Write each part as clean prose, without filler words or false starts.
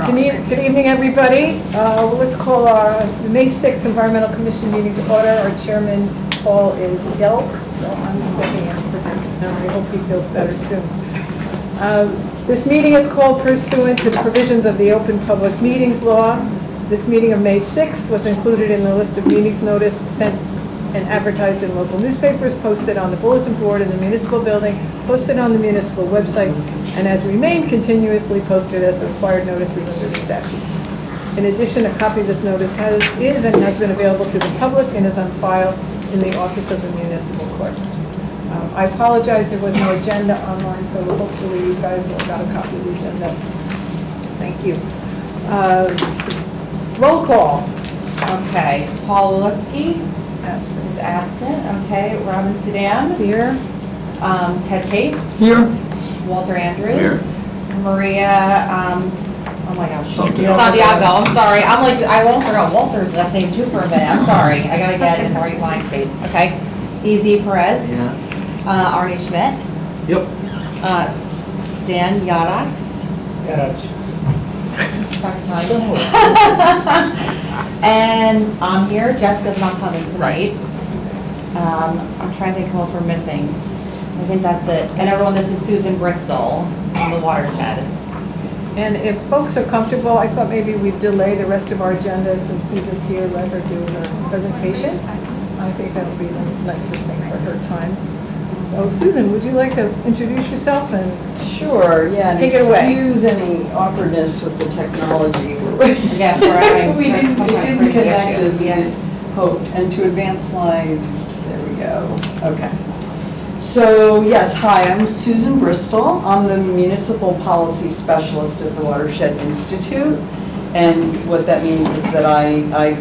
Good evening, everybody. Let's call our May 6th Environmental Commission meeting to order. Our chairman, Paul, is ill, so I'm stepping in for him, and I hope he feels better soon. This meeting is called pursuant to the provisions of the Open Public Meetings Law. This meeting of May 6th was included in the list of meetings notice sent and advertised in local newspapers, posted on the bulletin board in the municipal building, posted on the municipal website, and has remained continuously posted as the required notices under the statute. In addition, a copy of this notice is and has been available to the public and is on file in the office of the municipal clerk. I apologize, there was no agenda online, so hopefully you guys will got a copy of the agenda. Thank you. Roll call. Okay, Paul Lutski. Absent. Is absent. Okay, Robin Sudan. Here. Ted Case. Here. Walter Andrews. Here. Maria, oh my gosh. Santiago. I'm sorry. I'm like, I won't forget Walter's last name too for a minute. I'm sorry. I gotta get in the right mind space. Okay. Easy Perez. Yeah. Arnie Schmidt. Yep. Stan Yadax. And I'm here. Jessica's not coming tonight. I'm trying to think who else we're missing. I think that's it. And everyone, this is Susan Bristol on the watershed. And if folks are comfortable, I thought maybe we'd delay the rest of our agenda since Susan's here, let her do her presentation. I think that would be the nicest thing for her time. So Susan, would you like to introduce yourself and Sure, yeah. Take it away. Excuse any awkwardness with the technology. Yes, we're having it didn't connect as we Yeah. had hoped. And to advance slides, there we go. Okay. So yes, hi, I'm Susan Bristol. I'm the Municipal Policy Specialist at the Watershed Institute. And what that means is that I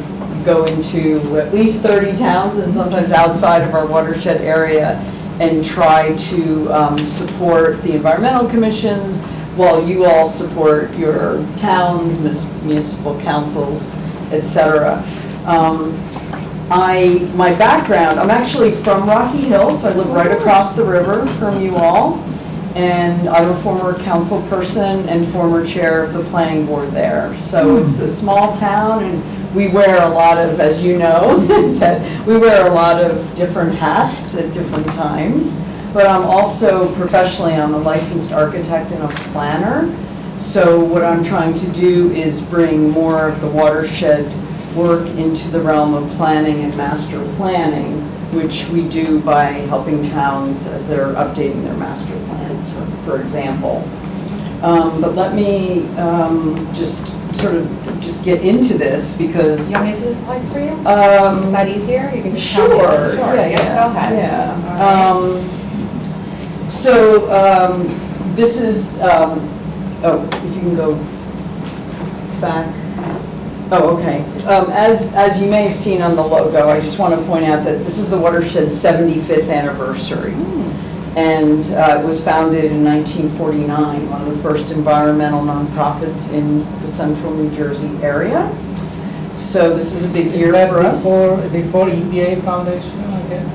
go into at least 30 towns and sometimes outside of our watershed area and try to support the environmental commissions while you all support your towns, municipal councils, etc. My background, I'm actually from Rocky Hill, so I live right across the river from you all, and I'm a former council person and former chair of the planning board there. So it's a small town, and we wear a lot of, as you know, Ted, we wear a lot of different hats at different times. But I'm also, professionally, I'm a licensed architect and a planner. So what I'm trying to do is bring more of the watershed work into the realm of planning and master planning, which we do by helping towns as they're updating their master plans, for example. But let me just get into this because... You want me to do the slides for you? Is that easier? You can just sure. Sure. Yeah. Go ahead. Yeah. So this is, oh, if you can go back. Oh, okay. As you may have seen on the logo, I just want to point out that this is the watershed's 75th anniversary. And it was founded in 1949, one of the first environmental nonprofits in the central New Jersey area. So this is a big year for us. Before EPA Foundation, I guess?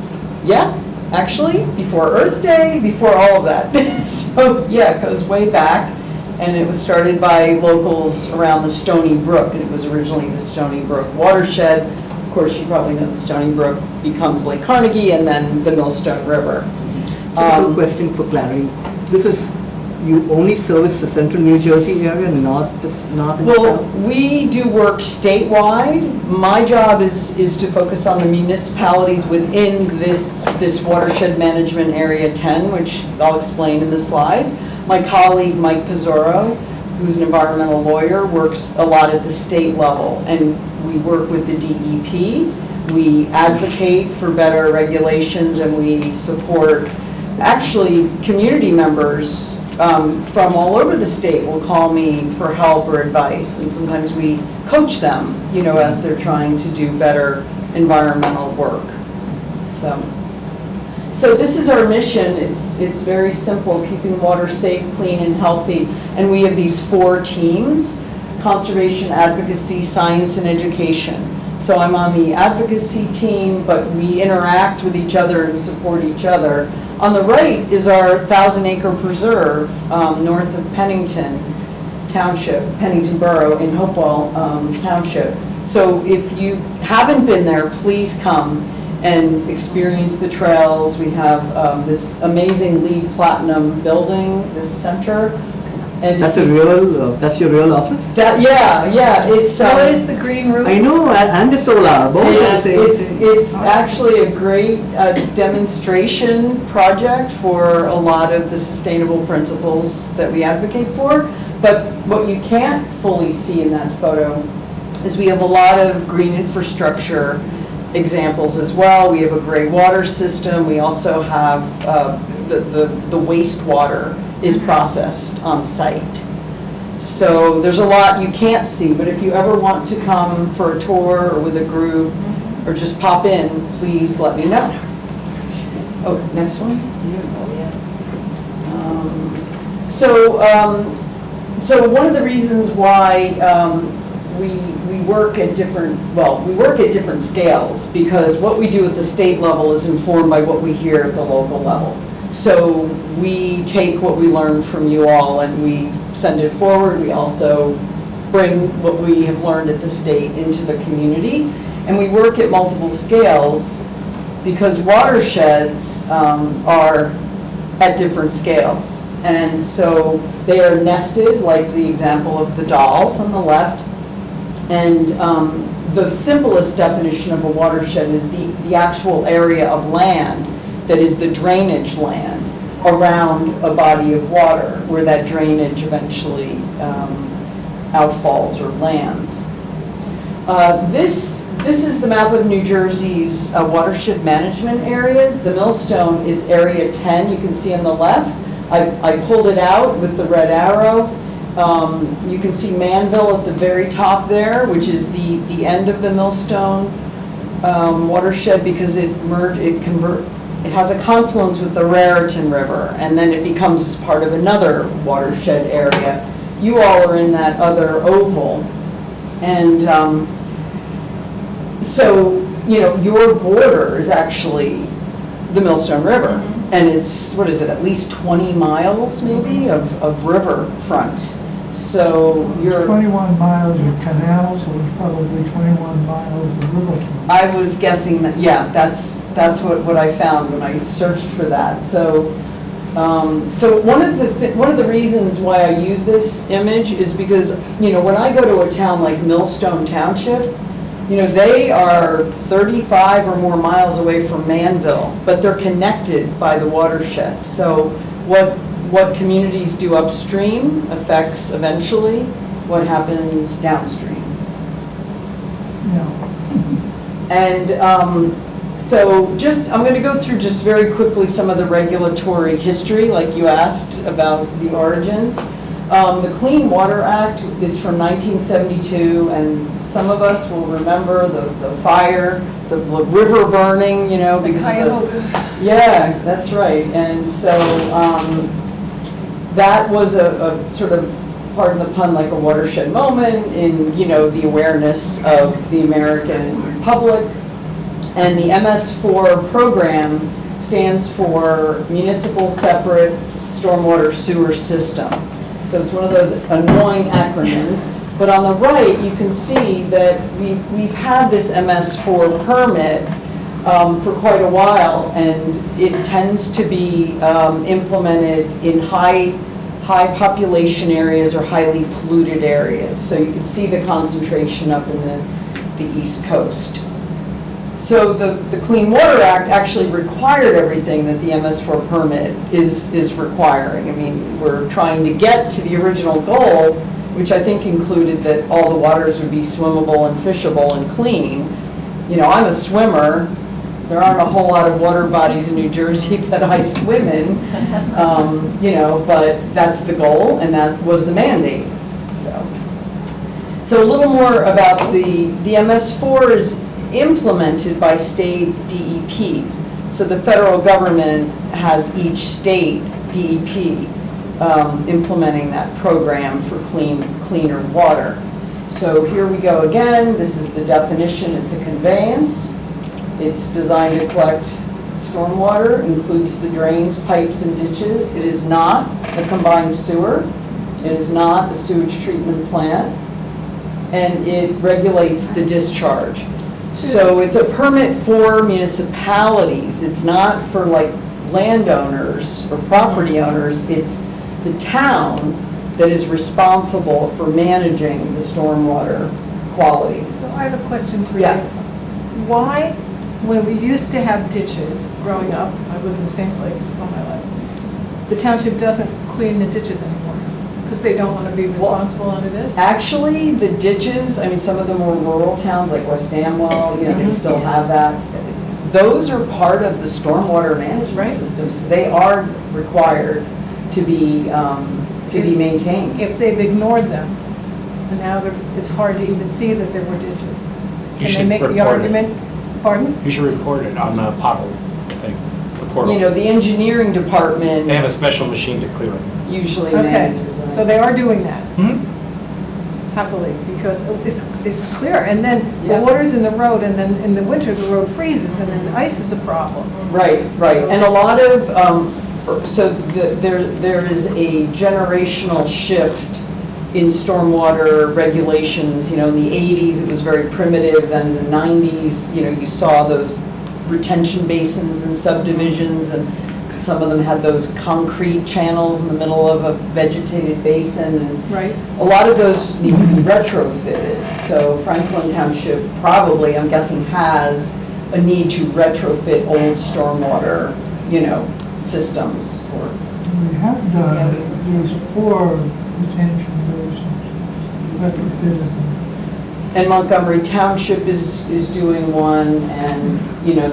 Yeah, actually, before Earth Day, before all of that. So yeah, it goes way back. And it was started by locals around the Stony Brook, and it was originally the Stony Brook watershed. Of course, you probably know the Stony Brook becomes Lake Carnegie and then the Millstone River. Just a question for clarity. This is, you only service the central New Jersey area, not and Well, south? we do work statewide. My job is to focus on the municipalities within this watershed management area 10, which I'll explain in the slides. My colleague, Mike Pizzoro, who's an environmental lawyer, works a lot at the state level, and we work with the DEP. We advocate for better regulations, and we support, actually, community members from all over the state will call me for help or advice, and sometimes we coach them, you know, as they're trying to do better environmental work. So this is our mission. It's very simple, keeping water safe, clean, and healthy. And we have these 4 teams: conservation, advocacy, science, and education. So I'm on the advocacy team, but we interact with each other and support each other. On the right is our 1,000-acre preserve north of Pennington. Township, Pennington Borough in Hopewell Township. So if you haven't been there, please come and experience the trails. We have this amazing LEED Platinum building, this center. And That's that's your real office? Yeah, it's. What is the green roof? I know, and the solar, both are the same thing. It's actually a great demonstration project for a lot of the sustainable principles that we advocate for. But what you can't fully see in that photo is we have a lot of green infrastructure examples as well. We have a gray water system. We also have the wastewater is processed on site. So there's a lot you can't see, but if you ever want to come for a tour or with a group or just pop in, please let me know. Oh, next one. So one of the reasons why we work at different scales, because what we do at the state level is informed by what we hear at the local level. So we take what we learn from you all and we send it forward. We also bring what we have learned at the state into the community. And we work at multiple scales because watersheds are at different scales. And so they are nested, like the example of the dolls on the left. And the simplest definition of a watershed is the actual area of land that is the drainage land around a body of water where that drainage eventually outfalls or lands. This is the map of New Jersey's watershed management areas. The Millstone is area 10, you can see on the left. I pulled it out with the red arrow. You can see Manville at the very top there, which is the end of the Millstone watershed, because it has a confluence with the Raritan River, and then it becomes part of another watershed area. You all are in that other oval. And so, you know, your border is actually the Millstone River. And it's, what is it, at least 20 miles maybe of river front. So you're 21 miles of canals, so it's probably 21 miles of riverfront. I was guessing that, yeah, that's what I found when I searched for that. So so one of the reasons why I use this image is because, you know, when I go to a town like Millstone Township, you know, they are 35 or more miles away from Manville, but they're connected by the watershed. So what communities do upstream affects eventually what happens downstream. Yeah. And so I'm going to go through just very quickly some of the regulatory history, like you asked about the origins. The Clean Water Act is from 1972, and some of us will remember the fire, the river burning, you know, because yeah, that's right. And so that was a sort of, pardon the pun, like a watershed moment in, you know, the awareness of the American public. And the MS4 program stands for Municipal Separate Stormwater Sewer System. So it's one of those annoying acronyms. But on the right, you can see that we've had this MS4 permit for quite a while, and it tends to be implemented in high population areas or highly polluted areas. So you can see the concentration up in the East Coast. So the Clean Water Act actually required everything that the MS4 permit is requiring. I mean, we're trying to get to the original goal, which I think included that all the waters would be swimmable and fishable and clean. You know, I'm a swimmer. There aren't a whole lot of water bodies in New Jersey that I swim in, you know, but that's the goal, and that was the mandate. So a little more about the MS4 is implemented by state DEPs. So the federal government has each state DEP implementing that program for cleaner water. So here we go again. This is the definition. It's a conveyance. It's designed to collect stormwater, includes the drains, pipes, and ditches. It is not a combined sewer. It is not a sewage treatment plant, and it regulates the discharge. So it's a permit for municipalities. It's not for like landowners or property owners. It's the town that is responsible for managing the stormwater quality. So I have a question for you. Yeah. Why, when we used to have ditches growing up, I lived in the same place all my life, the township doesn't clean the ditches anymore? Because they don't want to be responsible under this? Actually, the ditches, I mean, some of them were rural towns like West Amwell, you know, they still have that. Those are part of the stormwater management Right. systems. They are required to be maintained. If they've ignored them, and now it's hard to even see that there were ditches. You Can they should make the report it. argument? Pardon? You should record it on the portal, thing, the portal. You know, the engineering department They have a special machine to clear it. usually Okay, manages that. so they are doing that Hmm? happily, because it's clear, and then the Yeah. water's in the road, and then in the winter, the road freezes, and then ice is a problem. Right, right, and a lot of, there is a generational shift in stormwater regulations. You know, in the 80s, it was very primitive, then in the 90s, you know, you saw those retention basins and subdivisions, and some of them had those concrete channels in the middle of a vegetated basin, and Right. a lot of those need to be retrofitted. So Franklin Township probably, I'm guessing, has a need to retrofit old stormwater, you know, systems. Or We have done, there's 4 detention basins, retrofitted them. And Montgomery Township is doing one, and, you know,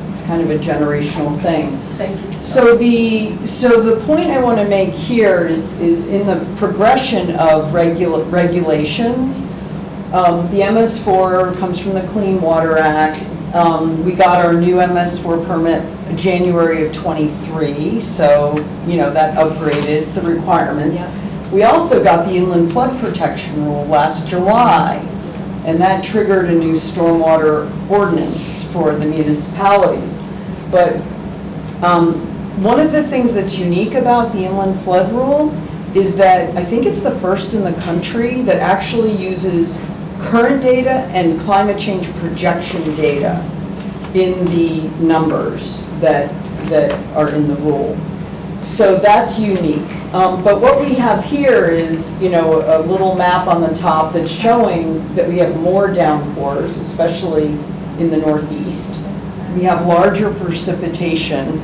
it's kind of a generational thing. Thank you. So the point I want to make here is in the progression of regulations. The MS4 comes from the Clean Water Act. We got our new MS4 permit January of '23, so, you know, that upgraded the requirements. We also got the inland flood protection rule last July, and that triggered a new stormwater ordinance for the municipalities. But one of the things that's unique about the inland flood rule is that I think it's the first in the country that actually uses current data and climate change projection data in the numbers that are in the rule. So that's unique. But what we have here is, you know, a little map on the top that's showing that we have more downpours, especially in the Northeast. We have larger precipitation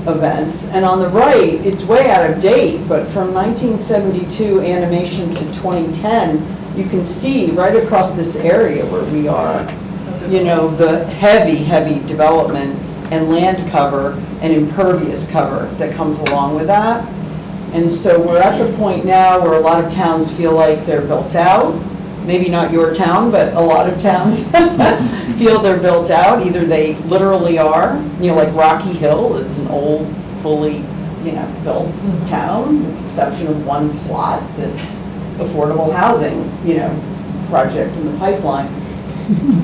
events. And on the right, it's way out of date, but from 1972 animation to 2010, you can see right across this area where we are, you know, the heavy, heavy development and land cover and impervious cover that comes along with that. And so we're at the point now where a lot of towns feel like they're built out. Maybe not your town, but a lot of towns feel they're built out. Either they literally are, you know, like Rocky Hill is an old, fully, you know, built town, with the exception of one plot that's affordable housing, you know, project in the pipeline.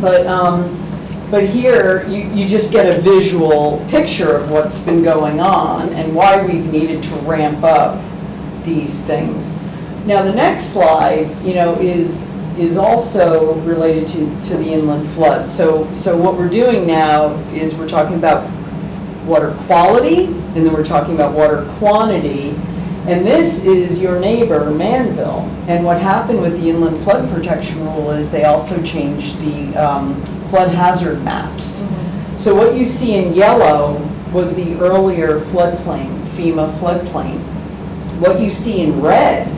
But here, you just get a visual picture of what's been going on and why we've needed to ramp up these things. Now, the next slide, you know, is also related to the inland flood. So what we're doing now is we're talking about water quality, and then we're talking about water quantity. And this is your neighbor, Manville. And what happened with the inland flood protection rule is they also changed the flood hazard maps. So what you see in yellow was the earlier floodplain, FEMA floodplain. What you see in red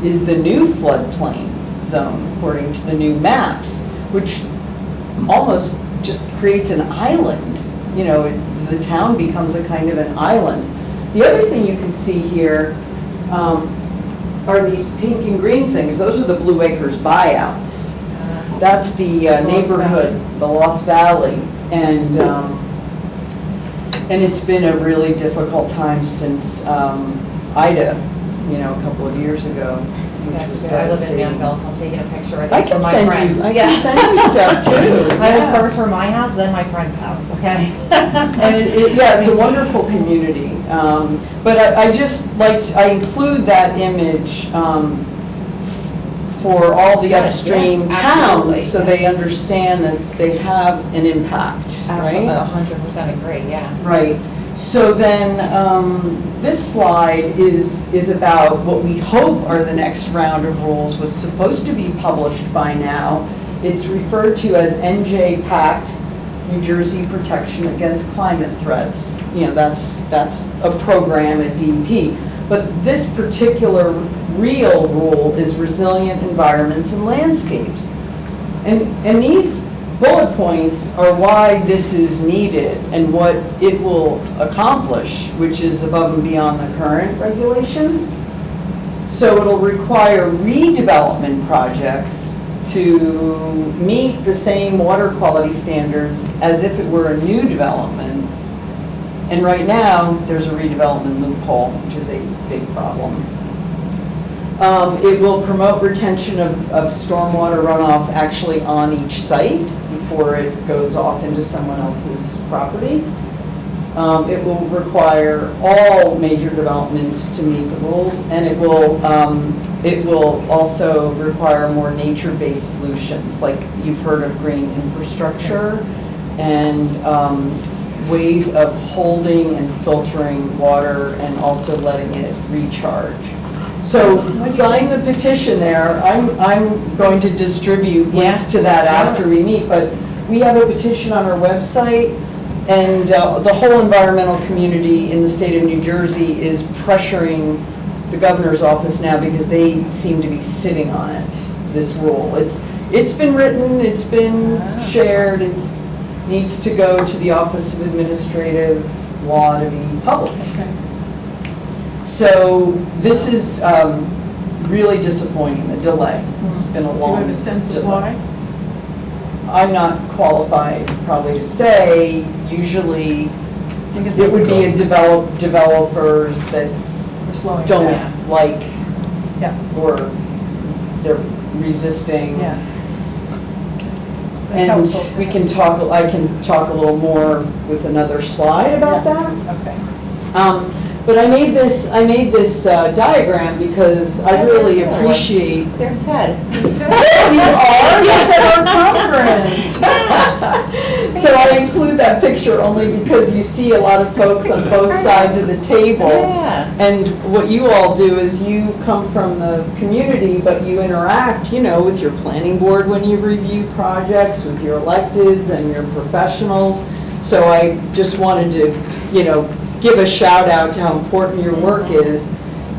is the new floodplain zone, according to the new maps, which almost just creates an island. You know, the town becomes a kind of an island. The other thing you can see here are these pink and green things. Those are the Blue Acres buyouts. That's the neighborhood, the Lost Valley, and it's been a really difficult time since Ida a couple of years ago, which was I live in devastating. Manville, so I'm taking a picture of I this can for my send friends. you, I Yeah. can send you stuff too. I Yeah. live first for my house, then my friend's house, okay? And yeah, it's a wonderful community. But I just liked, I include that image for all the Yes, upstream yeah, absolutely. towns, so they understand that they have an impact, Absolutely, right? 100% agree, yeah. Right. So then, this slide is about what we hope are the next round of rules, was supposed to be published by now. It's referred to as NJ Pact, New Jersey Protection Against Climate Threats. That's a program at DEP. But this particular real rule is resilient environments and landscapes. And these bullet points are why this is needed and what it will accomplish, which is above and beyond the current regulations. So it'll require redevelopment projects to meet the same water quality standards as if it were a new development. And right now, there's a redevelopment loophole, which is a big problem. It will promote retention of stormwater runoff actually on each site before it goes off into someone else's property. It will require all major developments to meet the rules, and it will also require more nature-based solutions, like you've heard of green infrastructure and ways of holding and filtering water and also letting it recharge. So sign the petition there. I'm going to distribute links to that after we meet, but we have a petition on our website, and the whole environmental community in the state of New Jersey is pressuring the governor's office now because they seem to be sitting on it, this rule. It's been written, it's been shared, it needs to go to the Office of Administrative Law to be published. Okay. So this is really disappointing, the delay. It's been a Do you long have a sense of delay. why? I'm not qualified probably to say. Usually it would be a developers that We're slowing don't down. like Yeah. or they're resisting. Yes. That's And helpful. we can talk, I can talk a little more with another slide about Yeah. that. Okay. But I made this diagram because I really appreciate. There's Ted. You are? That's at our conference. So I include that picture only because you see a lot of folks on both sides of the table. Yeah. And what you all do is you come from the community, but you interact, with your planning board when you review projects, with your electeds and your professionals. So I just wanted to, give a shout out to how important your work is,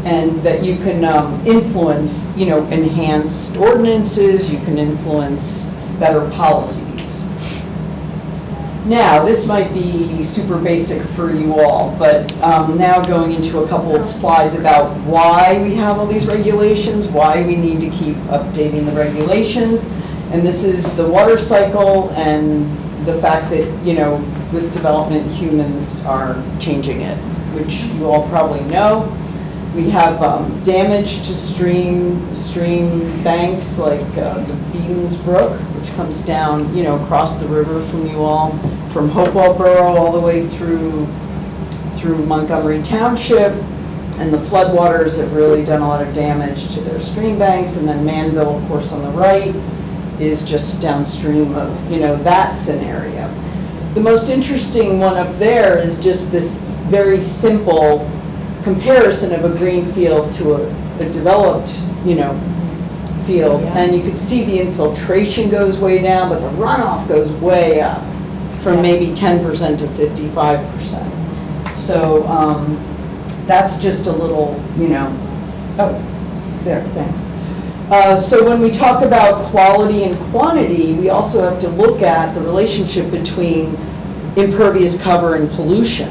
and that you can influence, enhanced ordinances, you can influence better policies. Now, this might be super basic for you all, but now going into a couple of slides about why we have all these regulations, why we need to keep updating the regulations. And this is the water cycle and the fact that, with development, humans are changing it, which you all probably know. We have damage to stream banks like the Beans Brook, which comes down, across the river from you all, from Hopewell Borough all the way through Montgomery Township. And the floodwaters have really done a lot of damage to their stream banks. And then Manville, of course, on the right is just downstream of, that scenario. The most interesting one up there is just this very simple comparison of a green field to a developed, field. Yeah. And you could see the infiltration goes way down, but the runoff goes way up from maybe 10% to 55%. So that's just a little, oh, there, thanks. So when we talk about quality and quantity, we also have to look at the relationship between impervious cover and pollution.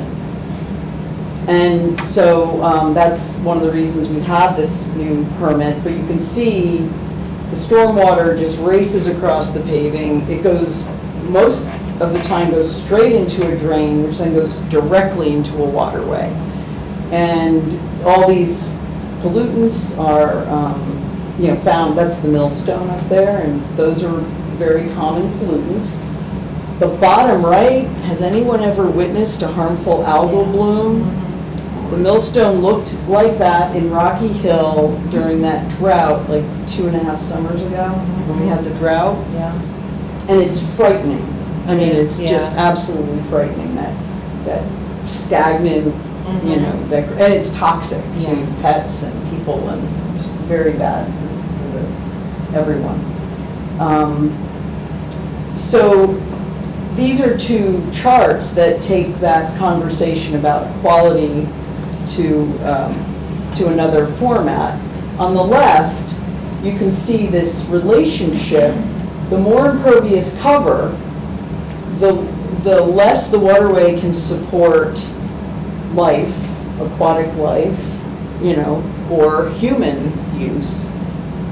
And so that's one of the reasons we have this new permit, but you can see the stormwater just races across the paving. It goes, most of the time goes straight into a drain, which then goes directly into a waterway. And all these pollutants are, found, that's the millstone up there, and those are very common pollutants. The bottom right, has anyone ever witnessed a harmful algal bloom? The millstone looked like that in Rocky Hill during that drought, like 2.5 summers ago, when we had the drought. Yeah. And it's frightening. I mean, it's Yeah. just absolutely frightening, that stagnant, and it's toxic to Yeah. pets and people, and it's very bad for everyone. So these are two charts that take that conversation about quality to another format. On the left, you can see this relationship. The more impervious cover, the less the waterway can support life, aquatic life, or human use.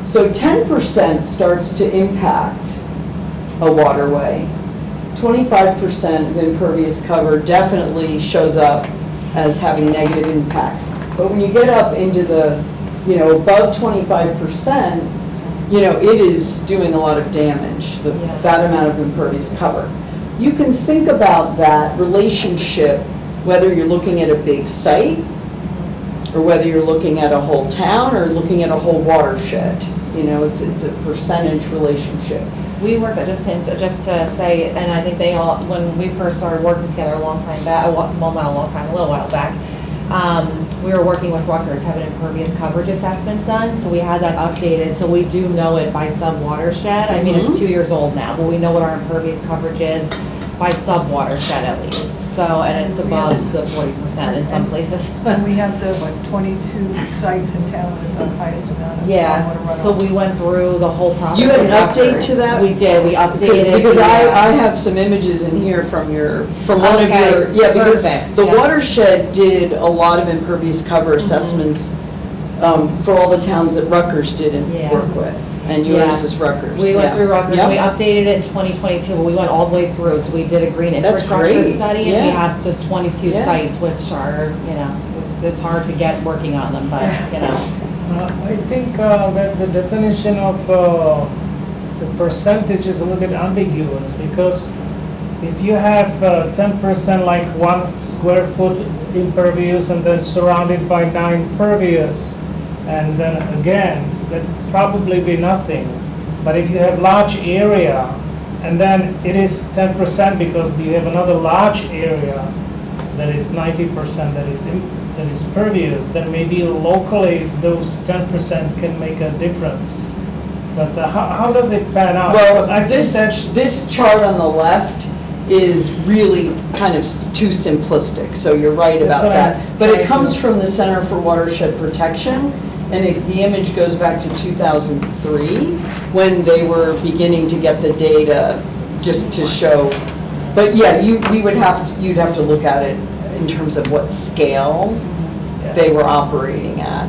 So 10% starts to impact a waterway. 25% of impervious cover definitely shows up as having negative impacts. But when you get up into the, above 25%, it is doing a lot of damage, that amount of impervious cover. You can think about that relationship, whether you're looking at a big site, or whether you're looking at a whole town, or looking at a whole watershed. It's a percentage relationship. We worked at, just to say, and I think they all, when we first started working together a long time back, well, not a long time, a little while back, we were working with Rutgers, having an impervious coverage assessment done, so we had that updated, so we do know it by sub-watershed. I mean, it's 2 years old now, but we know what our impervious coverage is by sub-watershed at least. So, and it's above the 40% in some places. And we have the, 22 sites in town with the highest amount of Yeah, stormwater runoff. so we went through the whole process. You had an update to that? We did, we updated. Because I have some images in here from one of Okay, your, because perfect, the yeah. watershed did a lot of impervious cover assessments for all the towns that Rutgers didn't Yeah. work with, and Yeah. yours is Rutgers. We went through Rutgers, Yep. we updated it in 2022, but we went all the way through, so we did a green That's infrastructure great, study, and we yeah. have the 22 Yeah. sites, which are, it's hard to get working on them, but, I think that the definition of the percentage is a little bit ambiguous, because if you have 10% like 1 square foot impervious and then surrounded by 9 pervious, and then again, that would probably be nothing. But if you have large area, and then it is 10% because you have another large area that is 90% that is pervious, then maybe locally those 10% can make a difference. But how does it pan out? Because Well, I think that this chart on the left is really kind of too simplistic, so you're right about what that. I'm But it trying comes to- from the Center for Watershed Protection, and the image goes back to 2003, when they were beginning to get the data just to show. But yeah, you'd have to look at it in terms of what scale they were operating at.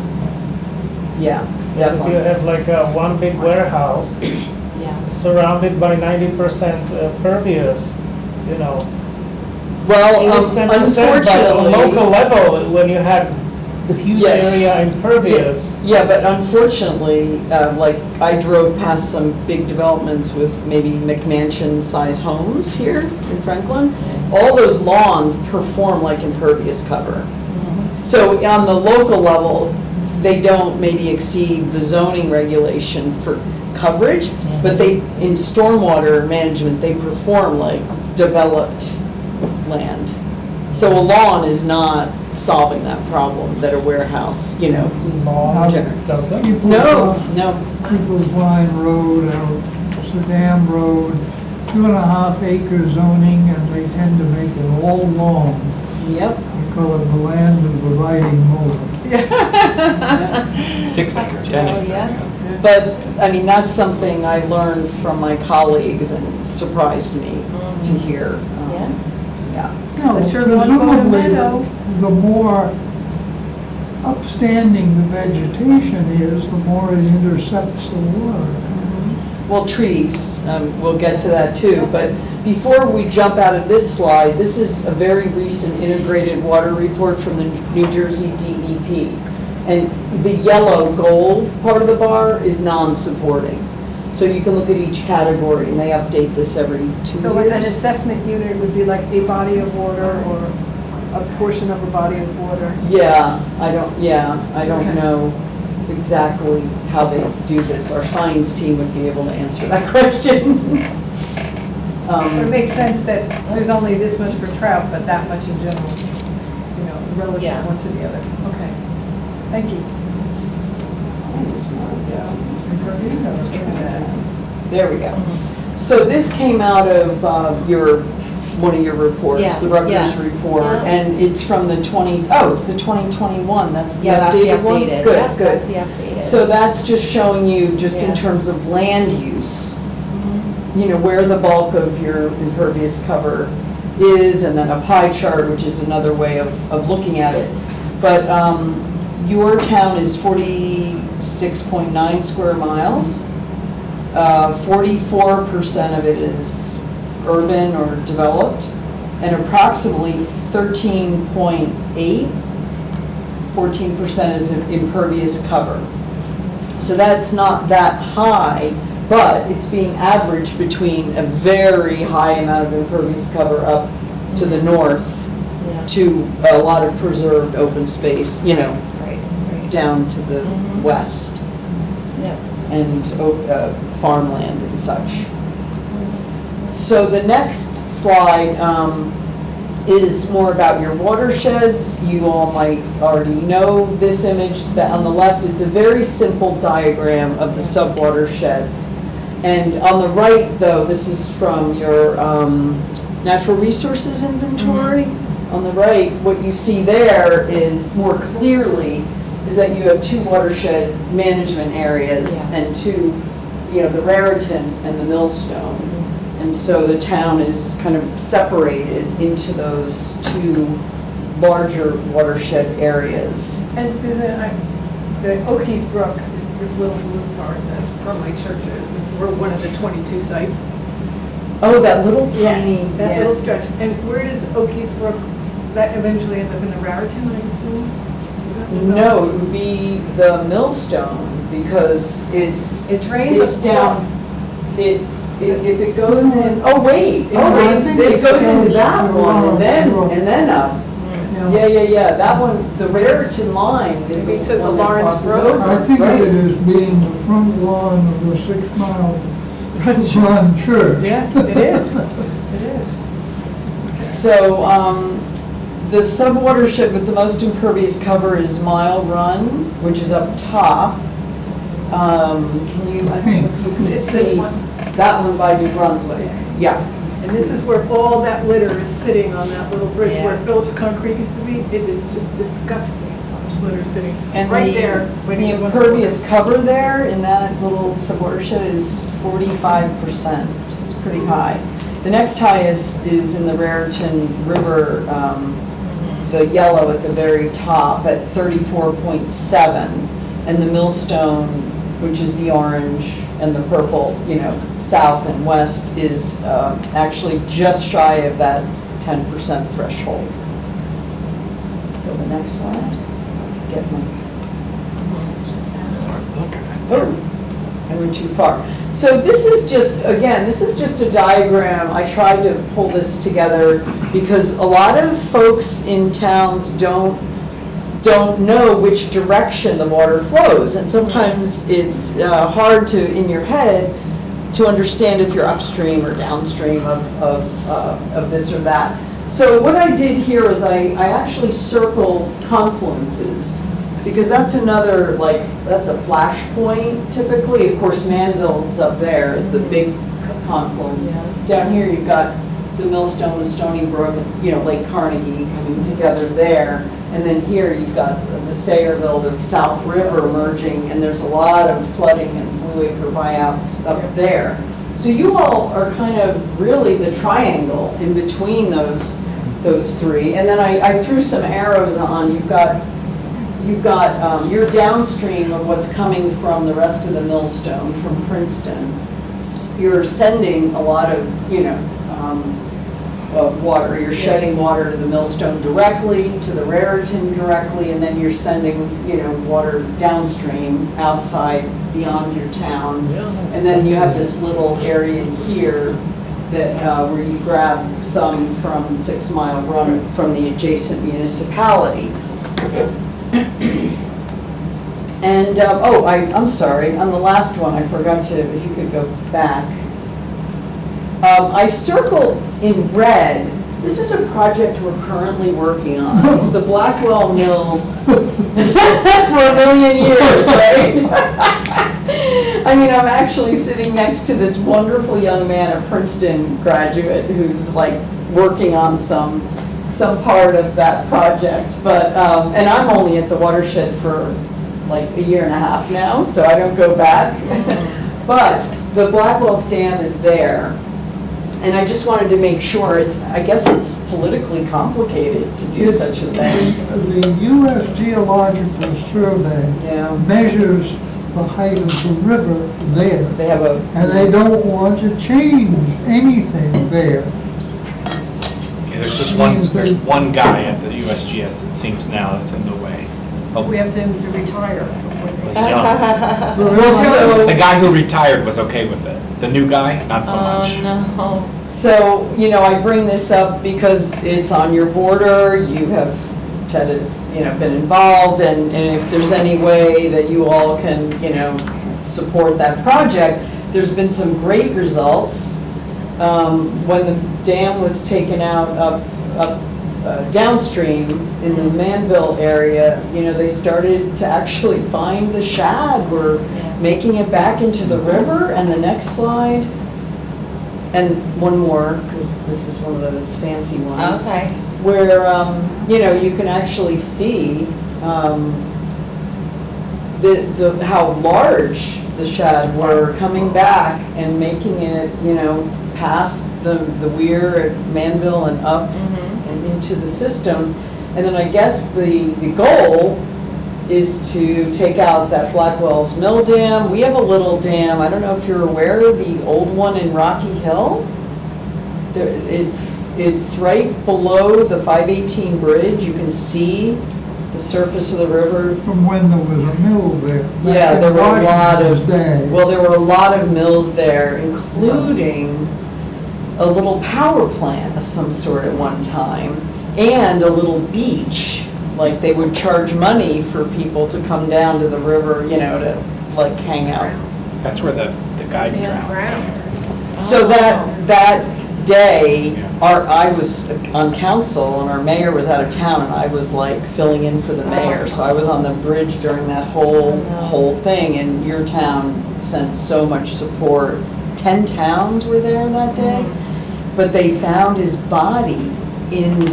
Yeah, if you definitely. have like one big warehouse yeah. surrounded by 90% pervious, Well, it is 10%, but on unfortunately. local level, when you have the huge Yes. area impervious, Yeah, but unfortunately, like I drove past some big developments with maybe McMansion-size homes here in Franklin. All those lawns perform like impervious cover. So on the local level, they don't maybe exceed the zoning regulation for coverage, but in stormwater management, they perform like developed land. So a lawn is not solving that problem that a warehouse, lawn General. doesn't. People No, cross no. People's Line Road, out Saddam Road, 2.5 acre zoning, and they tend to make it all lawn. Yep. They call it the land of the riding mower. 6 acre, 10 Oh, acre. yeah. But, I mean, that's something I learned from my colleagues and surprised me to hear. Yeah. Yeah. No, But you're the one going to presumably, meadow. the more upstanding the vegetation is, the more it intercepts the water. Well, trees, we'll get to that too, but before we jump out of this slide, this is a very recent integrated water report from the New Jersey DEP. And the yellow gold part of the bar is non-supporting. So you can look at each category, and they update this every 2 So years. an assessment unit would be like a body of water or a portion of a body of water? Yeah, I don't Okay. know exactly how they do this. Our science team would be able to answer that question. It makes sense that there's only this much for trout, but that much in general, relative Yeah. one to the other. Okay, thank you. There we go. So this came out of one of your reports, Yes, the Rutgers yes. report, Yeah. and it's from the 2021, that's the Yeah, that's the updated one? updated. Good, Yep, good. that's the updated. So that's just showing you, just in Yeah. terms of land use, Mhm. where the bulk of your impervious cover is, and then a pie chart, which is another way of looking at it. But your town is 46.9 square miles. 44% of it is urban or developed, and approximately 14% is impervious cover. So that's not that high, but it's being averaged between a very high amount of impervious cover up to the north Yeah. to a lot of preserved open space, Right, right. down to the Mhm. west, Yep. and farmland and such. So the next slide is more about your watersheds. You all might already know this image. That on the left, it's a very simple diagram of the subwatersheds. And on the right, though, this is from your natural resources inventory. On the right, what you see there is more clearly is that you have two watershed management areas, Yeah. and two, the Raritan and the Millstone. And so the town is kind of separated into those two larger watershed areas. And Susan, the Okies Brook is this little blue part that's probably churches. We're one of the 22 sites. Oh, that little tiny. That little stretch. And where does Okies Brook, that eventually ends up in the Raritan, I assume? Do you know? No, it would be the Millstone, because It drains it's up down. If it goes in, oh wait, I think this it goes into goes that one, and then up. Yeah. Yeah, that one, the Raritan line is Maybe to the one that Lawrence crosses Brook? over. I think of right? it as being the front lawn of the 6 Mile Run Church. Yeah, it is. It is. So, the subwatershed with the most impervious cover is Mile Run, which is up top. Can you, I don't know if you can It's this see, one. that one by New Brunswick. Yeah. And this is where all that litter is sitting on that little bridge Yeah. where Phillips Concrete used to be. It is just disgusting how much litter is sitting And right there. waiting the to go in impervious water. cover there in that little subwatershed is 45%. It's pretty high. The next highest is in the Raritan River, the yellow at the very top at 34.7, and the Millstone, which is the orange, and the purple, south and west, is actually just shy of that 10% threshold. So the next slide. Get my. Oh, I went too far. So this is just a diagram. I tried to pull this together because a lot of folks in towns don't know which direction the water flows, and sometimes it's hard to, in your head, to understand if you're upstream or downstream of this or that. So what I did here is I actually circled confluences, because that's another, that's a flash point typically. Of course, Manville's up there, the big confluence. Yeah. Down here you've got the Millstone, the Stony Brook, Lake Carnegie coming together there. And then here you've got the Sayreville, the South River merging, and there's a lot of flooding and Blue Acre buyouts up there. So you all are kind of really the triangle in between those three. And then I threw some arrows on. You're downstream of what's coming from the rest of the Millstone, from Princeton. You're sending a lot of, water. You're shedding water to the millstone directly, to the Raritan directly, and then you're sending, water downstream outside beyond your town. And then you have this little area here that, where you grab some from 6 Mile Run from the adjacent municipality. And, I'm sorry, on the last one, I forgot to, if you could go back. I circled in red, this is a project we're currently working on. It's the Blackwell Mill for 1 million years, right? I mean, I'm actually sitting next to this wonderful young man, a Princeton graduate, who's like working on some part of that project. But, and I'm only at the watershed for like 1.5 years now, so I don't go back. But the Blackwell's Dam is there. And I just wanted to make sure, I guess it's politically complicated to do such a thing. The U.S. Geological Survey measures the height of the river there. They have and they don't want to change anything there. Yeah, there's just one guy at the USGS, it seems now, that's in the way. We have them to retire. Was young. The guy who retired was okay with it. The new guy, not so much. Oh, no. So, I bring this up because it's on your border, Ted has, been involved, and if there's any way that you all can, support that project, there's been some great results. When the dam was taken out up downstream in the Manville area, they started to actually find the shad. We're making it back into the river. And the next slide, and one more, because this is one of those fancy ones. Okay. Where, you can actually see how large the shad were coming back and making it, past the weir at Manville and up and into the system. And then I guess the goal is to take out that Blackwell's Mill Dam. We have a little dam, I don't know if you're aware of the old one in Rocky Hill. It's right below the 518 bridge. You can see the surface of the river. From when there was a mill there. Yeah, there were a lot of, day. well, there were a lot of mills there, including a little power plant of some sort at one time, and a little beach. Like they would charge money for people to come down to the river, to like hang out. That's where the guy drowned. So that day, I was on council and our mayor was out of town, and I was like filling in for the mayor. So I was on the bridge during that whole thing, and your town sent so much support. 10 towns were there that day, but they found his body in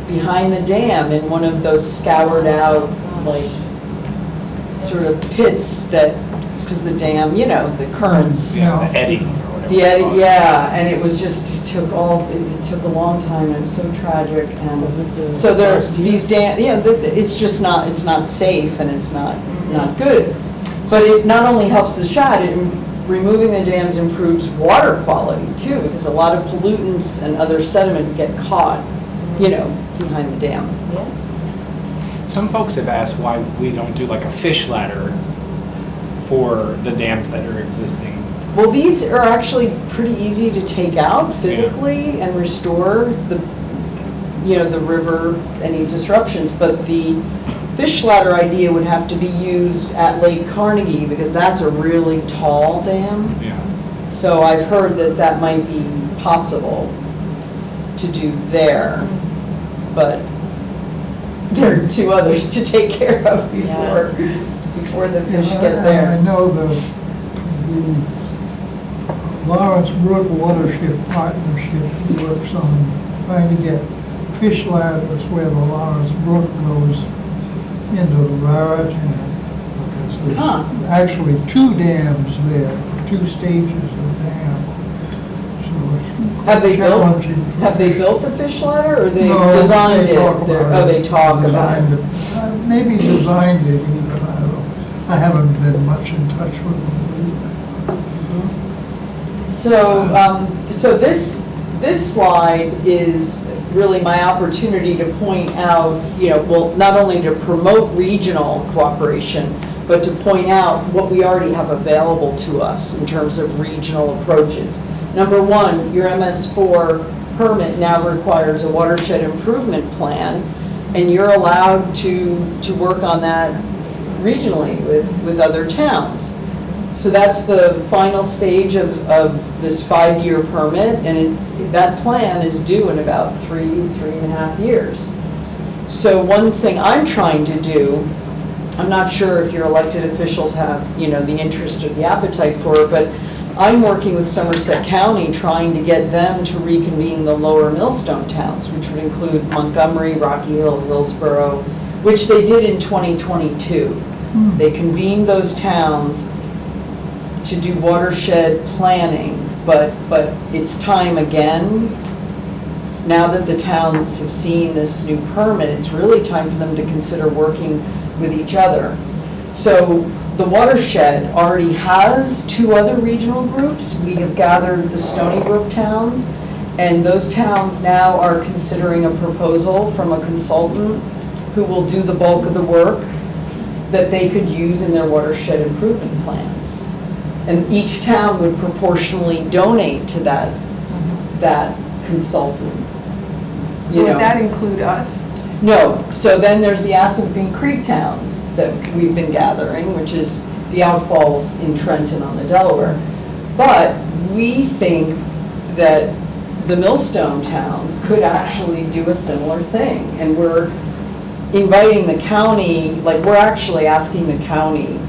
behind the dam in one of those scoured out like sort of pits that, because the dam, the currents. The eddy. The eddy, yeah, and it was just, it took a long time, and it was so tragic, and so there's these it's just not, it's not safe, and it's not good. But it not only helps the shad, removing the dams improves water quality too, because a lot of pollutants and other sediment get caught, behind the dam. Some folks have asked why we don't do like a fish ladder for the dams that are existing. Well, these are actually pretty easy to take out physically and restore the river, any disruptions, but the fish ladder idea would have to be used at Lake Carnegie because that's a really tall dam. Yeah. So I've heard that might be possible to do there, but there are 2 others to take care of before the fish get there. I know the Lawrence Brook Watershed Partnership works on trying to get fish ladders where the Lawrence Brook goes into the Raritan, because there's actually 2 dams there, 2 stages of dam. So it's Have they challenging. built the fish ladder, or they No, designed they it? talk about They talk about it. Designed it. Maybe designed it even, I don't know. I haven't been much in touch with them lately. So, so this this slide is really my opportunity to point out, well, not only to promote regional cooperation, but to point out what we already have available to us in terms of regional approaches. Number one, your MS4 permit now requires a watershed improvement plan, and you're allowed to work on that regionally with other towns. So that's the final stage of this 5-year permit, and that plan is due in about 3.5 years. So one thing I'm trying to do, I'm not sure if your elected officials have, the interest or the appetite for it, but I'm working with Somerset County trying to get them to reconvene the lower Millstone towns, which would include Montgomery, Rocky Hill, Hillsborough, which they did in 2022. They convened those towns to do watershed planning, but it's time again. Now that the towns have seen this new permit, it's really time for them to consider working with each other. So the watershed already has 2 other regional groups. We have gathered the Stony Brook towns, and those towns now are considering a proposal from a consultant who will do the bulk of the work that they could use in their watershed improvement plans. And each town would proportionally donate to that consultant. So would that include us? No, so then there's the Assunpink Creek towns that we've been gathering, which is the outfalls in Trenton on the Delaware. But we think that the Millstone towns could actually do a similar thing. And we're inviting the county, like we're actually asking the county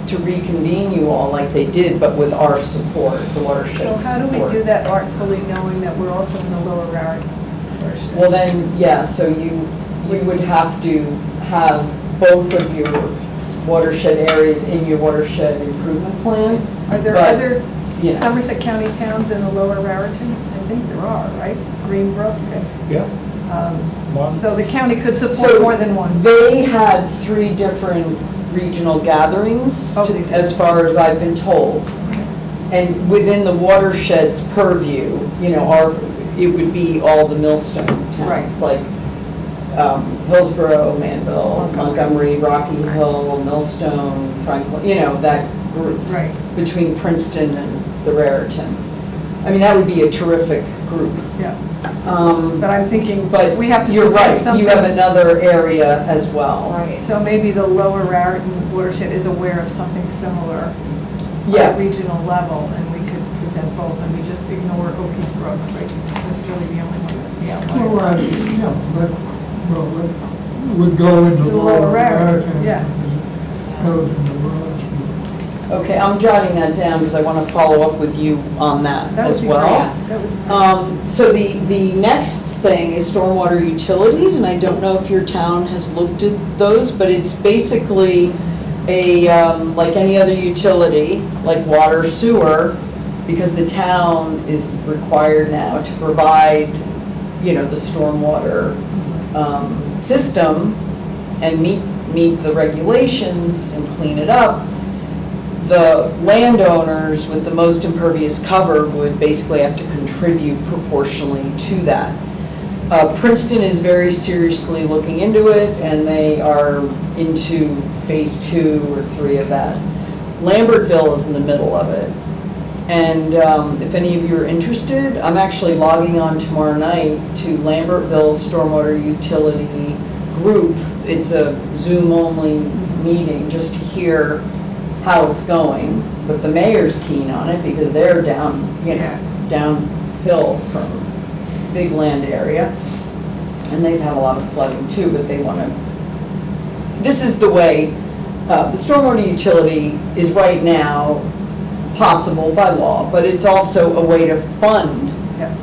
to reconvene you all like they did, but with our support, the watershed support. So how do we do that artfully, knowing that we're also in the lower Raritan watershed? Well then, yeah, so you would have to have both of your watershed areas in your watershed improvement plan. Are there but, other you know. Somerset County towns in the lower Raritan? I think there are, right? Greenbrook? Yeah. So the county could support more than one. They had 3 different regional gatherings, as far as I've been told. And within the watershed's purview, it would be all the Millstone towns, like Hillsborough, Manville, Montgomery, Rocky Hill, Millstone, Franklin, that group between Princeton and the Raritan. I mean, that would be a terrific group. Yeah. But I'm thinking, but we have to you're decide right, something. you have another area as well. Right. So maybe the lower Raritan watershed is aware of something similar on a regional level, and we could present both, and we just ignore Okies Brook, right? That's really the only one that's the outlier. That would go into The lower lower Raritan, Raritan. yeah. Goes into Rochester. Okay, I'm jotting that down because I want to follow up with you on that That as would be well. great. That would be So the next thing is stormwater utilities, and I don't know if your town has looked at those, but it's basically like any other utility, like water, sewer, because the town is required now to provide, the stormwater system and meet the regulations and clean it up. The landowners with the most impervious cover would basically have to contribute proportionally to that. Princeton is very seriously looking into it, and they are into phase 2 or 3 of that. Lambertville is in the middle of it. And if any of you are interested, I'm actually logging on tomorrow night to Lambertville Stormwater Utility Group. It's a Zoom-only meeting just to hear how it's going, but the mayor's keen on it because they're downhill from big land area, and they've had a lot of flooding too, but they want to, this is the way, the stormwater utility is right now possible by law, but it's also a way to fund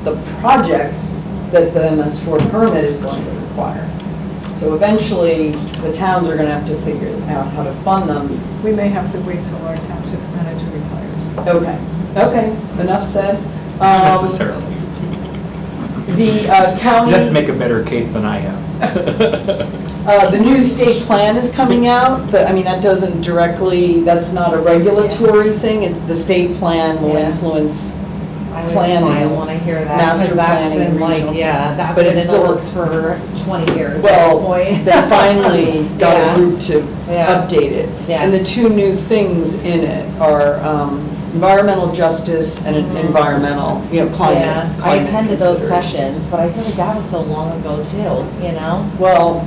the projects that the MS4 permit is going to require. So eventually, the towns are going to have to figure out how to fund them. We may have to wait till our township manager retires. Okay, enough said. Necessarily. The county... You have to make a better case than I have. The new state plan is coming out. That doesn't directly, that's not a regulatory thing. It's the state plan will influence always planning. smile when I hear that. Master 'cause that's planning and been like, regional. yeah, that's But been it's in the still- works for 20 years at Well, this point. they finally got Yeah. a group to Yeah. update it. Yes. And the two new things in it are environmental justice and environmental, climate. Yeah, I climate attended those considerations. sessions, but I feel like that was so long ago too, you know? Well,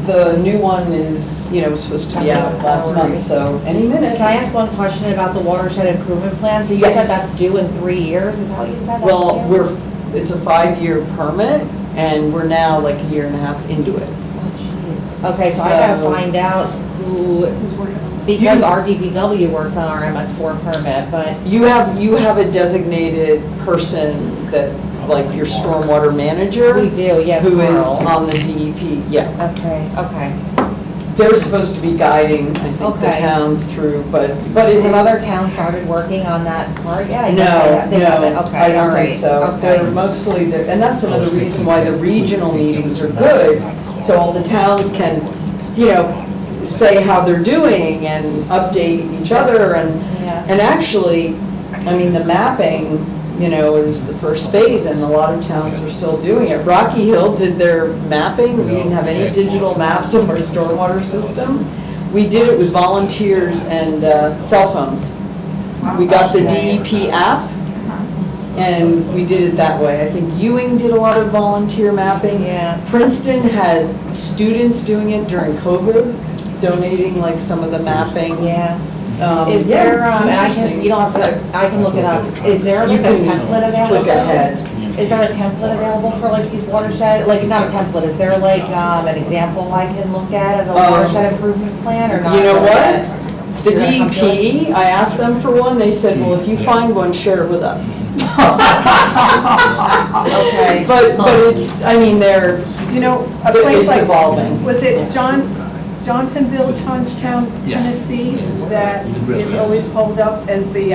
the new one is, supposed to be out last month, so any minute. Can I ask one question about the watershed improvement plan? So you Yes. said that's due in 3 years, is that what you said? Well, That's due? it's a 5-year permit, and we're now like a year and a half into it. Oh, jeez. Okay, so I gotta So- find out who's working, because our DPW works on our MS4 permit, but, You have a designated person that, like your stormwater manager. We do, yes, Who is Carl. on the DEP, yeah. okay. They're supposed to be guiding, I think, the Okay. town through, but it Have other is. towns started working on that part yet? I guess No, they haven't. no, Okay, I don't all right, think so. okay. They're mostly, and that's another reason why the regional meetings are good, so all the towns can, say how they're doing and update each other Yeah. and actually, I mean, the mapping, is the first phase and a lot of towns are still doing it. Rocky Hill did their mapping. We didn't have any digital maps of our stormwater system. We did it with volunteers and cell phones. We got the DEP app and we did it that way. I think Ewing did a lot of volunteer mapping. Yeah. Princeton had students doing it during COVID, donating like some of the mapping. Yeah. Is yeah, there, it's and I can, interesting. you don't have to, I can look it up. Is there You like a can template available? click ahead. Is there a template available for like these watershed, like, not a template, is there like, an example I can look at of a watershed improvement plan or not? You know really what? yet? The You're gonna come to it? DEP, I asked them for one, they said, well, if you find one, share it with us. Okay. But it's, I mean, they're, A place it's like, evolving. was it Johnsonville, Johnstown, Tennessee, that is always pulled up as the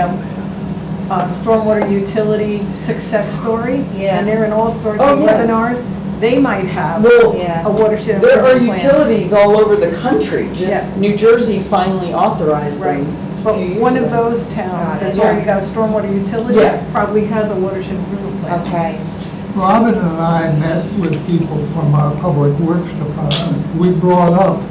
stormwater utility success story? Yeah. And they're in all sorts Oh, of yeah. webinars. They might have Well, Yeah. a watershed there are improvement plan. utilities all over the country, Yeah. just New Jersey finally authorized Right, them. a but few years one of ago. those towns Got it. that's Yeah. already got a stormwater utility Yeah. probably has a watershed improvement plan. Okay. Robin and I met with people from our Public Works Department. We brought up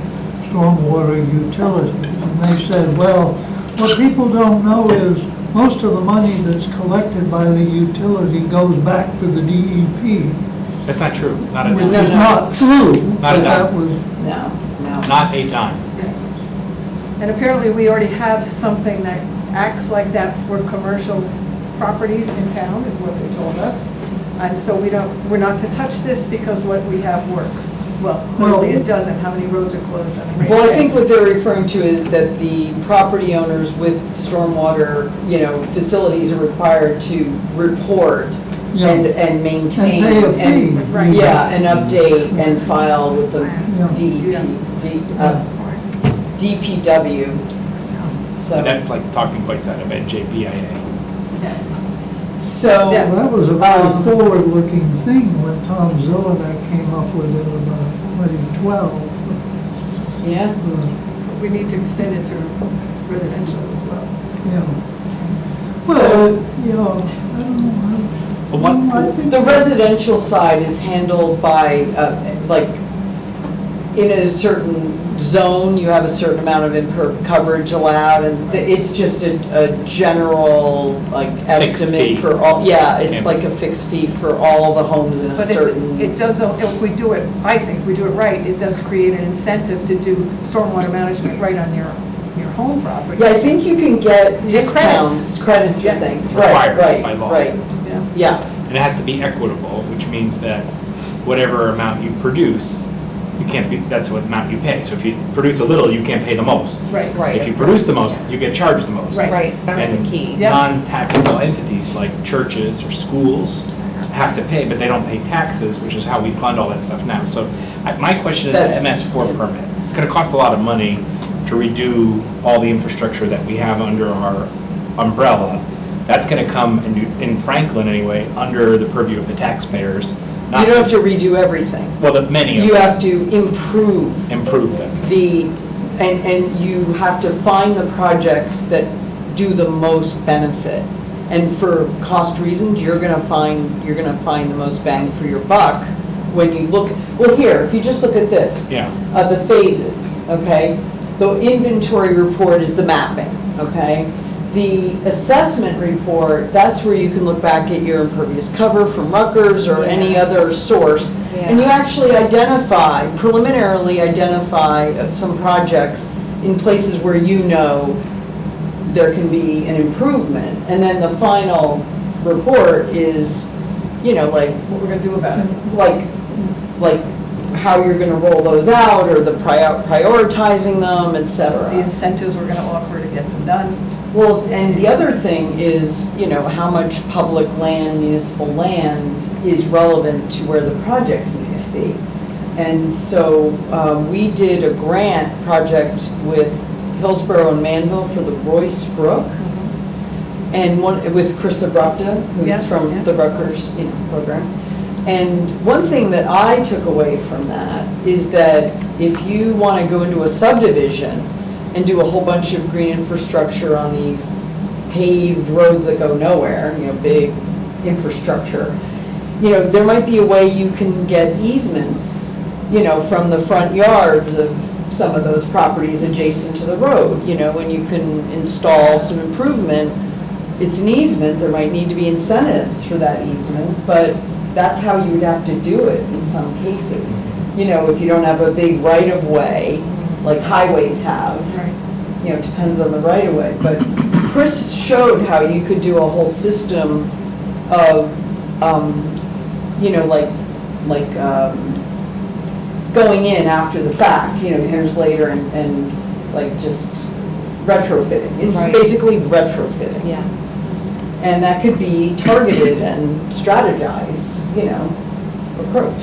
stormwater utilities, and they said, well, what people don't know is most of the money that's collected by the utility goes back to the DEP, That's not true, not a which dime. is not true, Not a but that dime. was, No, no. Not a dime. And apparently, we already have something that acts like that for commercial properties in town, is what they told us. And so we're not to touch this because what we have works. Well, clearly it doesn't. How many roads are closed on a rainy Well, I day? think what they're referring to is that the property owners with stormwater, facilities are required to report Yeah. and maintain. And pay a fee. Right. Yeah, and update and file with the Yeah. DPW. So, But that's like talking points out of NJBIA. so. Yeah. that was a very Um, forward-looking thing when Tom Zelenak came up with it about 2012. Yeah. But, We need to extend it to residential as well. yeah. So- Well, I don't know. But what- I think The residential side is handled by, like, in a certain zone, you have a certain amount of coverage allowed, and it's just a general, like, Fixed estimate fee. for all, yeah, it's Yeah. like a fixed fee for all the homes in a But certain. it does, if we do it, I think, we do it right, it does create an incentive to do stormwater management right on your home property. Yeah, I think you can get discounts, credits for Yeah. things, right, Required by right, law. right, Yeah. yeah. And it has to be equitable, which means that whatever amount you produce, you can't be, that's what amount you pay. So if you produce a little, you can't pay the most. Right. Right. If you produce the most, you get charged the most. Right. Right, that's And the key. Yeah. non-taxable entities like churches or schools have to pay, but they don't pay taxes, which is how we fund all that stuff now. So my question is the That's- MS4 yeah. permit. It's going to cost a lot of money to redo all the infrastructure that we have under our umbrella. That's going to come, in Franklin anyway, under the purview of the taxpayers. You don't have to redo everything. Well, many of You them have to improve improve them. and you have to find the projects that do the most benefit. And for cost reasons, you're gonna find the most bang for your buck when you look, well, here, if you just look at this. Yeah. The phases, okay? The inventory report is the mapping, okay? The assessment report, that's where you can look back at your impervious cover from Rutgers or any other source. And you actually preliminarily identify some projects in places where you know there can be an improvement. And then the final report is, like, what we're gonna do about it. Like how you're gonna roll those out, or the prioritizing them, et cetera. The incentives we're gonna offer to get them done. Well, and the other thing is, how much public land, municipal land is relevant to where the projects need to be. And so we did a grant project with Hillsborough and Manville for the Royce Brook, and with Chris Abrupta, who's from the Rutgers program. And one thing that I took away from that is that if you want to go into a subdivision and do a whole bunch of green infrastructure on these paved roads that go nowhere, big infrastructure, there might be a way you can get easements, from the front yards of some of those properties adjacent to the road, when you can install some improvement. It's an easement, there might need to be incentives for that easement, but that's how you would have to do it in some cases. If you don't have a big right-of-way, like highways have, it depends on the right-of-way. But Chris showed how you could do a whole system of, going in after the fact, years later, and like just retrofitting. It's basically retrofitting. Yeah. And that could be targeted and strategized, approach.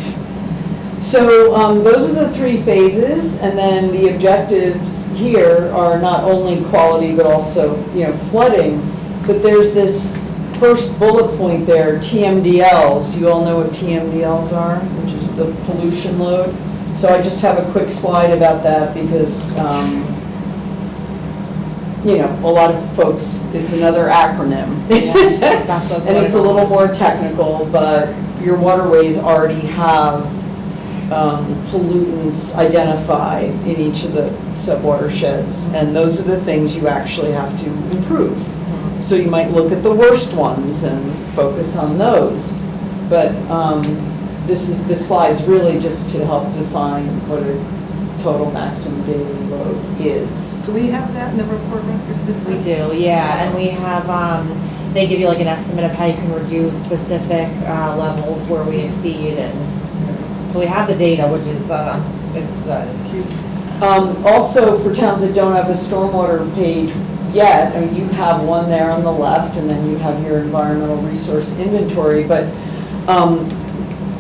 So those are the 3 phases, and then the objectives here are not only quality but also, flooding. But there's this first bullet point there, TMDLs. Do you all know what TMDLs are? Which is the pollution load. So I just have a quick slide about that because a lot of folks, it's another acronym. And it's a little more technical, but your waterways already have pollutants identified in each of the subwatersheds, and those are the things you actually have to improve. So you might look at the worst ones and focus on those. But this slide's really just to help define what a total maximum daily load is. Do we have that in the report records? We do, yeah, and we have, they give you like an estimate of how you can reduce specific levels where we exceed, and so we have the data, which is good. Also, for towns that don't have a stormwater page yet, I mean, you have one there on the left, and then you have your environmental resource inventory, but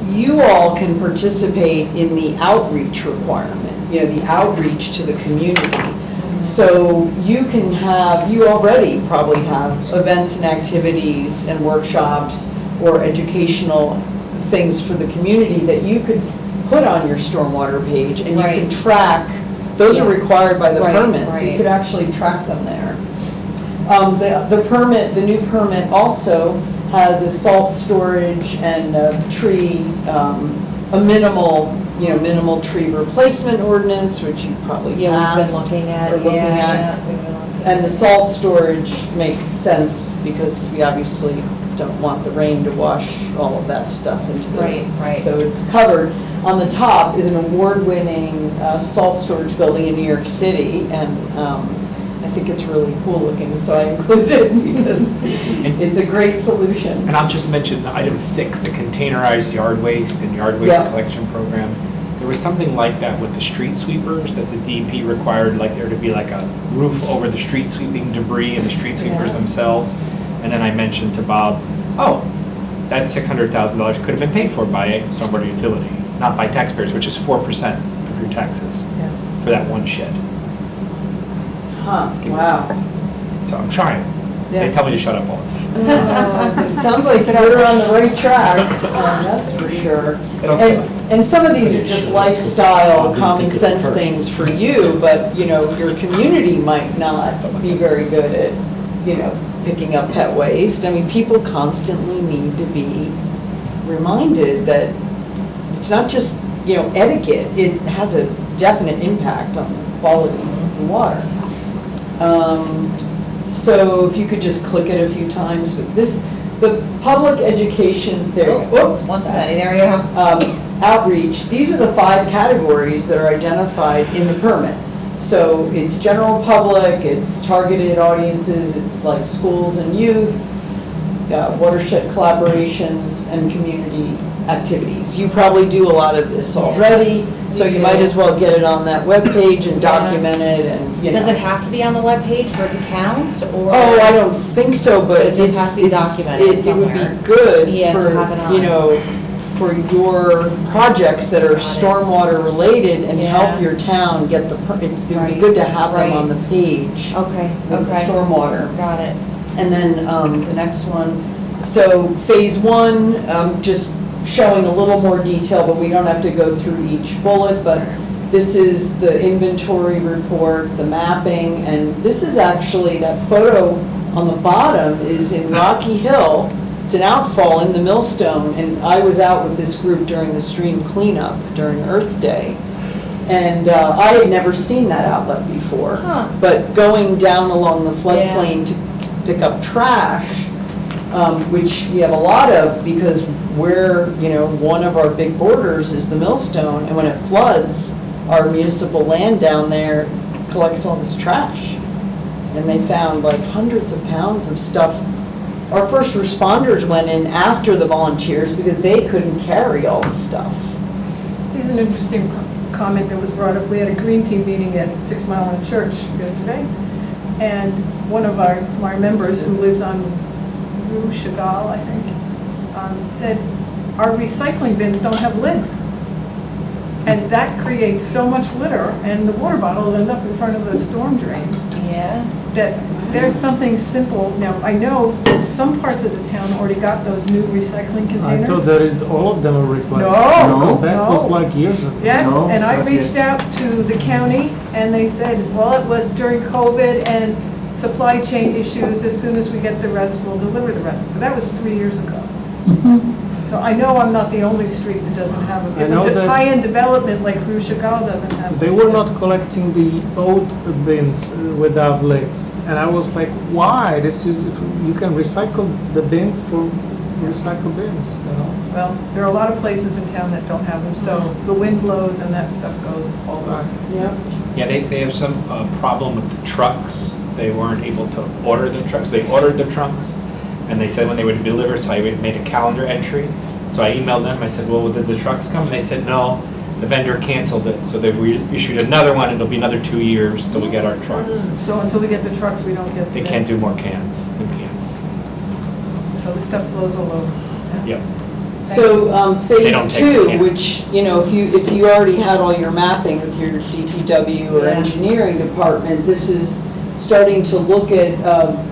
you all can participate in the outreach requirement, the outreach to the community. So you already probably have events and activities and workshops or educational things for the community that you could put on your stormwater page, and you can track. Those are required by the permits. You could actually track them there. The new permit also has a salt storage and a tree, a minimal tree replacement ordinance, which you probably passed we've been looking at. And the salt storage makes sense because we obviously don't want the rain to wash all of that stuff into the so it's covered. On the top is an award-winning salt storage building in New York City, and I think it's really cool looking, so I included it because it's a great solution. And I'll just mention item 6, the containerized yard waste and yard waste collection program. There was something like that with the street sweepers, that the DP required there to be like a roof over the street sweeping debris and the street sweepers themselves. And then I mentioned to Bob, that $600,000 could have been paid for by a stormwater utility, not by taxpayers, which is 4% of your taxes for that one shed. Wow. So I'm trying. They tell me to shut up all the time. It sounds like you're on the right track, that's for sure. And some of these are just lifestyle, common sense things for you, but your community might not be very good at picking up pet waste. I mean, people constantly need to be reminded that it's not just, etiquette, it has a definite impact on the quality of the water. So if you could just click it a few times, but the public education, there you go. One too many, there you go. Outreach, these are the 5 categories that are identified in the permit. So it's general public, it's targeted audiences, it's like schools and youth, watershed collaborations, and community activities. You probably do a lot of this already, so you might as well get it on that webpage and document it, and, Does it have to be on the webpage for it to count, or? Oh, I don't think so, but It just has to be documented it would somewhere. be good Yeah, to for, have it on. for your projects that are Got it. stormwater related and Yeah. help your town get the, it would be Right. good to have them Right. on the page Okay, with the okay, stormwater. got it. And then the next one, so phase 1, just showing a little more detail, but we don't have to go through each bullet, but this is the inventory report, the mapping, and this is actually, that photo on the bottom is in Rocky Hill. It's an outfall in the millstone, and I was out with this group during the stream cleanup during Earth Day. And I had never seen that outlet before. Huh. But going down along the floodplain to pick up trash, which we have a lot of because we're, one of our big borders is the millstone, and when it floods, our municipal land down there collects all this trash. And they found like hundreds of pounds of stuff. Our first responders went in after the volunteers because they couldn't carry all the stuff. Here's an interesting comment that was brought up. We had a green team meeting at 6 Mile Run Church yesterday, and one of our members who lives on Rue Chagall, I think, said, our recycling bins don't have lids. And that creates so much litter, and the water bottles end up in front of the storm drains, Yeah. that there's something simple. Now, I know some parts of the town already got those new recycling I containers. thought that all of them are replaced. No, Because that no. was like years ago. Yes, No, and I not reached yet. out to the county, and they said, well, it was during COVID and supply chain issues. As soon as we get the rest, we'll deliver the rest. But that was 3 years ago. So I know I'm not the only street that doesn't have I a, know if a that- high-end development like Rue Chagall doesn't have. They were not collecting the old bins without lids, and I was like, why? This is, you can recycle the bins for recycle bins, Well, there are a lot of places in town that don't have them, so the wind blows and that stuff goes all over. Yep. Yeah, they have some problem with the trucks. They weren't able to order the trucks. They ordered the trucks, and they said when they would deliver, so I made a calendar entry. So I emailed them, I said, well, did the trucks come? And they said, no, the vendor canceled it. So they issued another one, it'll be another 2 years till we get our trucks. So until we get the trucks, we don't get the They can't do bins. more cans, new cans. So the stuff blows all over. Yep. So They don't phase take the 2, cans. which, if you already had all your mapping with your DPW or Yeah. engineering department, this is starting to look at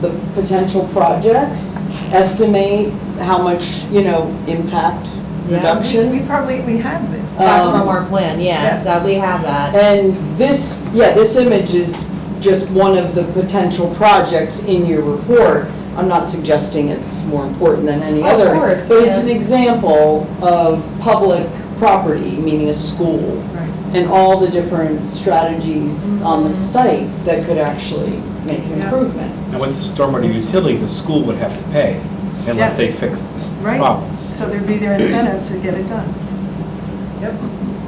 the potential projects, estimate how much, impact Yeah. reduction. We have this. That's from our plan, Yeah. yeah, that we have that. And this image is just one of the potential projects in your report. I'm not suggesting it's more important than any Of other. course, But it's an yeah. example of public property, meaning a school, Right. and all the different strategies on the site that could actually make an Yeah. improvement. And with stormwater utility, the school would have to pay unless Yes. they fix the Right. problems. So there'd be their incentive to get it done. Yep.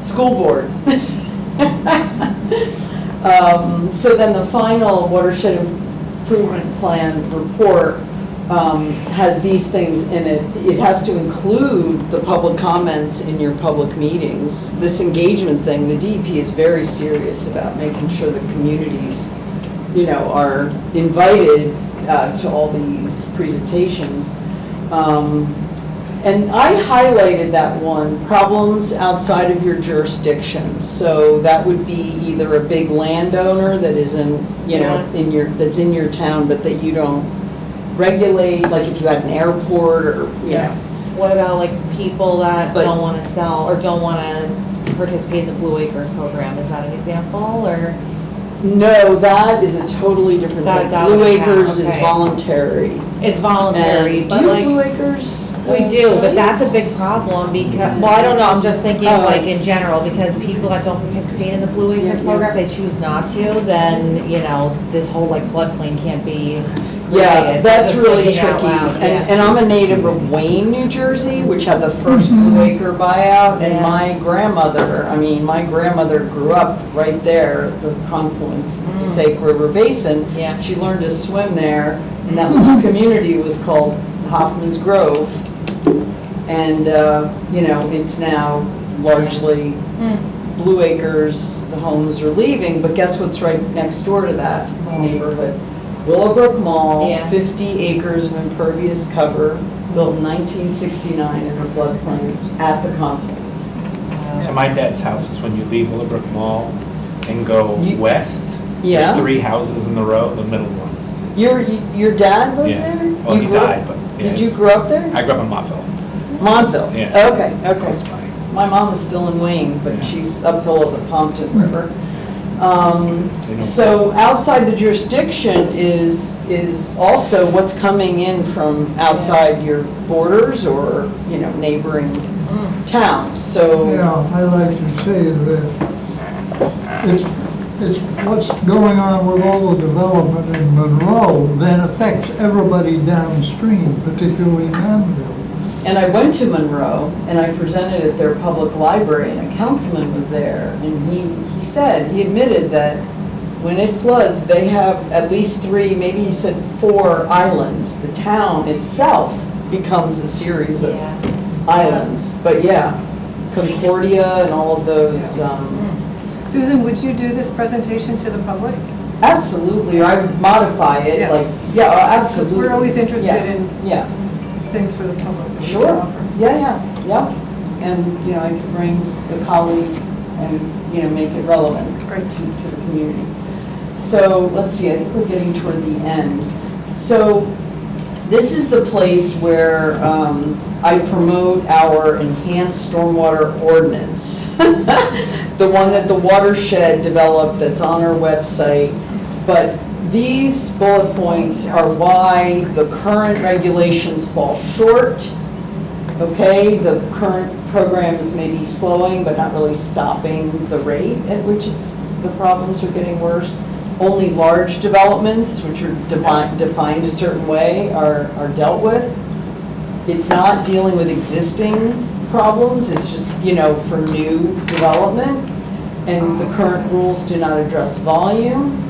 School board. So then the final watershed improvement plan report has these things in it. It has to include the public comments in your public meetings. This engagement thing, the DEP is very serious about making sure the communities, are invited to all these presentations. And I highlighted that one, problems outside of your jurisdiction. So that would be either a big landowner that isn't, that's in your town, but that you don't regulate, like if you had an airport or, What about like people that But- don't want to sell or don't want to participate in the Blue Acres program? Is that an example or? No, that is a totally different thing. That Blue would count, Acres is okay. voluntary. It's voluntary, And but do you have like. Blue Acres? We do, but that's a big problem because, well, I don't know, I'm just thinking Oh. like in general, because people that don't participate in the Blue Acres program, if they choose not to, then, you know, this whole like floodplain can't be Yeah, related. that's Just really thinking out tricky. loud, And, yeah. and I'm a native of Wayne, New Jersey, which had the first Blue Acre buyout. And Yeah. my grandmother grew up right there, at the confluence, of the Passaic River Basin. Yeah. She learned to swim there, and that little community was called Hoffman's Grove. And, you know, it's now largely Blue Acres, the homes are leaving, but guess what's right next door to that neighborhood? Willowbrook Mall, Yeah. 50 acres of impervious cover, built in 1969 in the floodplain at the confluence. So my dad's house is when you leave Willowbrook Mall and go You- west. Yeah. There's 3 houses in the row, the middle one is. Your dad lives Yeah. there? Well, You he grew up- died, but. yeah, Did you it's- grow up there? I grew up in Montville. Montville? Yeah. Okay. Close by. My mom is still in Wayne, but Yeah. she's uphill of the Pompton River. They don't- So outside the jurisdiction is also what's coming in from outside your borders or, you know, neighboring towns, so. Yeah, I like to say that it's what's going on with all the development in Monroe then affects everybody downstream, particularly Manville. And I went to Monroe and I presented at their public library and a councilman was there and he admitted that when it floods, they have at least 3, maybe he said 4 islands. The town itself becomes a series of Yeah. islands. But yeah, Concordia and all of those, Susan, would you do this presentation to the public? absolutely, or I would modify it, Yeah. like, yeah, Because absolutely. we're always interested Yeah, in Yeah. things for the public. that we can Sure, offer. yeah. And, you know, I could bring a colleague and, you know, make it relevant Great. to the community. So, let's see, I think we're getting toward the end. So, this is the place where I promote our enhanced stormwater ordinance. The one that the watershed developed that's on our website. But these bullet points are why the current regulations fall short. Okay, the current program is maybe slowing, but not really stopping the rate at which the problems are getting worse. Only large developments, which are defined a certain way, are dealt with. It's not dealing with existing problems, it's just, you know, for new development. And the current rules do not address volume,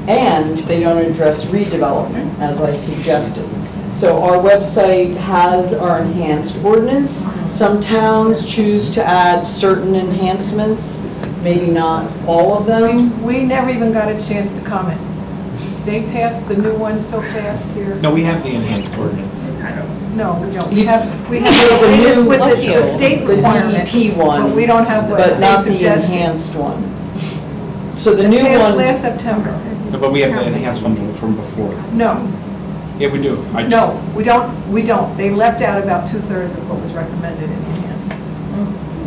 and they don't address redevelopment, as I suggested. So our website has our enhanced ordinance. Some towns choose to add certain enhancements, maybe not all of them. We never even got a chance to comment. They passed the new one so fast here. No, we have the enhanced ordinance. No, we don't. You- We you have have the the latest new- with Bless the you. state The requirement. DEP one. But we don't have what But they not the suggested. enhanced one. So the It new passed one, last September. No, but we have the enhanced one from before. No, Yeah, we do. I just- no, we don't. They left out about 2/3 of what was recommended in the enhanced.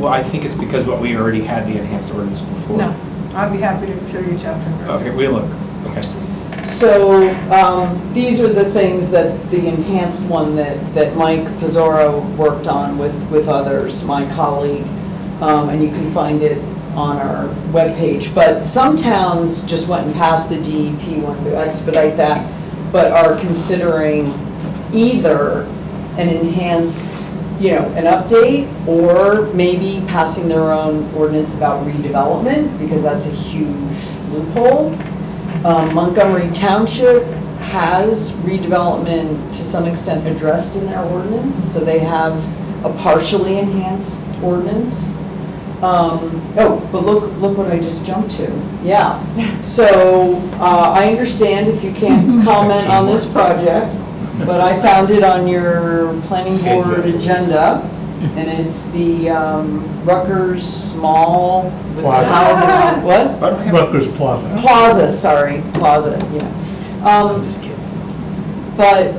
Well, I think it's because we already had the enhanced ordinance before. No, I'd be happy to show you chapter and verse. Okay, we look. Okay. so these are the things that the enhanced one that Mike Pizzaro worked on with others, my colleague, and you can find it on our webpage. But some towns just went and passed the DEP one to expedite that, but are considering either an enhanced, you know, an update, or maybe passing their own ordinance about redevelopment, because that's a huge loophole. Montgomery Township has redevelopment to some extent addressed in their ordinance, so they have a partially enhanced ordinance. Oh, but look what I just jumped to. Yeah. So I understand if you can't comment on this project, but I found it on your planning board agenda, and it's the Rutgers Mall with Plaza. housing. What? Rutgers Plaza. Plaza, sorry, Plaza, yeah. Just kidding. But,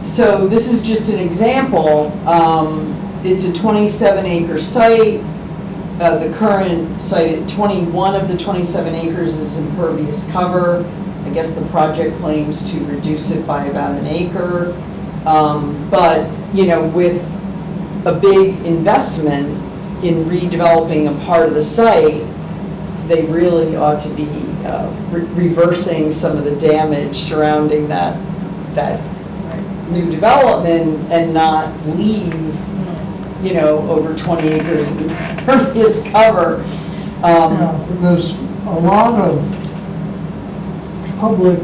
so this is just an example. It's a 27-acre site. The current site at 21 of the 27 acres is impervious cover. I guess the project claims to reduce it by about an acre. But, you know, with a big investment in redeveloping a part of the site, they really ought to be reversing some of the damage surrounding that new development and not leave, you know, over 20 acres of impervious cover. Yeah, but there's a lot of public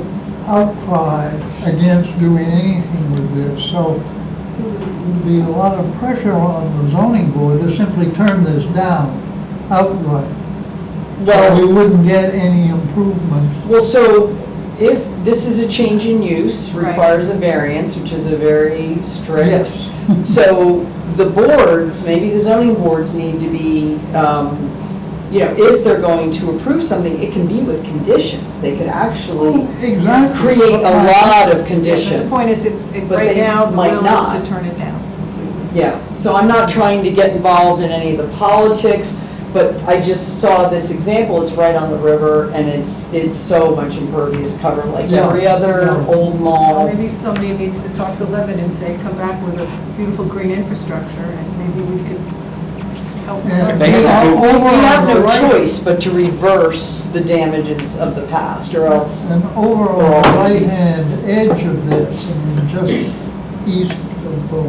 outcry against doing anything with this, so there'd be a lot of pressure on the zoning board to simply turn this down outright. So we wouldn't get any improvement. Well, so if this is a change in use, Right. requires a variance, which is a very strict. Yes. So the boards, maybe the zoning boards need to be, you know, if they're going to approve something, it can be with conditions. They could actually Exactly. create a lot of But conditions. the point is, But right they now, the might will not. is to turn it down. Yeah, so I'm not trying to get involved in any of the politics, but I just saw this example, it's right on the river, and it's so much impervious cover, like Yeah, every other yeah. old So mall. maybe somebody needs to talk to Levin and say, come back with a beautiful green infrastructure, and maybe we could help. And They have to do- over We have on the no right- choice but to reverse the damages of the past, or else, And over on the right-hand edge of this, I mean, just east of the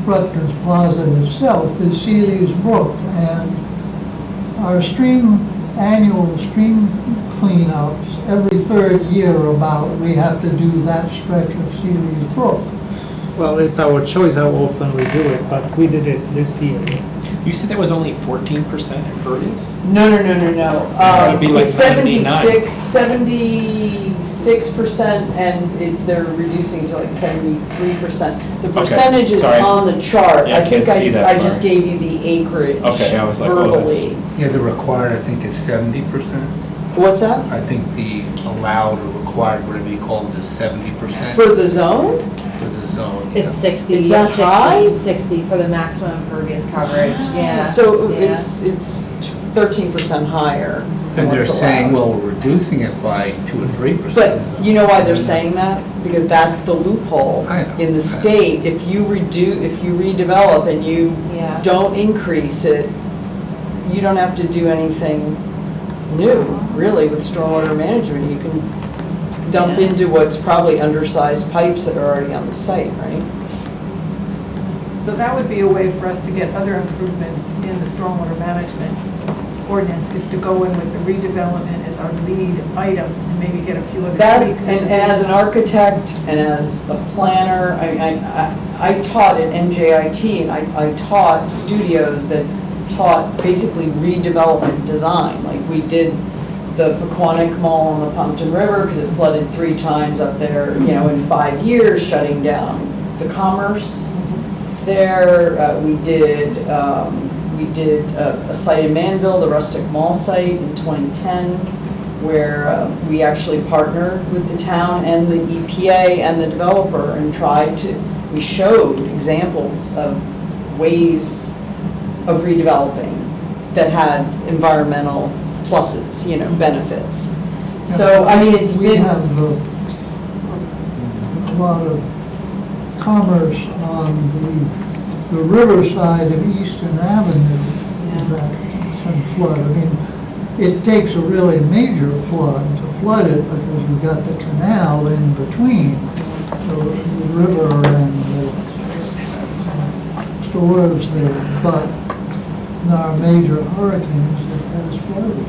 Rutgers Plaza itself is Seeley's Brook, and our annual stream cleanups, every third year about, we have to do that stretch of Seeley's Brook. Well, it's our choice how often we do it, but we did it this year. You said there was only 14% impervious? no. That'd be like It's 99. 76%, and they're reducing to like 73%. The Okay, percentage is sorry. on the chart. Yeah, I can't see that I just far. gave you the acreage Okay, I was like, oh, that's- verbally. Yeah, the required, I think, is 70%. What's that? I think the allowed or required, whatever you call it, is 70% For the zone? for the zone. yeah. It's 60. Is that 60, high? 60 for the maximum impervious coverage, yeah. So yeah. it's 13% higher. than And they're what's saying, allowed. well, we're reducing it by 2 or 3%. But so- you know why they're saying that? Because that's the loophole I know. in the state. If you redevelop and you Yeah. don't increase it, you don't have to do anything new, really, with stormwater management. You can dump Yeah. into what's probably undersized pipes that are already on the site, right? So that would be a way for us to get other improvements in the stormwater management ordinance, is to go in with the redevelopment as our lead item, and maybe get a few other That, tweaks. and as an architect and as a planner, I taught at NJIT, and I taught studios that taught basically redevelopment design. Like, we did the Pequannock Mall on the Pompton River, because it flooded 3 times up there, you know, in 5 years, shutting down the commerce there. We did a site in Manville, the Rustic Mall site in 2010, where we actually partnered with the town and the EPA and the developer and we showed examples of ways of redeveloping that had environmental pluses, you know, benefits. So, I mean, it's We been, have a lot of commerce on the riverside of Eastern Avenue that can flood. I mean, it takes a really major flood to flood it, because we've got the canal in between the river and the stores there, but there are major hurricanes that has flooded.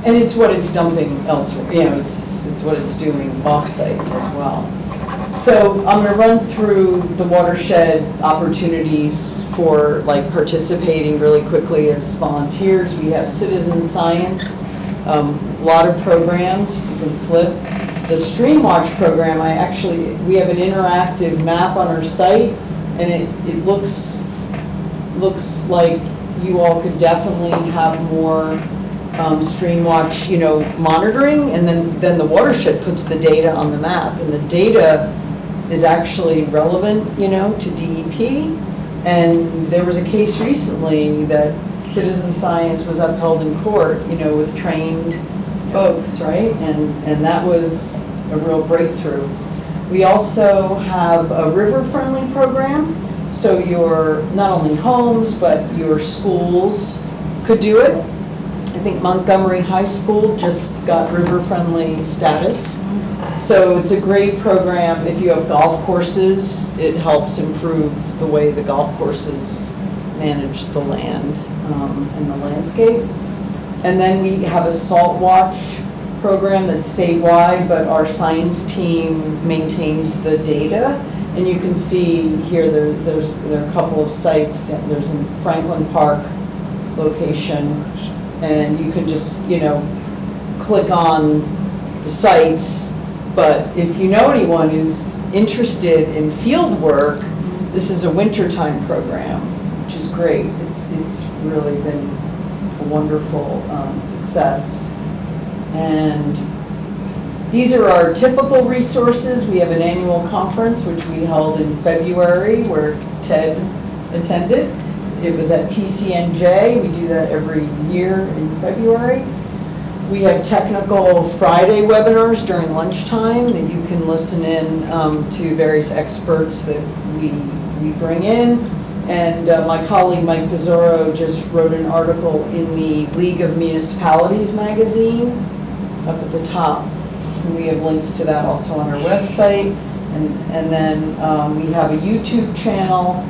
and it's what it's dumping elsewhere, you know, it's what it's doing off-site as well. So I'm going to run through the watershed opportunities for like participating really quickly as volunteers. We have citizen science, a lot of programs you can flip. The Stream Watch program, we have an interactive map on our site, and it looks like you all could definitely have more Stream Watch, you know, monitoring, and then the watershed puts the data on the map, and the data is actually relevant, you know, to DEP, And there was a case recently that citizen science was upheld in court, with trained folks, right? And that was a real breakthrough. We also have a river-friendly program, so your, not only homes, but your schools could do it. I think Montgomery High School just got river-friendly status. So it's a great program. If you have golf courses, it helps improve the way the golf courses manage the land and the landscape. And then we have a salt watch program that's statewide, but our science team maintains the data. And you can see here, there are a couple of sites. There's a Franklin Park location, and you can just, click on the sites. But if you know anyone who's interested in field work, this is a wintertime program, which is great. It's really been a wonderful success. And these are our typical resources. We have an annual conference, which we held in February, where Ted attended. It was at TCNJ. We do that every year in February. We have technical Friday webinars during lunchtime that you can listen in to various experts that we bring in. And my colleague Mike Pizzoro just wrote an article in the League of Municipalities magazine up at the top. And we have links to that also on our website. And then we have a YouTube channel.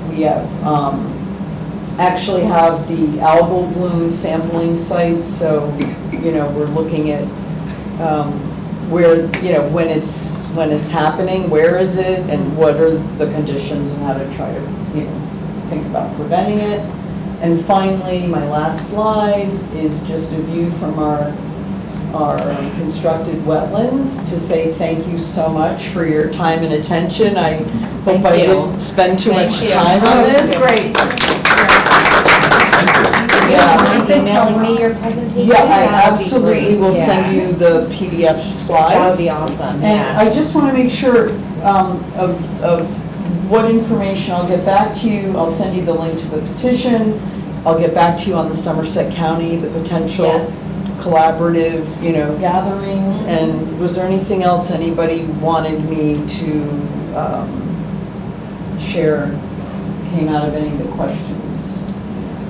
We have actually have the algal bloom sampling sites. So, we're looking at where, when it's happening, where is it, and what are the conditions, and how to try to, think about preventing it. And finally, my last slide is just a view from our constructed wetland to say thank you so much for your time and attention. I hope I didn't spend too much time on this. Great. Yeah. Mind emailing me your presentation? Yeah, I That would be absolutely great. will Yeah. send you the PDF slides. That would be awesome, And yeah. I just want to make sure of what information. I'll get back to you. I'll send you the link to the petition. I'll get back to you on the Somerset County, the potential Yes. collaborative, gatherings. And was there anything else anybody wanted me to share, came out of any of the questions?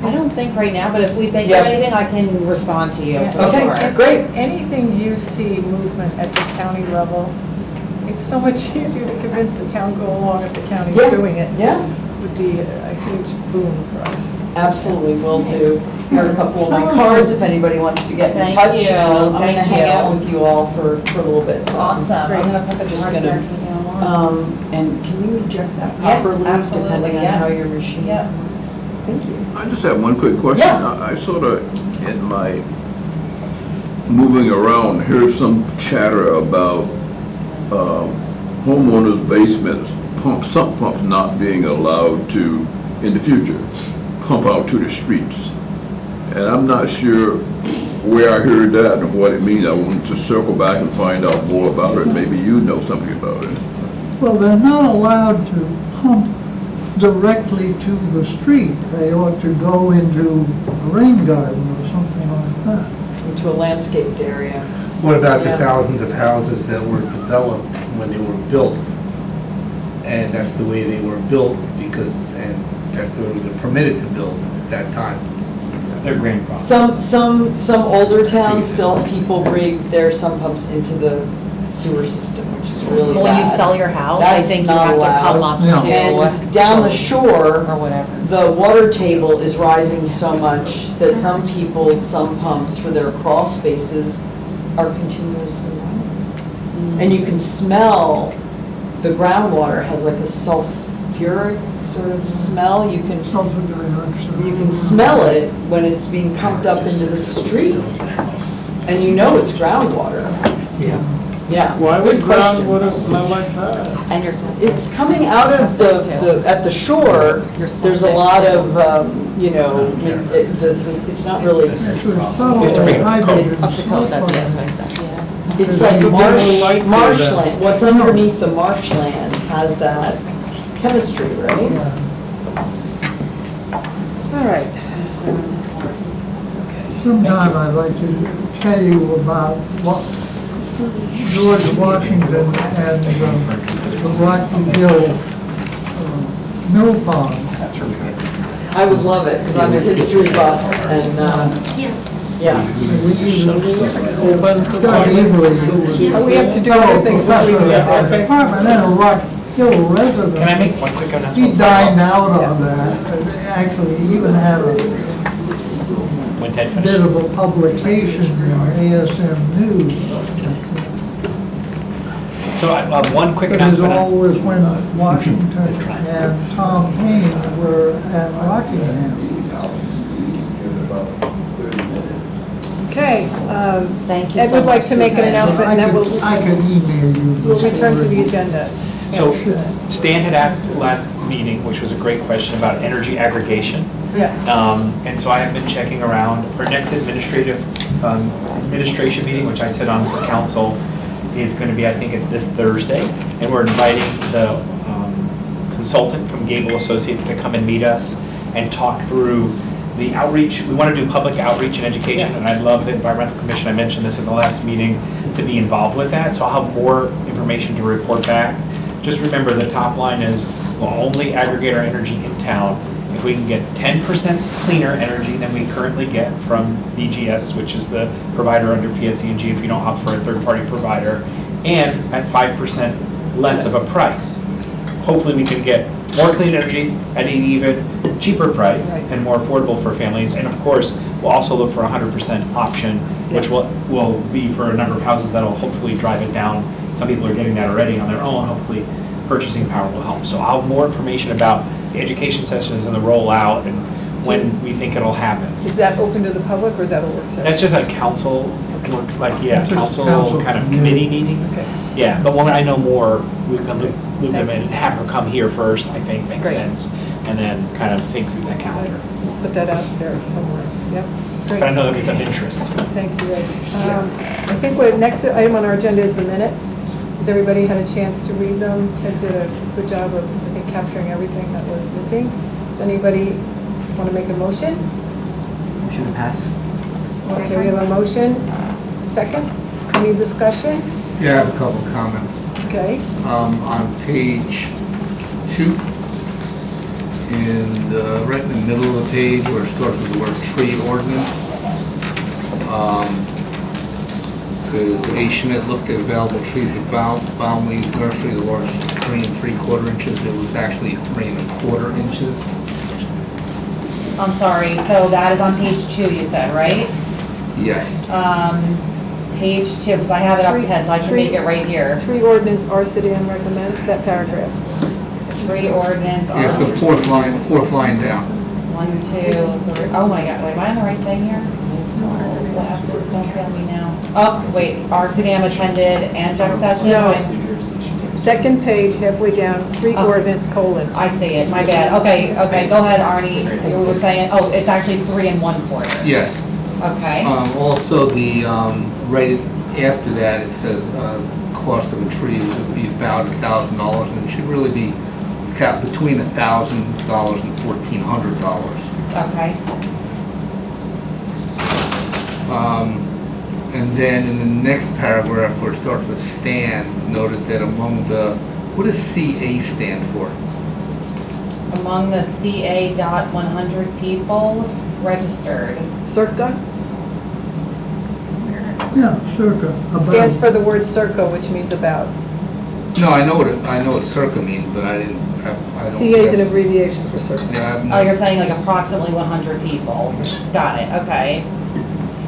I don't think right now, but if we think Yeah. of anything, I can respond to you. for Okay, sure. great. Anything you see movement at the county level, it's so much easier to convince the town go along if the county's Yeah. doing it. Yeah, Would be a huge boom for us. absolutely, will do. Here are a couple of my cards if anybody wants to get in Thank touch. you. And I'm going to Thank hang you. out with you all for a little bit. So. Awesome. Great. I'm gonna put the Just cards gonna, there for you online. And can you eject that Yeah, properly, absolutely, depending on yeah. how your machine Yep. works? Thank you. I just have one quick question. Yeah. I sort of, in my moving around, hear some chatter about homeowners' basements, sump pumps not being allowed to, in the future, pump out to the streets. And I'm not sure where I heard that and what it means. I wanted to circle back and find out more about it. Maybe you know something about it. Well, they're not allowed to pump directly to the street. They ought to go into a rain garden or something like that. Into a landscaped area. What about the Yeah. thousands of houses that were developed when they were built? And that's the way they were built and that's the way they were permitted to build at that time. Their grandfather. Some older towns still, people rig their sump pumps into the sewer system, which is really bad. When you sell your house, I That's think you not have to come allowed. up Yeah. to. And down the shore, Or whatever. the water table is rising so much that some people's sump pumps for their crawl spaces are continuously running. And you can smell, the groundwater has like a sulfuric sort of smell. You can smell it when it's being pumped up into the street. And you know it's groundwater. Yeah. Yeah. Why would Good question. groundwater smell like that? And your. It's coming out of at the shore, there's a lot of, it's not really, it's like marshland. What's underneath the marshland has that chemistry, right? All right. Sometime I'd like to tell you about what George Washington and the Rocky Hill mill pond. I would love it, because I'm a history buff, and, yeah. Scott Avery. We have to do other things before we can get Professor there. Department and a Rock Hill resident. Can I make one quick announcement? He dined out on that. Actually, he even had a When Ted bit finishes. of a publication in ASM News. So one quick But as announcement. always, when Washington and Tom Paine were at Rockingham. Okay. Thank you Ed so would like much. to make an announcement, and then I could email you. we'll return to the agenda. So Stan had asked last meeting, which was a great question about energy aggregation. Yeah. And so I have been checking around. Our next administration meeting, which I sit on for council, is going to be, I think it's this Thursday. And we're inviting the consultant from Gable Associates to come and meet us and talk through the outreach. We want to do public outreach and education, Yeah. and I'd love the Environmental Commission, I mentioned this in the last meeting, to be involved with that. So I'll have more information to report back. Just remember, the top line is, we'll only aggregate our energy in town if we can get 10% cleaner energy than we currently get from BGS, which is the provider under PSE&G if you don't opt for a third-party provider, and at 5% less of a price. Hopefully we can get more clean energy at an even cheaper price Right. and more affordable for families. And of course, we'll also look for a 100% option, which Yes. will be for a number of houses that'll hopefully drive it down. Some people are getting that already on their own. Hopefully, purchasing power will help. So I'll have more information about the education sessions and the rollout and when we think it'll happen. Is that open to the public, or is that a work session? That's just a council, Just a council council kind of committee. committee meeting. Okay. Yeah, but when I know more, we can loop them in and have her come here first, I think makes Great. sense, and then kind of think through that calendar. We'll put that out there somewhere. Yep. Great. But I know that was of interest. Thank you, Ed. I think what next item on our agenda is the minutes. Has everybody had a chance to read them? Ted did a good job of, I think, capturing everything that was missing. Does anybody want to make a motion? Motion to pass. Okay, we have a motion. Second? Any discussion? Yeah, I have a couple of comments. Okay. On page 2, right in the middle of the page where it starts with the word tree ordinance, says A. Schmidt looked at available trees at Baumlee's nursery, the large 3 3/4 inches. It was actually 3 1/4 inches. I'm sorry, so that is on page 2, you said, right? Yes. Page 2, because I have it up 10, so I can make it right here. Tree ordinance, RCDM recommends, that paragraph. Tree ordinance. Yes, the fourth line down. 1, 2, 3, oh my God, wait, am I on the right thing here? Glasses, don't fail me now. Oh, wait, RCDM attended and general session? No. I'm- Second page, halfway down, tree Oh. ordinance, colon. I see it, my bad. Okay, go ahead, Arnie. You were saying, oh, it's actually 3 1/4. Yes. Okay. Also, right after that, it says cost of a tree would be about $1,000, and it should really be capped between $1,000 and $1,400. Okay. And then in the next paragraph, where it starts with Stan, noted that among what does CA stand for? Among the CA.100 people registered. Circa Yeah, circa. stands about. for the word circa, which means about. No, I know what circa means, but I don't. CA is an abbreviation for circa. Yeah, I've Oh, you're saying like approximately 100 people. Got it, okay.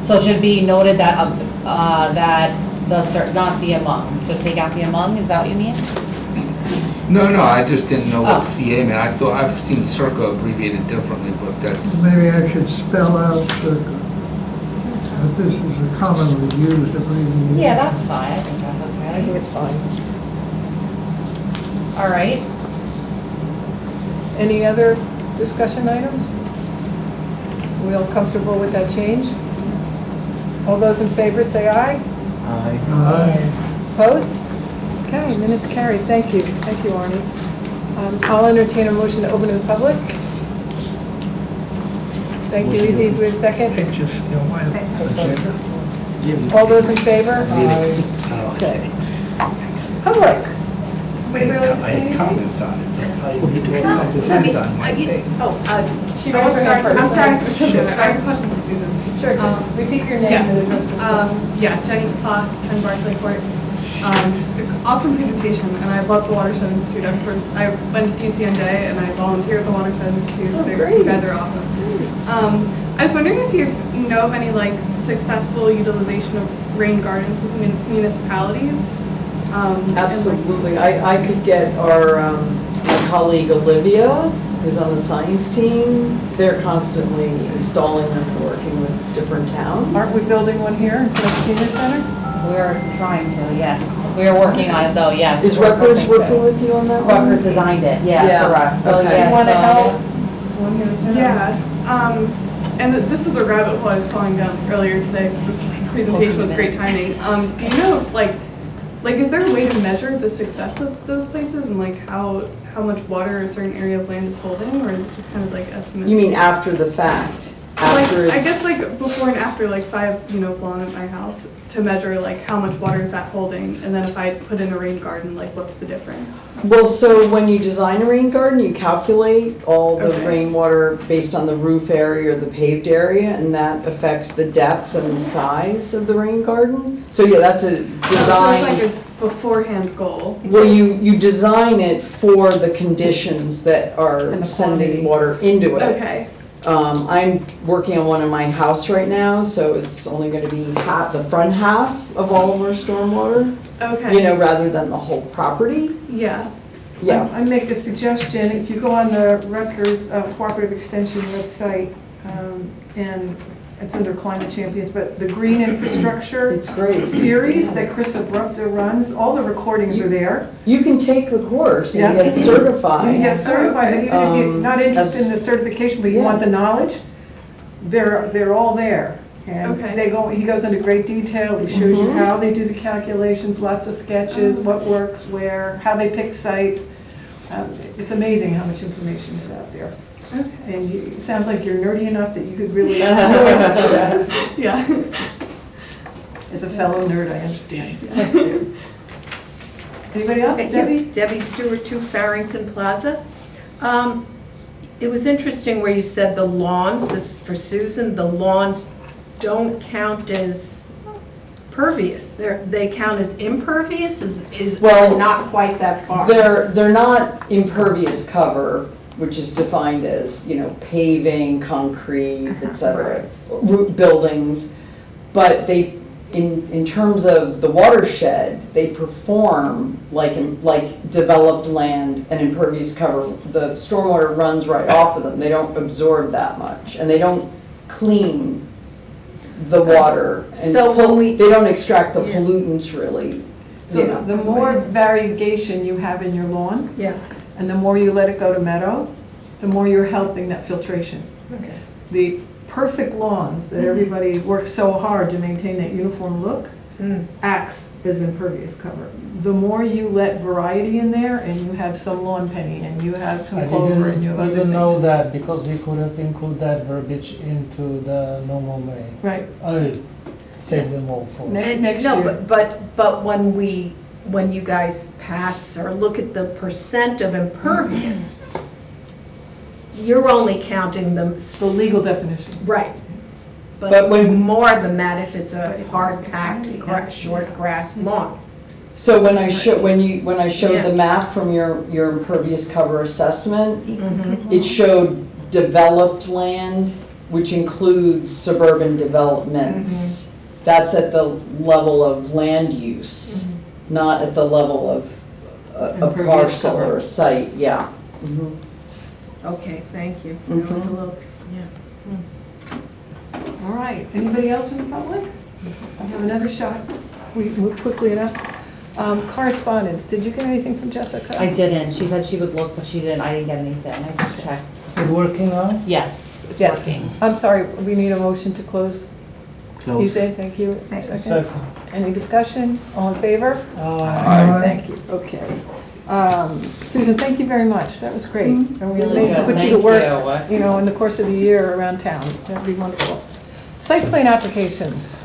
So it should be noted that, not the among, just take out the among, is that what you mean? No, I just didn't know Oh. what CA meant. I thought, I've seen circa abbreviated differently, but that's, Maybe I should spell out circa. But this is a commonly used abbreviation. Yeah, that's fine, I think that's I okay. think it's fine. All right. Any other discussion items? We all comfortable with that change? All those in favor say aye. Aye. Opposed? Okay, minutes carried. Thank you. Thank you, Arnie. I'll entertain a motion to open to the public. Thank you, Easy. Do we have a second? It just steal my agenda. All those in favor? Okay. Public? I had comments on it. Depends on my day. She raised her hand first. I'm sorry. I have a question for Susan. Sure, just repeat your name and address for school. Yeah, Jenny Foss, 10 Barclay Court. Awesome presentation, and I love the Watershed Institute. I went to TCNJ and I volunteer at the Watershed Institute. You guys are awesome. I was wondering if you know of any like successful utilization of rain gardens within municipalities. Absolutely. I could get our my colleague Olivia, who's on the science team. They're constantly installing them and working with different towns. Aren't we building one here in the senior center? We're trying to, yes. We're working on it though, yes. Is We're Rutgers working working with you on that one? Rutgers designed it, Yeah, yeah, for us, so okay. yes. You want to help? Yeah, and this is a rabbit hole I was falling down earlier today, so this presentation was great timing. Do you know, like, is there a way to measure the success of those places and like how much water a certain area of land is holding, or is it just kind of like estimates? You mean after the fact? After Like, I it's- guess like before and after, like if I have, lawn at my house, to measure like how much water is that holding, and then if I put in a rain garden, like what's the difference? Well, so when you design a rain garden, you calculate all the Okay. rainwater based on the roof area or the paved area, and that affects the depth and the size of the rain garden. So yeah, that's a So it's design. like a beforehand goal. Well, you design it for the conditions that are And the sending quantity. water into it. Okay. I'm working on one in my house right now, so it's only going to be the front half of all of our stormwater, Okay. rather than the whole property. Yeah. Yeah. I make a suggestion, if you go on the Rutgers Cooperative Extension website, and it's under Climate Champions, but the Green Infrastructure It's great. series that Chris Abrupta runs, all the recordings are there. You can take the course and Yeah. get certified. You get certified, and even if you're not interested in the That's- certification, but you yeah. want the knowledge, they're all there. And Okay. he goes into great detail, he shows you Mhm. how they do the calculations, lots of sketches, what works where, how they pick sites. It's amazing how much information is out there. And it sounds like you're nerdy enough that you could really enjoy that. Yeah. As a fellow nerd, I understand. Anybody else? Debbie? Debbie Stewart, 2 Farrington Plaza. It was interesting where you said the lawns, this is for Susan, the lawns don't count as pervious. They count as impervious, Well, or not quite that far? They're not impervious cover, which is defined as, paving, concrete, et cetera, root buildings. But they, in terms of the watershed, they perform like developed land and impervious cover. The stormwater runs right off of them. They don't absorb that much, and they don't clean the water. And So when they don't extract the pollutants really. So the more variegation you have in your lawn, Yeah. and the more you let it go to meadow, the more you're helping that filtration. Okay. The perfect lawns that everybody works so hard to maintain that uniform look acts as impervious cover. The more you let variety in there, and you have some lawn penny, and you have some I clover, and you have other didn't know things. that because we could have included that verbiage into the normal May. Right. I'll save them all for. Next No, year. but when you guys pass or look at the percent of impervious, you're only counting them. The legal definition. Right. But But it's when- more than that if it's a hard-packed, short grass lawn. So when I showed Yeah. the map from your impervious cover assessment, Mm-hmm. it showed developed land, which includes suburban developments. That's at the level of land use, not at the level of a Impervious parcel cover. or a site, yeah. Mhm. Okay, thank you. That was a Mhm. little, All right, anybody else in the public? We have another shot. We move quickly enough. Correspondence, did you get anything from Jessica? I didn't, she said she would look, but she didn't, I didn't get anything, I just checked. Is it working now? Yes, it's Yes. working. I'm sorry, we need a motion to close. So- You say, thank you. Second. Second. Any discussion? All in favor? Aye. Thank you, okay. Susan, thank you very much. That was great. And we Really may good. put you to Thank work, you. in the course of the year around town. That'd be wonderful. Site plan applications.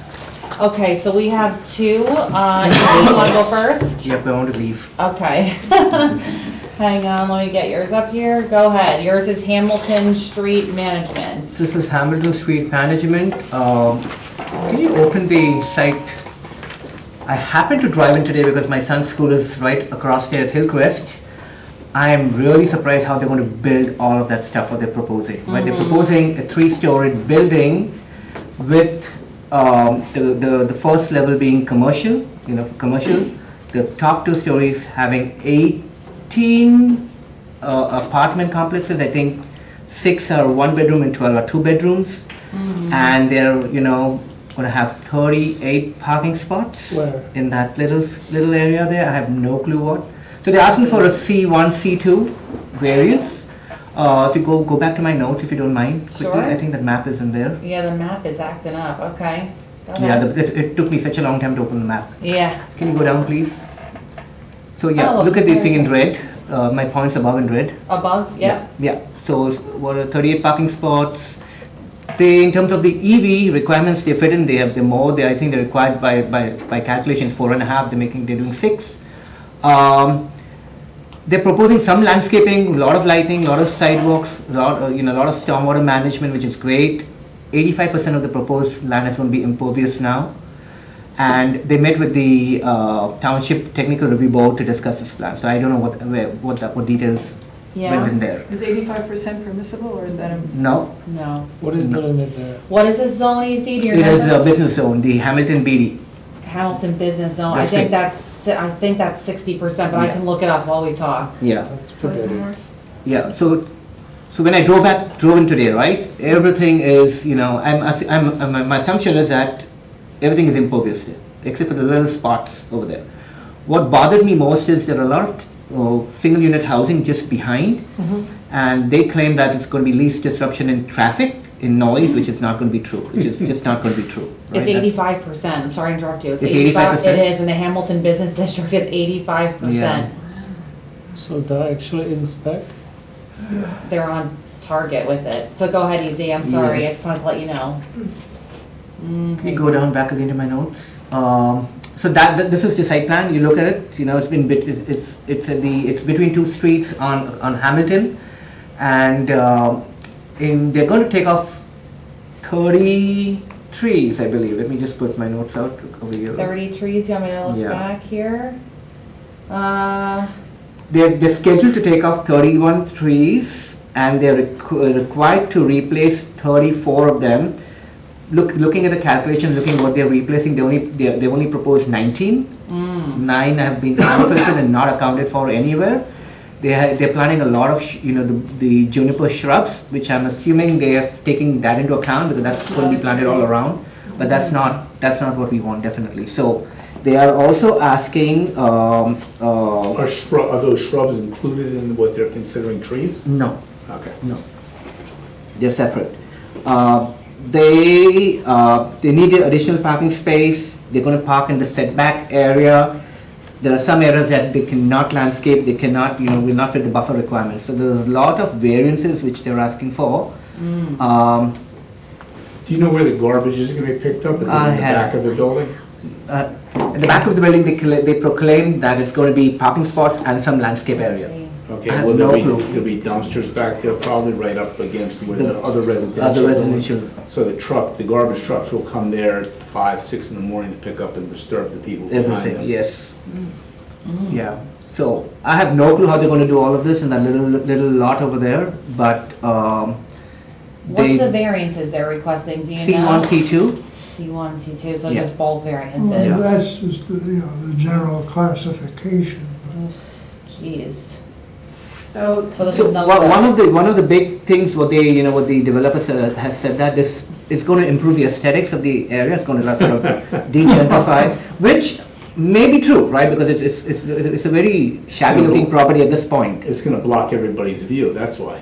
Okay, so we have two, you wanna go first? Yep, I want to leave. Okay. Hang on, let me get yours up here. Go ahead. Yours is Hamilton Street Management. This is Hamilton Street Management. Can you open the site? I happened to drive in today because my son's school is right across there at Hillcrest. I am really surprised how they're going to build all of that stuff what they're proposing. Right? They're proposing a 3-story building with the first level being commercial, commercial. The top 2 stories having 18 apartment complexes. I think 6 are 1 bedroom and 12 are 2 bedrooms. And they're, going to have 38 parking spots Where? in that little area there. I have no clue what. So they're asking for a C1, C2 variance. If you go back to my notes, if you don't mind, quickly. Sure. I think that map is in there. Yeah, the map is acting up. Okay. Go Yeah, ahead. it took me such a long time to open the map. Yeah. Can you go down, please? So yeah, Oh, look at the there thing you in go. red. My points above in red. Above? Yep. Yeah. So what are 38 parking spots? They, in terms of the EV requirements, they fit in. They have the more. I think they're required by calculations 4.5. They're doing 6. They're proposing some landscaping, a lot of lighting, a lot of sidewalks, a lot of stormwater management, which is great. 85% of the proposed land is going to be impervious now. And they met with the Township Technical Review Board to discuss this plan. So I don't know what details went in there. Is 85% permissible, or is that a? No, No. What is the limit there? What is this zone, EC? Do you it is remember? a business zone, the Hamilton BD. Hamilton Business Zone. That's I think that's 60%, but I Yeah. can look it up while we talk. Yeah. Let's forget it. Yeah, so when I drove in today, right, everything is, my assumption is that everything is impervious there, except for the little spots over there. What bothered me most is there are a lot of single unit housing just behind, and they claim that it's going to be least disruption in traffic, in noise, which is not going to be true, which is just not going to be true. It's right? 85%. I'm sorry to interrupt you. It's 85%? It is in the Hamilton Business District. It's 85%. Yeah. So they actually inspect? They're on target with it. So go ahead, EZ. I'm sorry. Yes. I just wanted to let you know. Can you go down back again to my notes? So this is the site plan. You look at it. It's been it's between 2 streets on Hamilton, and they're going to take off 30 trees, I believe. Let me just put my notes out over here. 30 trees. You want me to look Yeah. back here? They're scheduled to take off 31 trees, and they're required to replace 34 of them. Looking at the calculations, looking at what they're replacing, they only proposed 19. 9 have been unfiltered and not accounted for anywhere. They're planning a lot of the juniper shrubs, which I'm assuming they are taking that into account because that's going to be planted all around. But that's not what we want, definitely. So they are also asking. Are those shrubs included in what they're considering trees? No. Okay. No, they're separate. They need additional parking space. They're going to park in the setback area. There are some areas that they cannot landscape. They cannot, will not fit the buffer requirements. So there's a lot of variances which they're asking for. Do you know where the garbage is going to be picked up? Is it in the back of the building? At the back of the building, they proclaim that it's going to be parking spots and some landscape area. I Okay, have well, no there'll clue. be dumpsters back there, probably right up against where the other residential. Other buildings. residential. So the garbage trucks will come there at 5, 6 in the morning to pick up and disturb the people behind Everything, them. yes. Yeah. So I have no clue how they're going to do all of this in that little lot over there, but What's the variances they're requesting? Do you know? C1, C2. C1, C2. So Yeah. just bulk variances. Well, that's just the general classification. Jeez. So, this So is no one of the big things what the developers has said that this it's going to improve the aesthetics of the area. It's going to sort of de-gentrify, which may be true, right? Because it's a very shabby looking property at this point. It's going to block everybody's view, that's why.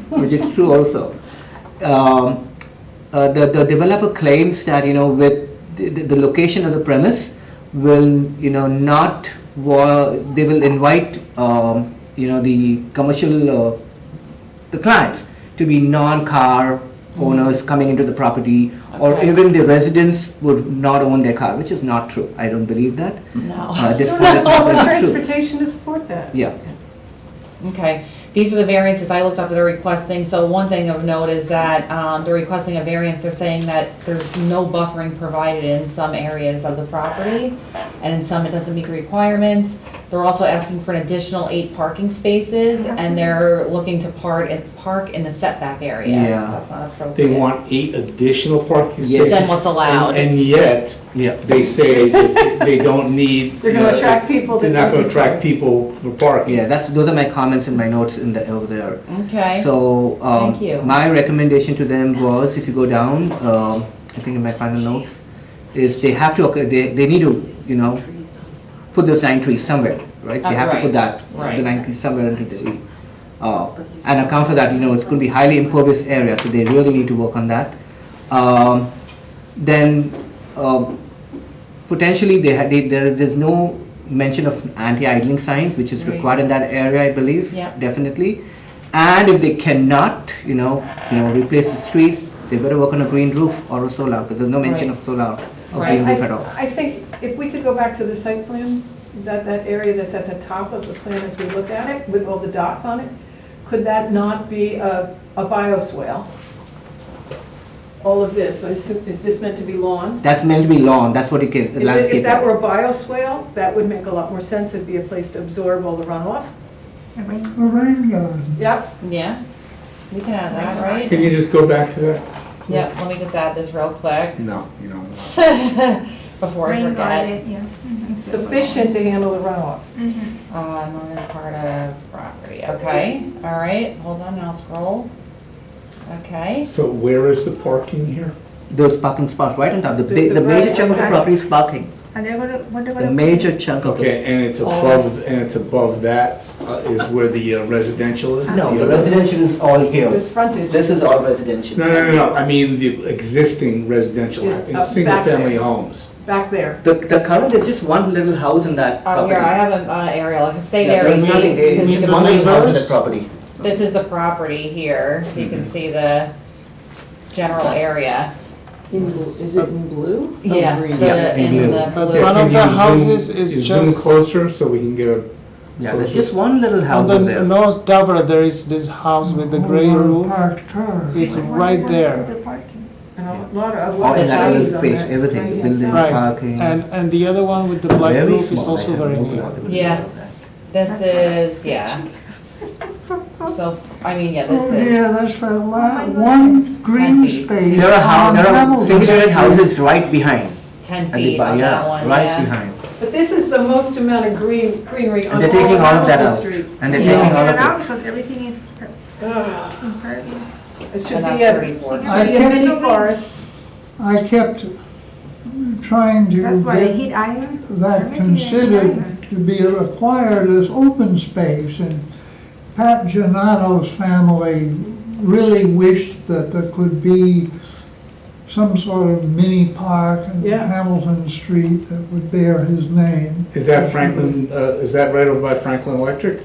Which is true also. The developer claims that with the location of the premise will not they will invite, the commercial, the clients to be non-car owners coming into the property, or Okay. even the residents would not own their car, which is not true. I don't believe that. No. This You point don't is have not public really true. transportation to support that. Yeah. Okay, these are the variances I looked up they're requesting. So one thing of note is that they're requesting a variance. They're saying that there's no buffering provided in some areas of the property, and in some it doesn't meet the requirements. They're also asking for an additional 8 parking spaces, and they're looking to park in the setback area. Yeah. That's not appropriate. They want 8 additional parking Yes. spaces. Than what's allowed. And yet, Yeah. they say that they don't need. They're gonna attract people They're that not don't gonna use attract cars. people for parking. Yeah, those are my comments in my notes over there. Okay. So, Thank you. my recommendation to them was, if you go down, I think in my final notes, is they have to, they need to, put those 9 trees somewhere, right? They have to put that, Right. the 9 trees somewhere into the, and account for that, it's going to be highly impervious area, so they really need to work on that. Then, potentially, there's no mention of anti-idling signs, which is Right. required in that area, I believe. Yeah. Definitely. And if they cannot, replace the streets, they better work on a green roof or a solar, because there's no mention Right. of solar or Right. green roof at all. I think if we could go back to the site plan, that area that's at the top of the plan as we look at it, with all the dots on it, could that not be a bioswale? All of this, I assume, is this meant to be lawn? That's meant to be lawn, that's what it can, landscape. If that were a bioswale, that would make a lot more sense, it'd be a place to absorb all the runoff. A rain garden. Yep, Yeah, we can add that, right? Can you just go back to that? Yep, let me just add this real quick No, you don't want. before I forget. sufficient to handle the runoff. Northern part of property, okay, all right, hold on, I'll scroll. Okay, So where is the parking here? Those parking spots right on top, the The major right- chunk of the property is parking. And they're gonna, what they're The gonna. major chunk of Okay, and it's above that is where the residential is? No, the other- residential is all here. There's frontage. This is all residential. No, I mean the existing residential, Is up back single-family there. homes. Back there. The current is just one little house in that property. here, I have an aerial, I can stay Yeah, there. there's Amy. nothing, This it's is one little house in neighbors? that property. This is the property here, so you can see the general area. Is it in blue? Yeah, green. Yeah, in blue. the But blue. one Can of you the zoom- houses is Zoom just closer so we can get a. Yeah, there's closer? just one little on house the over there. North Tower. There is this house with the gray roof. Parked cars. It's What right they there. want for the parking. And a lot of All in that trees little on space, that everything, the right-hand building, side. Right, parking. and the other one with the black Very roof is small, also I have very no neat. doubt. Yeah, this That's why is, yeah, So, so, I mean, yeah, this Oh, is, yeah, that's the my one goodness. green 10 feet. space. There are on Hamilton single unit Street. houses right behind. 10 At the feet on that one, right yeah. behind. But this is the most amount of greenery on And they're taking all of that Hamilton out. Street. And they're Yeah. taking all Get of it out it. because everything is impervious. It should And be that's a, 34. it should be a mini forest. I kept trying to That's why they get heat islands. that Everything is considered island. to be acquired as open space, and Pat Giannato's family really wished that there could be some sort of mini park in Yeah. Hamilton Street that would bear his name. Is that Franklin, is that right over by Franklin Electric?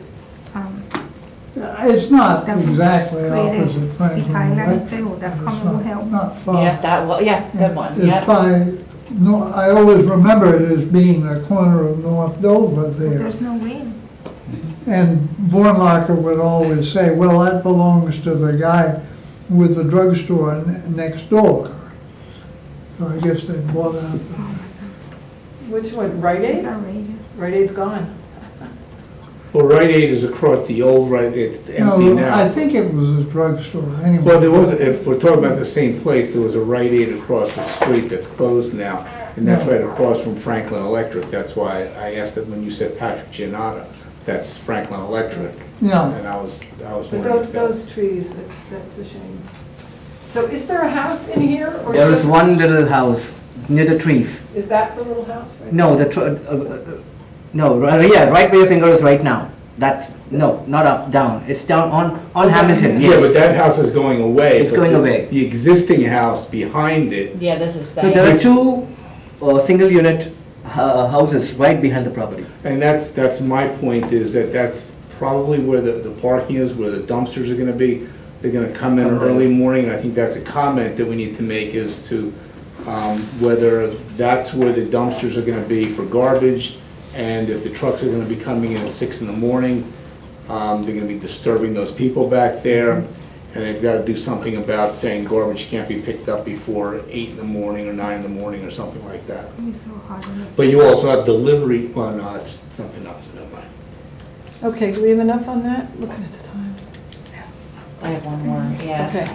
It's not That would exactly create opposite the Franklin island Electric. thing, that It's common will help. Not far. yeah, that, yeah, good one, It's yeah. by, no, I always remember it as being the corner of North Dover But there. there's no rain. And Vornlacher would always say, well, that belongs to the guy with the drugstore next door. So I guess they bought out the, Which one, Rite It's Aid? outrageous. Rite Aid's gone. Well, Rite Aid is across the old Rite, it's empty no, I now. think it was a drugstore anyway. Well, there was, if we're talking about the same place, there was a Rite Aid across the street that's closed now, and that's Yeah. right across from Franklin Electric. That's why I asked that when you said Patrick Giannato, that's Franklin Electric. Yeah. And I was But wondering if that those trees, that's a shame. So is there a house in here? Or There is just- one little house near the trees. Is that the little house right No, yeah, right where your finger is right now. No, not up, down. It's down on Hamilton, Yeah, but yes. that house is going away. It's but going the- away. The existing house behind it, Yeah, this is So staying. there are two single unit houses right behind the property. And that's my point, is that that's probably where the parking is, where the dumpsters are gonna be. They're gonna come in early morning, and I think that's a comment that we need to make as to whether that's where the dumpsters are gonna be for garbage, and if the trucks are gonna be coming in at 6 in the morning, they're gonna be disturbing those people back there, and they've gotta do something about saying garbage can't be picked up before 8 in the morning or 9 in the morning or something like that. It's so hot in this. But you also have delivery, well, no, it's something else, never mind. Okay, do we have enough on that? Looking at the time. I have one more, yeah. Okay.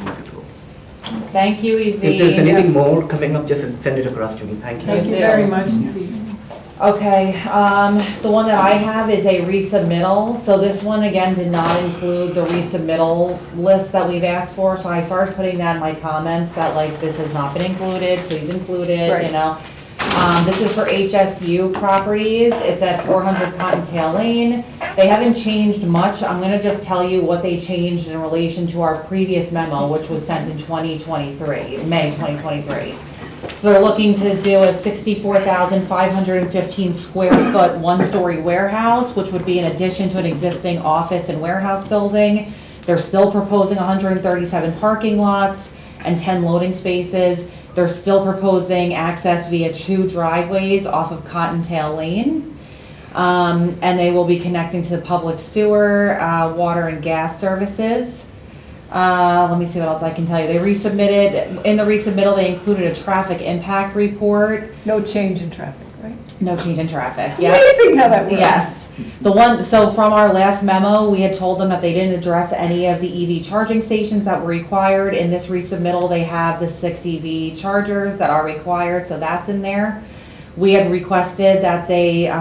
Thank you, If there's Easy. anything more coming up, just send it across to me. Thank you. Thank you very much. Okay, the one that I have is a resubmittal. So this one, again, did not include the resubmittal list that we've asked for. So I started putting that in my comments that like, this has not been included, please include it, Right. you know. This is for HSU properties. It's at 400 Cottontail Lane. They haven't changed much. I'm gonna just tell you what they changed in relation to our previous memo, which was sent in 2023, May 2023. So they're looking to do a 64,515 square foot, one-story warehouse, which would be in addition to an existing office and warehouse building. They're still proposing 137 parking lots and 10 loading spaces. They're still proposing access via 2 driveways off of Cottontail Lane. And they will be connecting to the public sewer, water and gas services. Let me see what else I can tell you. They resubmitted, in the resubmittal, they included a traffic impact report. No change in traffic, right? No change in traffic. It's Yes. amazing how that works. Yes. The one, so from our last memo, we had told them that they didn't address any of the EV charging stations that were required. In this resubmittal, they have the 6 EV chargers that are required, so that's in there. We had requested that they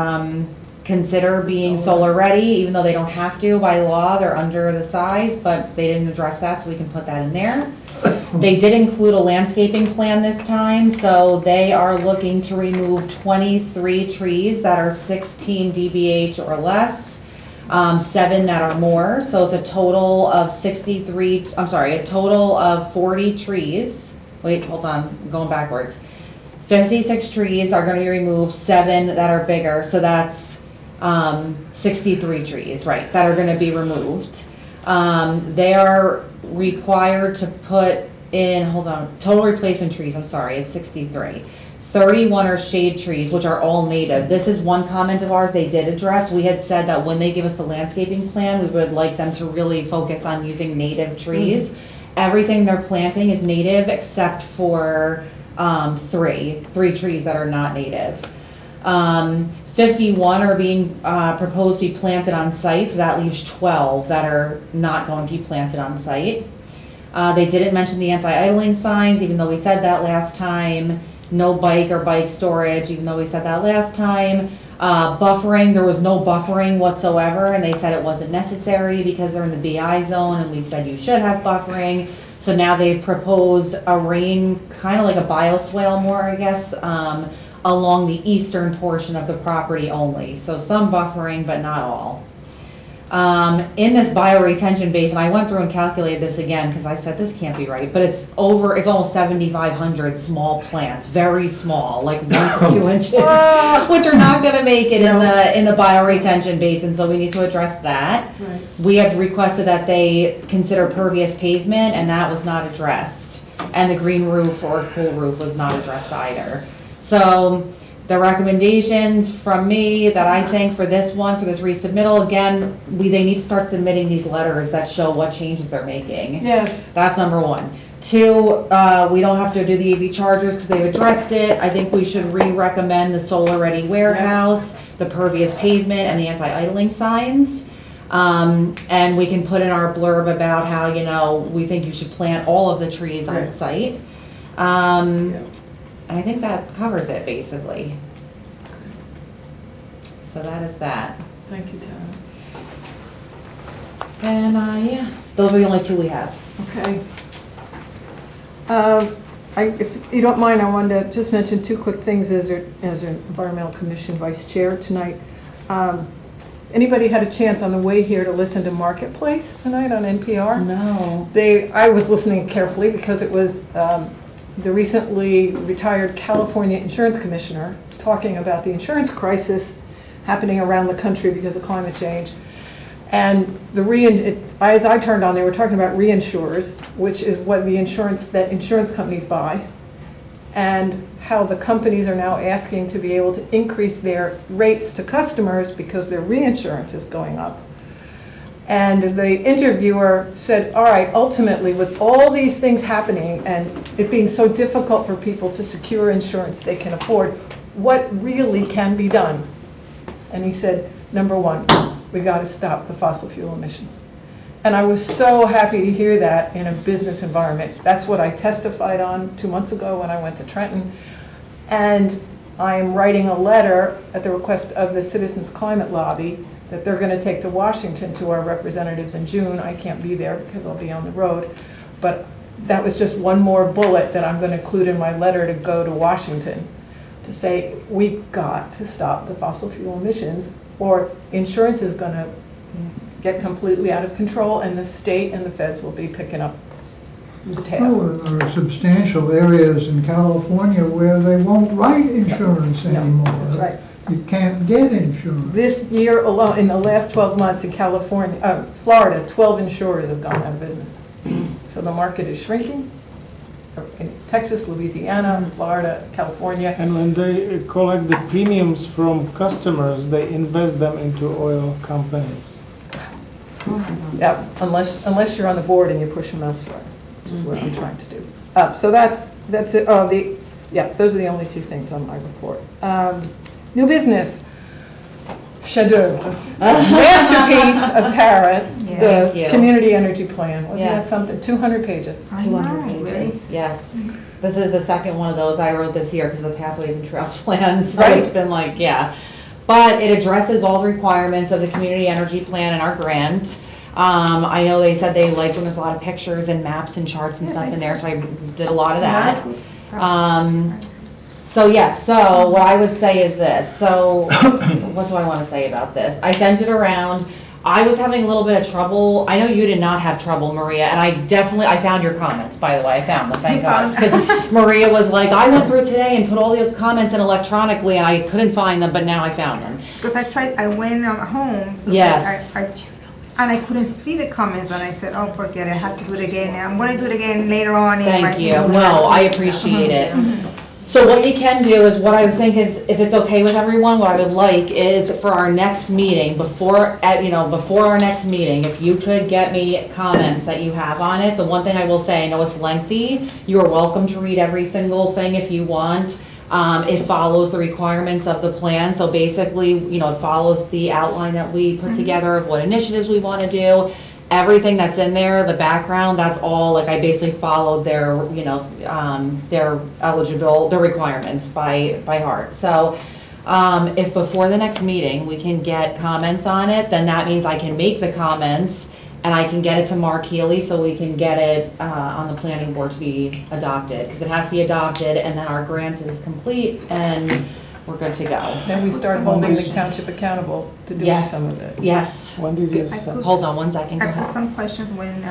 consider being solar ready, even though they don't have to by law, they're under the size, but they didn't address that, so we can put that in there. They did include a landscaping plan this time, so they are looking to remove 23 trees that are 16 dBH or less, 7 that are more, so it's a total of 40 trees. Wait, hold on, I'm going backwards. 56 trees are gonna be removed, 7 that are bigger, so that's 63 trees, right, that are gonna be removed. They are required to put in, hold on, total replacement trees, I'm sorry, is 63. 31 are shade trees, which are all native. This is one comment of ours they did address. We had said that when they give us the landscaping plan, we would like them to really focus on using native trees. Everything they're planting is native except for 3 trees that are not native. 51 are being proposed to be planted on site, so that leaves 12 that are not going to be planted on site. They didn't mention the anti-idling signs, even though we said that last time. No bike or bike storage, even though we said that last time. Buffering, there was no buffering whatsoever, and they said it wasn't necessary because they're in the BI zone, and we said you should have buffering. So now they've proposed a rain, kind of like a bioswale more, I guess, along the eastern portion of the property only. So some buffering, but not all. In this bioretention basin, I went through and calculated this again because I said this can't be right, but it's almost 7,500 small plants, very small, like 1 to 2 inches, which are not going to make it in the bioretention basin. So we need to address that. Right. We had requested that they consider pervious pavement, and that was not addressed. And the green roof or cool roof was not addressed either. So the recommendations from me that I think for this one, for this resubmittal, again, they need to start submitting these letters that show what changes they're making. Yes. That's number 1. 2, we don't have to do the EV chargers because they've addressed it. I think we should re-recommend the solar-ready warehouse, the pervious pavement, and the anti-idling signs. And we can put in our blurb about how, we think you should plant all of the trees on site. And I think that covers it, basically. So that is that. Thank you, Tara. And, yeah, those are the only 2 we have. Okay. If you don't mind, I wanted to just mention 2 quick things as an Environmental Commission Vice Chair tonight. Anybody had a chance on the way here to listen to Marketplace tonight on NPR? No. I was listening carefully because it was the recently retired California insurance commissioner talking about the insurance crisis happening around the country because of climate change. And as I turned on, they were talking about reinsurers, which is what the insurance that insurance companies buy, and how the companies are now asking to be able to increase their rates to customers because their reinsurance is going up. And the interviewer said, all right, ultimately, with all these things happening and it being so difficult for people to secure insurance they can afford, what really can be done? And he said, number one, we got to stop the fossil fuel emissions. And I was so happy to hear that in a business environment. That's what I testified on 2 months ago when I went to Trenton. And I'm writing a letter at the request of the Citizens Climate Lobby that they're going to take to Washington to our representatives in June. I can't be there because I'll be on the road. But that was just one more bullet that I'm going to include in my letter to go to Washington to say, we've got to stop the fossil fuel emissions or insurance is going to get completely out of control and the state and the feds will be picking up the tab. Oh, there are substantial areas in California where they won't write insurance anymore. That's right. You can't get insurance. This year alone, in the last 12 months in California, Florida, 12 insurers have gone out of business. So the market is shrinking. In Texas, Louisiana, Florida, California. And when they collect the premiums from customers, they invest them into oil companies. Yeah, unless you're on the board and you push them elsewhere, which is what I'm trying to do. So that's it. Those are the only two things on my report. New business. Chef d'oeuvre. Masterpiece of Tara, the Thank you. community energy plan. Wasn't that Yes. something? 200 pages. 200 pages, yes. This is the second one of those I wrote this year because of the Pathways and Trails plan, so Right. it's been like, yeah. But it addresses all the requirements of the community energy plan and our grant. I know they said they like when there's a lot of pictures and maps and charts and stuff in there, so I did a lot of that. So yes, so what I would say is this. So what do I want to say about this? I sent it around. I was having a little bit of trouble. I know you did not have trouble, Maria, and I found your comments, by the way. I found them, thank God. Because Maria was like, I went through today and put all the comments in electronically and I couldn't find them, but now I found them. Because I went home. Yes. And I couldn't see the comments, and I said, oh, forget it, I have to do it again. I'm going to do it again later on. Thank you. No, I appreciate it. So what you can do is, what I would think is, if it's okay with everyone, what I would like is for our next meeting, before our next meeting, if you could get me comments that you have on it. The one thing I will say, I know it's lengthy. You are welcome to read every single thing if you want. It follows the requirements of the plan. So basically, it follows the outline that we put together of what initiatives we want to do. Everything that's in there, the background, that's all, like, I basically followed their, their requirements by heart. So, if before the next meeting, we can get comments on it, then that means I can make the comments and I can get it to Mark Healy so we can get it, on the planning board to be adopted. Because it has to be adopted and then our grant is complete and we're good to go. Then we start holding the township accountable to doing Yes. some of it. Yes. When did you send? Hold on one second. Go I have ahead. some questions when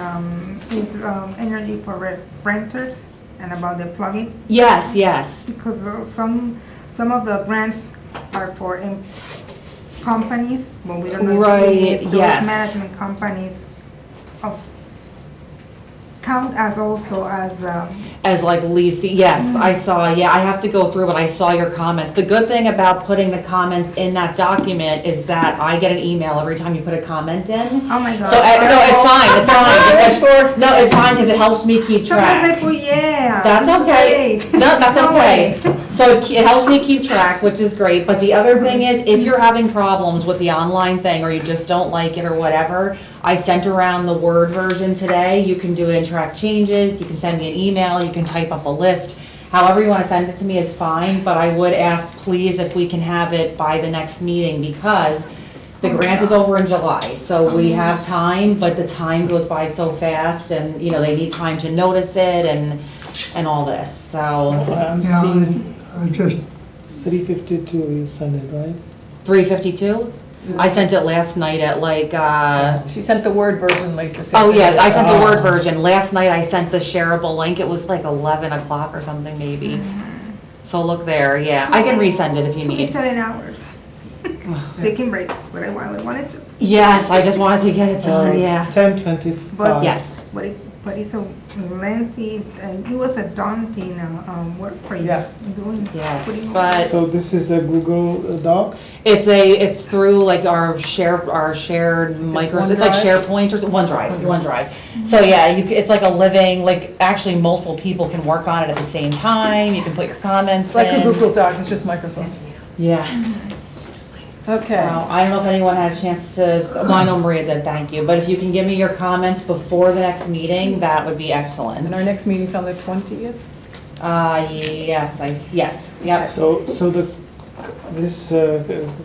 it's energy for renters and about the plugin. Yes, yes. Because some of the grants are for companies, but we don't know Right, if those yes. management companies count as also As like leasing, yes, I saw, I have to go through, but I saw your comments. The good thing about putting the comments in that document is that I get an email every time you put a comment in. oh my god. So, no, it's fine, no, it's fine, because it helps me keep Sometimes I track. put That's this is okay. great. No, that's No okay. way. So it helps me keep track, which is great, but the other thing is, if you're having problems with the online thing, or you just don't like it or whatever, I sent around the Word version today. You can do it in track changes, you can send me an email, you can type up a list. However you want to send it to me is fine, but I would ask, please, if we can have it by the next meeting, because the grant is over in July, so we have time, but the time goes by so fast, and, they need time to notice it and all this, so. I'm Yeah, seeing I just, 352 you sent it, right? 352? I sent it last night at like, She sent the Word version late this oh afternoon. yeah, I sent the Word version. Last night I sent the shareable link. It was like 11 o'clock or something maybe. So look there, yeah. I can resend it if you Took me need. 7 hours. Taking breaks, but I wanted to. Yes, I just wanted to get it done, yeah. 10:25. But Yes. But it's a lengthy, it was a daunting work for you. Yeah. Doing. Yes, putting all but- this. So this is a Google Doc? It's through like our shared micros, it's like OneDrive? SharePoint or OneDrive. So yeah, it's like a living, like actually multiple people can work on it at the same time. You can put your comments It's like a in. Google Doc, it's just Microsoft. Yeah. Okay. So I don't know if anyone had a chance to, well, I know Maria did, thank you. But if you can give me your comments before the next meeting, that would be excellent. And our next meeting's on the 20th? Yes, yep. So this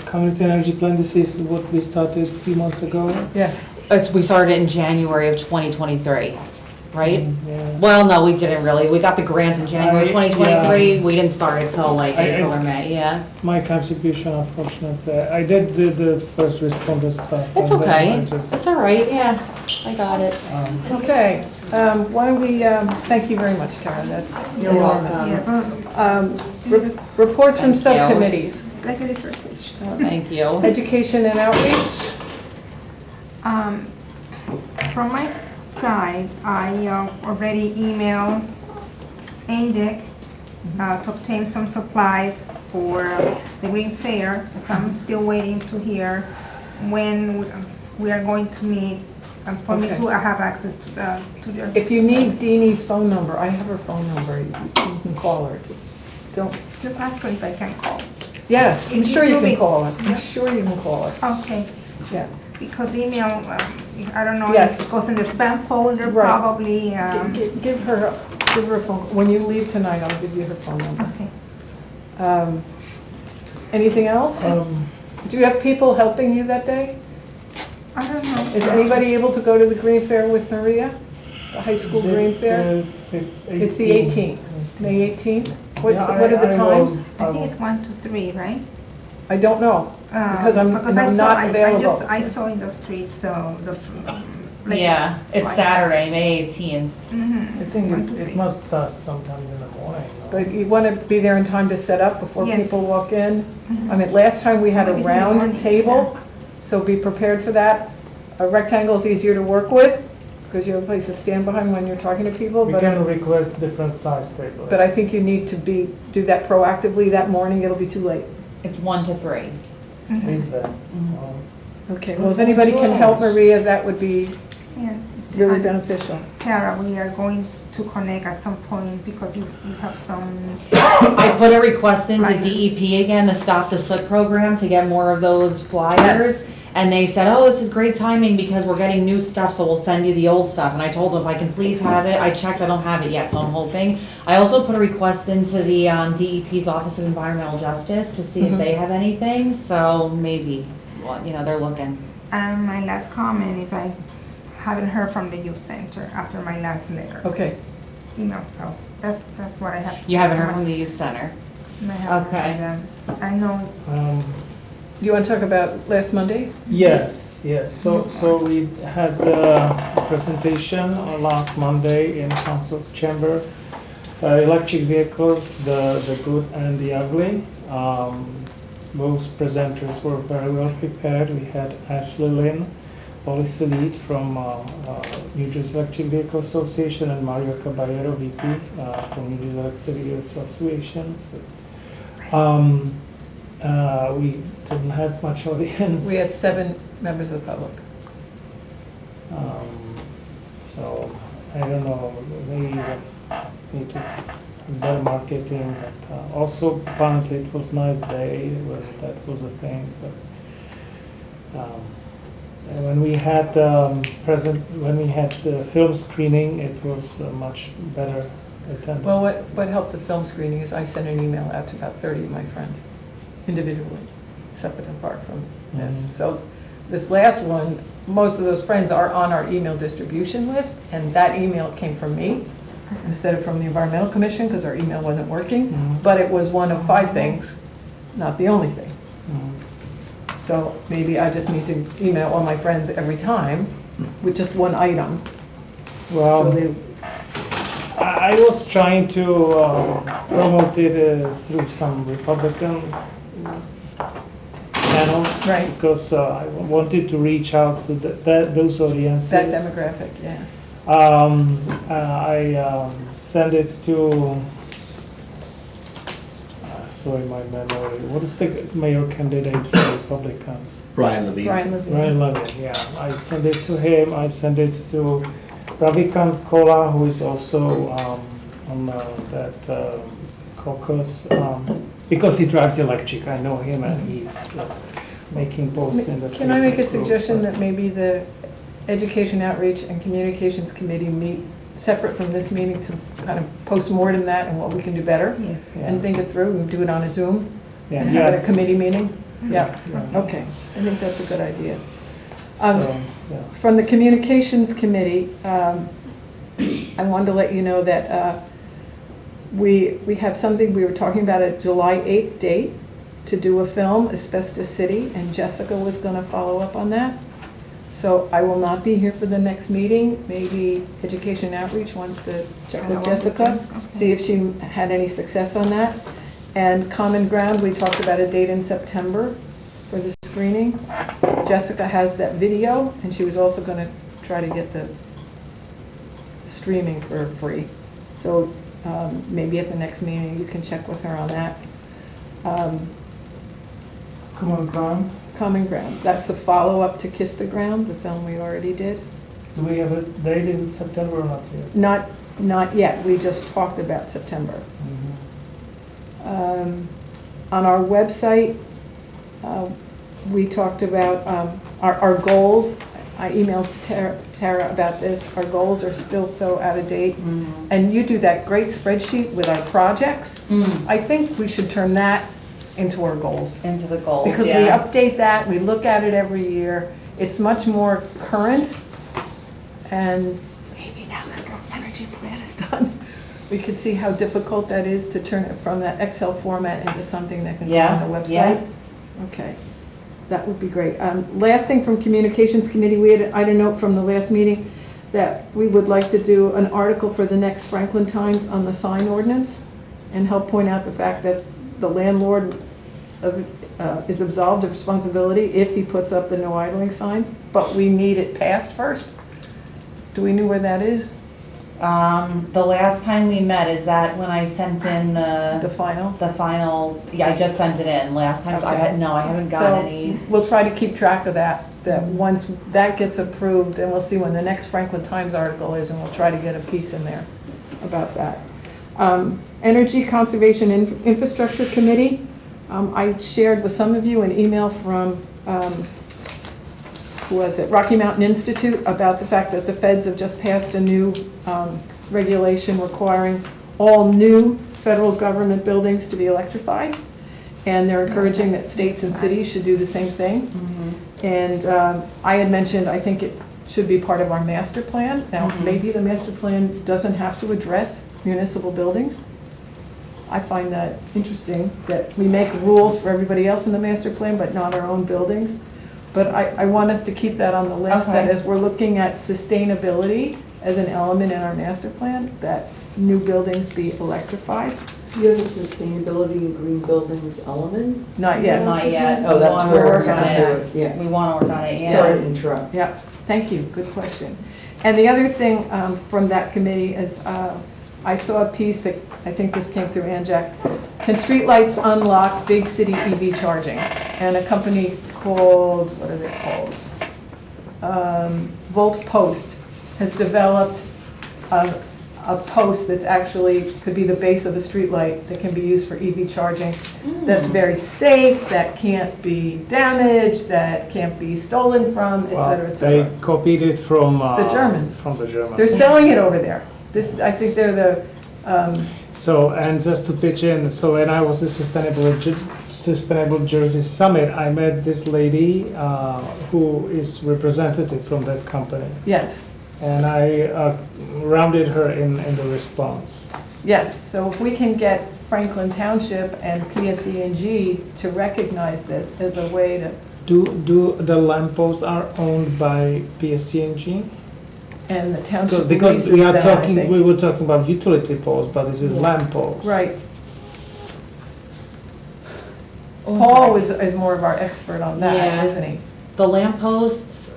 community energy plan, this is what we started a few months ago? Yeah. We started it in January of 2023, right? Yeah. Well, no, we didn't really. We got the grant in January 2023. Yeah. We didn't start it till like I- April or May, yeah. My contribution, unfortunately, I did the first responder stuff. It's and then okay. I just, It's all right, yeah. I got it. Okay, why don't we, thank you very much, Tara, that's You're welcome. Yes, Reports from Thank you. subcommittees. executive rotation. Thank you. Education and outreach. From my side, I already emailed ANDIC to obtain some supplies for the Green Fair, so I'm still waiting to hear when we are going to meet, and for me Okay. to have access to their. If you need Deanie's phone number, I have her phone number, you can call her, Just ask her if I can call. yes, I'm If sure you you'll can be- call her, I'm Yeah. sure you can call her, Okay, yeah. because email, I don't know Yes. if it goes in the spam folder, Right. probably. Give her a phone, when you leave tonight, I'll give you her phone number. Okay. Anything else? Do you have people helping you that day? I don't know. Is anybody able to go to the Green Fair with Maria? The high school Green Fair? It's the 18th, May 18th? What are the times? I think it's 1 to 3, right? I don't know, because I'm I saw- not available. I saw in the streets, like. Yeah, it's like- Saturday, May 18th. Mhm. I think 1 to 3. it must start sometimes in the morning. no? But you want to be there in time to set up before Yes. people walk in? Mhm. I mean, last time we had a Maybe it's in the round morning, table, so be prepared for that. A rectangle is easier to work with, because you have a place to stand behind when you're talking to people, We can request different size table. but I think you need to do that proactively that morning, it'll be too late. It's 1 to 3. Is that? Okay, well, if anybody can help Maria, that would be And really beneficial. Tara, we are going to connect at some point because you have some, I put a request into Flyers. DEP again, the Stop the Soot program, to get more of those flyers. And they said, oh, this is great timing because we're getting new stuff, so we'll send you the old stuff. And I told them if I can please have it. I checked, I don't have it yet, so I'm hoping. I also put a request into the DEP's Office of Environmental Justice to see if they have anything, so maybe, well, they're looking. and my last comment is I haven't heard from the youth center after my last letter. Okay, Email, so that's what I have to say. You haven't heard from the youth center? I haven't Okay. heard them. I know, do you want to talk about last Monday? Yes. So we had a presentation last Monday in Council's chamber. Electric vehicles, the good and the ugly. Most presenters were very well prepared. We had Ashley Lynn, policy lead from New Jersey Electric Vehicle Association, and Mario Caballero, VP from New Jersey Electric Vehicle Association. We didn't have much audience. We had 7 members of the public. So, I don't know, maybe need to better marketing. But, also, apparently it was nice day, that was a thing. But and when we had the film screening, it was much better attended. Well, what helped the film screening is I sent an email out to about 30 of my friends individually, separate and apart from this. So this last one, most of those friends are on our email distribution list, and that email came from me instead of from the Environmental Commission, because our email wasn't working, but it was one of 5 things, not the only thing. So maybe I just need to email all my friends every time with just one item. So Well, they, I was trying to promote it through some Republican channels. Right. Because I wanted to reach out to those audiences. that demographic, yeah. I sent it to, sorry, my memory. What is the mayor candidate for Republicans? Brian Levine. Brian Levine. Ryan Levin, yeah. I sent it to him. I sent it to Ravikant Kola, who is also on that caucus, because he drives electric. I know him, and he's making posts in the. Can I make a Facebook group, suggestion but- that maybe the Education Outreach and Communications Committee meet separate from this meeting to kind of post-mortem that and what we can do better? Yes. And think it through, and do it on a Zoom? Yeah, And have it yeah. a committee meeting? Yeah, Yeah. okay, I think that's a good idea. So, yeah. From the Communications Committee, I wanted to let you know that we have something, we were talking about a July 8th date to do a film, Asbestos City, and Jessica was going to follow up on that. So I will not be here for the next meeting. Maybe Education Outreach wants to check with Jessica, see if she had any success on that. And Common Ground, we talked about a date in September for the screening. Jessica has that video, and she was also going to try to get the streaming for free. So maybe at the next meeting, you can check with her on that. Common Ground. Common Ground, that's the follow-up to Kiss the Ground, the film we already did. Do we have a date in September or not yet? Not yet, we just talked about September. On our website, we talked about our goals. I emailed Tara about this. Our goals are still so out of date. And you do that great spreadsheet with our projects. I think we should turn that into our goals. Into the goals, Because we yeah. update that, we look at it every year. It's much more current. And maybe now that the energy plan is done, we could see how difficult that is to turn it from that Excel format into something that can go Yeah, on the website. yeah. Okay, that would be great. Last thing from Communications Committee, I had a note from the last meeting that we would like to do an article for the next Franklin Times on the sign ordinance and help point out the fact that the landlord is absolved of responsibility if he puts up the no idling signs, but we need it passed first. Do we know where that is? The last time we met, is that when I sent in The final? the final, yeah, I just sent it in. Last time, I haven't gotten any. So we'll try to keep track of that once that gets approved, and we'll see when the next Franklin Times article is, and we'll try to get a piece in there about that. Energy Conservation Infrastructure Committee, I shared with some of you an email from, who was it, Rocky Mountain Institute, about the fact that the feds have just passed a new regulation requiring all new federal government buildings to be electrified. And they're encouraging that states and cities should do the same thing. And I had mentioned, I think it should be part of our master plan. Now, maybe the master plan doesn't have to address municipal buildings. I find that interesting, that we make rules for everybody else in the master plan, but not our own buildings. But I want us to keep that on the list, that Okay. as we're looking at sustainability as an element in our master plan, that new buildings be electrified. Do you have a sustainability and green buildings element? Not yet. Not yet. Oh, that's We wanna where we're work on gonna it. do it, yeah. We want to work on it, yeah. Sorry to interrupt. Yeah, thank you, good question. And the other thing from that committee is, I saw a piece that, I think this came through Anjac, can streetlights unlock big city EV charging? And a company called, what are they called? Volt Post has developed a post that's actually, could be the base of a streetlight that can be used for EV charging. That's very safe, that can't be damaged, that can't be stolen from, et cetera, et They cetera. copied it from The Germans. From the Germans. They're selling it over there. This, I think they're the, So, and just to pitch in, so when I was at Sustainable Jersey Summit, I met this lady who is representative from that company. yes, And I rounded her in the response. yes. So if we can get Franklin Township and PSE&G to recognize this as a way to Do the lampposts are owned by PSC&G? And the township Because releases we are that, I talking, think. we were talking about utility poles, but this is Yeah. lampposts. Right. Paul is more of our expert on that, Yeah. isn't he? The lampposts,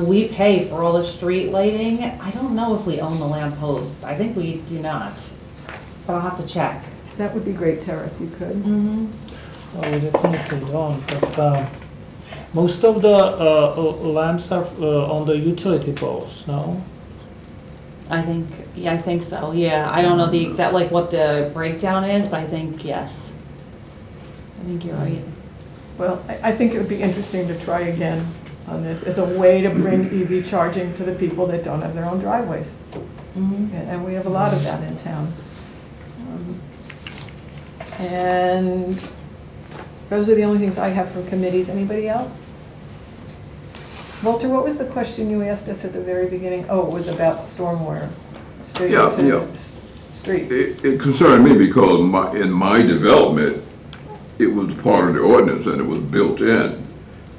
we pay for all the street lighting. I don't know if we own the lampposts. I think we do not, but I'll have to check. That would be great, Tara, if you could. Mm-hmm. Oh, we definitely don't, but most of the lamps are on the utility poles, no? I think so, yeah. I don't know the exact, like what the breakdown is, but I think, yes. I think you're right. Well, I think it would be interesting to try again on this as a way to bring EV charging to the people that don't have their own driveways. And we have a lot of that in town. And those are the only things I have from committees. Anybody else? Walter, what was the question you asked us at the very beginning? Oh, it was about stormwater. Straight Yeah, into yeah. street. It concerned me because in my development, it was part of the ordinance and it was built in.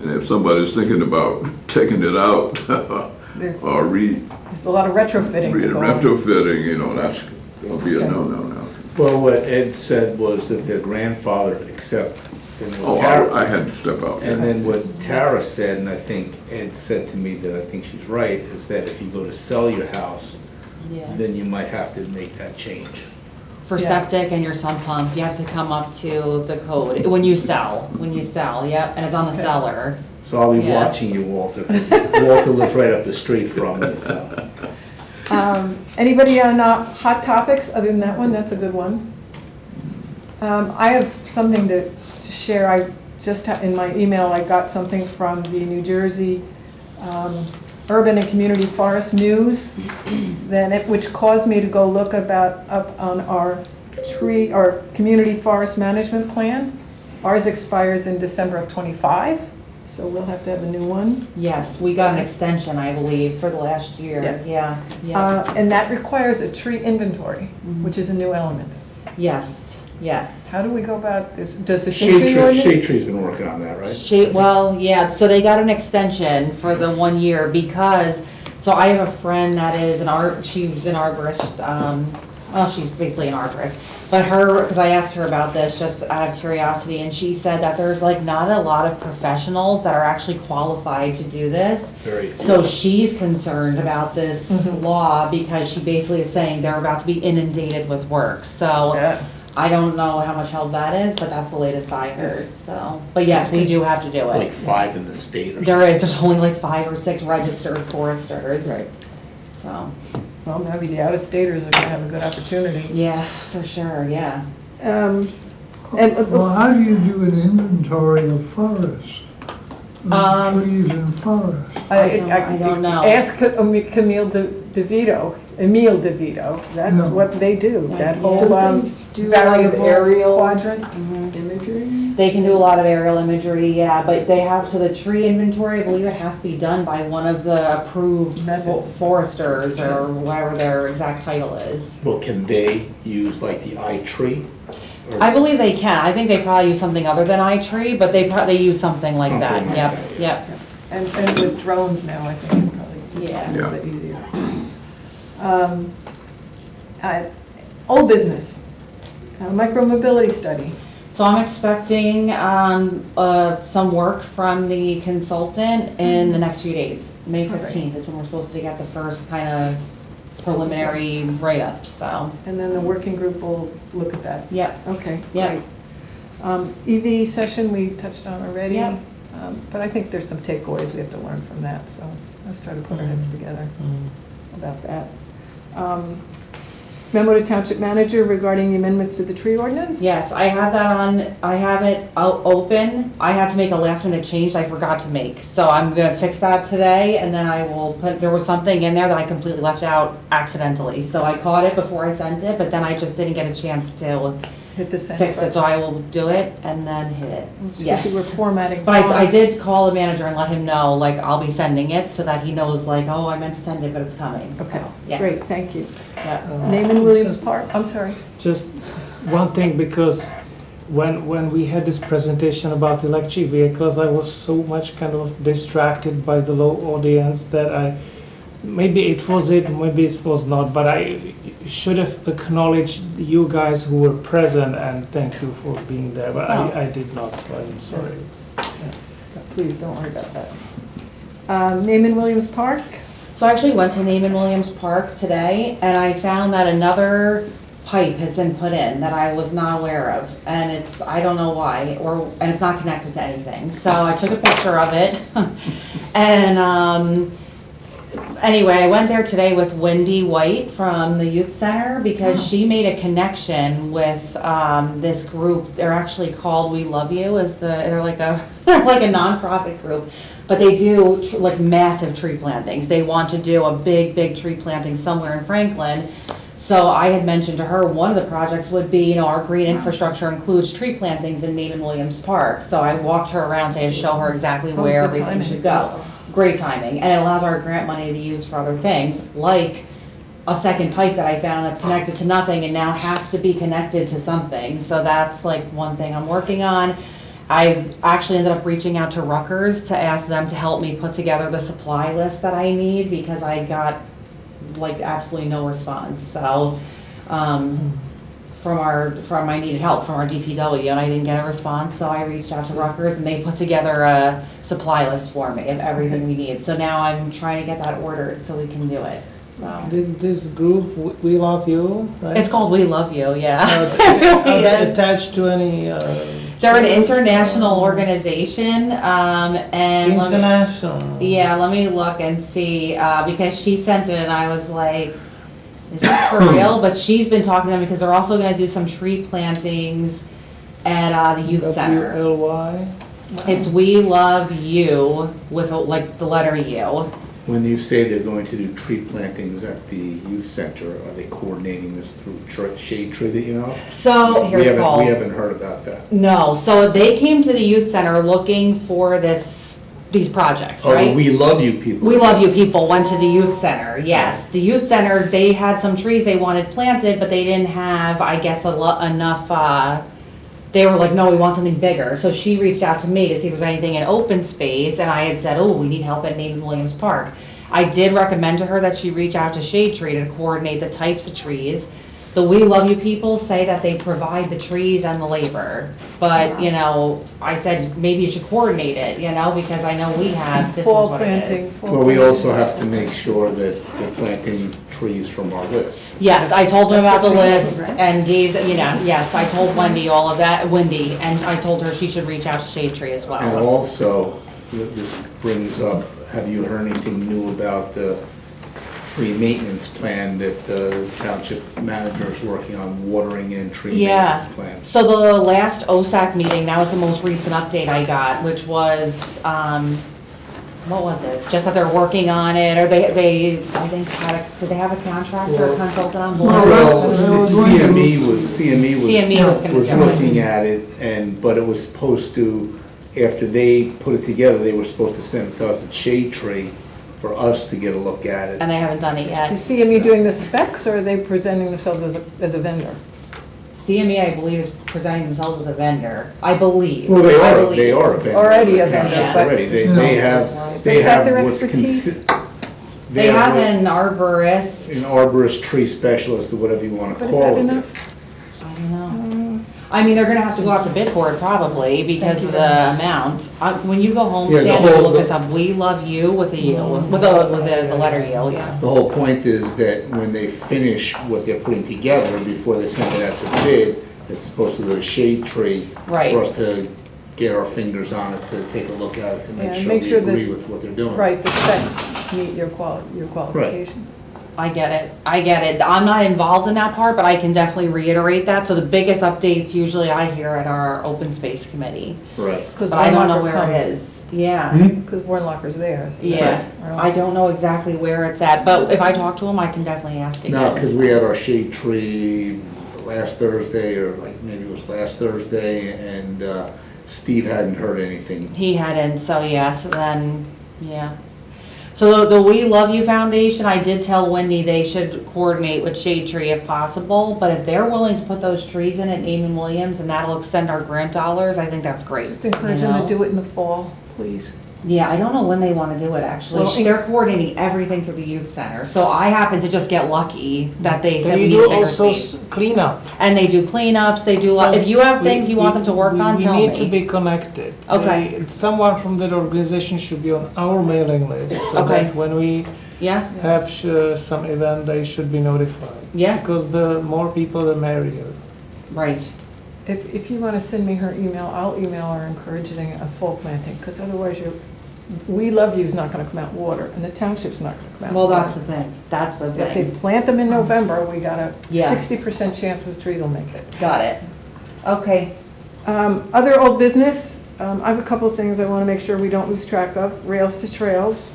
And if somebody's thinking about taking it out There's or there's a lot of retrofitting to go on. retrofitting, you know, that's gonna be a Okay. no. Well, what Ed said was that their grandfather, except, Oh, I had to step out. and then what Tara said, and I think Ed said to me that I think she's right, is that if you go to sell your house, Yeah. then you might have to make that change. For Yeah. septic and your sump pump, you have to come up to the code when you sell, yep, and it's on the Okay. seller. So I'll be Yeah. watching you, Walter. Walter lives right up the street from me, so. Anybody on hot topics other than that one? That's a good one. I have something to share. I just, in my email, I got something from the New Jersey Urban and Community Forest News, which caused me to go look up on our community forest management plan. Ours expires in December of '25, so we'll have to have a new one. Yes, we got an extension, I believe, for the last year, yeah. And that requires a tree inventory, which is a new element. Yes. How do we go about this? Does the shade tree ordinance? Shade Tree's been working on that, right? Well, yeah, so they got an extension for the 1 year because, so I have a friend that is she's an arborist, well, she's basically an arborist. But because I asked her about this just out of curiosity, and she said that there's like not a lot of professionals that are actually qualified to do this. Very few. So she's concerned about this law because she basically is saying they're about to be inundated with work. So Yeah. I don't know how much help that is, but that's the latest I heard, so. But yes, we do have to do it. Like 5 in the state or There something. is, there's only like 5 or 6 registered foresters. Right. So, Well, maybe the out-of-staters are gonna have a good opportunity. yeah, for sure, yeah. And, Well, how do you do an inventory of forests? Of trees and forests? I don't know. Ask Emile DeVito, that's Yeah. what they do, that whole Don't they do a lot of variable aerial quadrant. imagery? They can do a lot of aerial imagery, yeah, but they have, so the tree inventory, I believe it has to be done by one of the approved Methods. foresters or whatever their exact title is. Well, can they use like the iTree? Or- I believe they can. I think they probably use something other than iTree, but they use something like that. Something like Yep, that, yep. And with drones now, I think it probably Yeah. it's a little bit easier. Old business, micro-mobility study. So I'm expecting some work from the consultant in the next few days. May 15th is when we're supposed to get the first kind of preliminary write-up, so. And then the working group will look at that. Yep. Okay, Yep. great. EV session, we touched on already. Yep. But I think there's some takeaways we have to learn from that, so let's try to put our heads together about that. Memo to Township Manager regarding the amendments to the tree ordinance? Yes, I have that on, I have it open. I had to make a last minute change I forgot to make. So I'm gonna fix that today and then I will there was something in there that I completely left out accidentally. So I caught it before I sent it, but then I just didn't get a chance to Hit the send fix it. button. So I will do it and then hit it. Yes. We're formatting. But I fonts. did call the manager and let him know, like, I'll be sending it so that he knows, like, oh, I meant to send it, but it's coming. Okay, So, yeah. great, thank you. Yeah. Naaman Williams Park, I'm sorry. Just one thing, because when we had this presentation about electric vehicles, I was so much kind of distracted by the low audience that maybe it was it, maybe it was not, but I should have acknowledged you guys who were present and thank you for being there, but I did not, so I'm sorry. Please, don't worry about that. Naaman Williams Park? So I actually went to Naaman Williams Park today, and I found that another pipe has been put in that I was not aware of, and I don't know why, and it's not connected to anything. So I took a picture of it, and anyway, I went there today with Wendy White from the youth center because she made a connection with this group. They're actually called We Love You. They're like a nonprofit group. But they do like massive tree plantings. They want to do a big tree planting somewhere in Franklin. So I had mentioned to her one of the projects would be, our green infrastructure includes tree plantings in Naaman Williams Park. So I walked her around to show her exactly where everything should go. Great timing. And it allows our grant money to use for other things, like a second pipe that I found that's connected to nothing and now has to be connected to something. So that's like one thing I'm working on. I actually ended up reaching out to Rutgers to ask them to help me put together the supply list that I need because I got like absolutely no response. So from I needed help from our DPW and I didn't get a response. So I reached out to Rutgers and they put together a supply list for me of everything we need. So now I'm trying to get that ordered so we can do it. So This group, We Love You, right? it's called We Love You, yeah. Are they attached to any? They're an international organization, and International. let me look and see, because she sent it and I was like, is this for real? But she's been talking to them because they're also gonna do some tree plantings at the youth center. WLY? It's We Love You with like the letter U. When you say they're going to do tree plantings at the youth center, are they coordinating this through Shade Tree that you know? So here's We Paul. haven't heard about that. No, so they came to the youth center looking for these projects, right? Oh, We Love You people. We Love You people went to the youth center, yes. The youth center, they had some trees they wanted planted, but they didn't have, I guess, enough, they were like, no, we want something bigger. So she reached out to me to see if there's anything in open space, and I had said, oh, we need help at Naaman Williams Park. I did recommend to her that she reach out to Shade Tree to coordinate the types of trees. The We Love You people say that they provide the trees and the labor, but, I said, maybe you should coordinate it, because I know we have, this is Fall what it planting. is. Well, we also have to make sure that they're planting trees from our list. Yes, I told them about the That's what list she and gave, yes, I told Wendy all of that, and I told her she should reach out to Shade Tree as And well. also, this brings up, have you heard anything new about the tree maintenance plan that the township manager is working on, watering and tree Yeah, maintenance plan? so the last OSAC meeting, that was the most recent update I got, which was, what was it? Just that they're working on it, or they I think, did they have a contractor or consultant on board? Well, CME CME was was gonna do it. looking at it, but it was supposed to, after they put it together, they were supposed to send it to us at Shade Tree for us to get a look at it. And they haven't done it yet. Is CME doing the specs, or are they presenting themselves as a vendor? CME, I believe, is presenting themselves as a vendor, I believe. Well, they I are, believe. they are a vendor. Already a of the township vendor, but- Already, they Is have, that their what's expertise? They have an arborist. an arborist, tree specialist, or whatever you want to But is call that it. enough? I don't know. I mean, they're gonna have to go out to bid for it probably because of the amount. When you go home, Yeah, the Stan, you whole- look this up, We Love You with a U, with the letter U, yeah. The whole point is that when they finish what they're putting together, before they send it out to bid, it's supposed to go to Shade Tree Right. for us to get our fingers on it, to take a look at it, to Yeah, make sure we agree this- with what they're doing. Right, the specs meet your qualification. I get it. I'm not involved in that part, but I can definitely reiterate that. So the biggest updates usually I hear at our open space committee. Right. But I don't know where it is. Yeah. Because Warnlocker's there. so Yeah, that's- I don't know exactly where it's at, but if I talk to him, I can definitely ask again. No, because we had our Shade Tree, was it last Thursday, or like maybe it was last Thursday, and Steve hadn't heard anything. He hadn't, so yeah, so then, yeah. So the We Love You Foundation, I did tell Wendy they should coordinate with Shade Tree if possible, but if they're willing to put those trees in at Neiman Williams and that'll extend our grant dollars, I think that's great. Just encourage you them know? to do it in the fall, please. Yeah, I don't know when they want to do it, actually. Well, They're coordinating everything through the youth center, so I happen to just get lucky that they said we They need a do bigger also space. cleanup. And they do cleanups, they do, So if you have we- things you want them to work on, tell We need to me. be connected. Okay. Someone from that organization should be on our mailing list. So Okay. that when we Yeah, have some event, they should be notified. Yeah. Because the more people, the merrier. right. If you want to send me her email, I'll email her encouraging a fall planting, because otherwise We Love You's not going to come out water, and the township's not going to come out Well, water. that's the thing, that's the If they thing. plant them in November, we got a Yeah. 60% chance this tree will make it. Got it. Okay, Other old business, I have a couple of things I want to make sure we don't lose track of. Rails to Trails,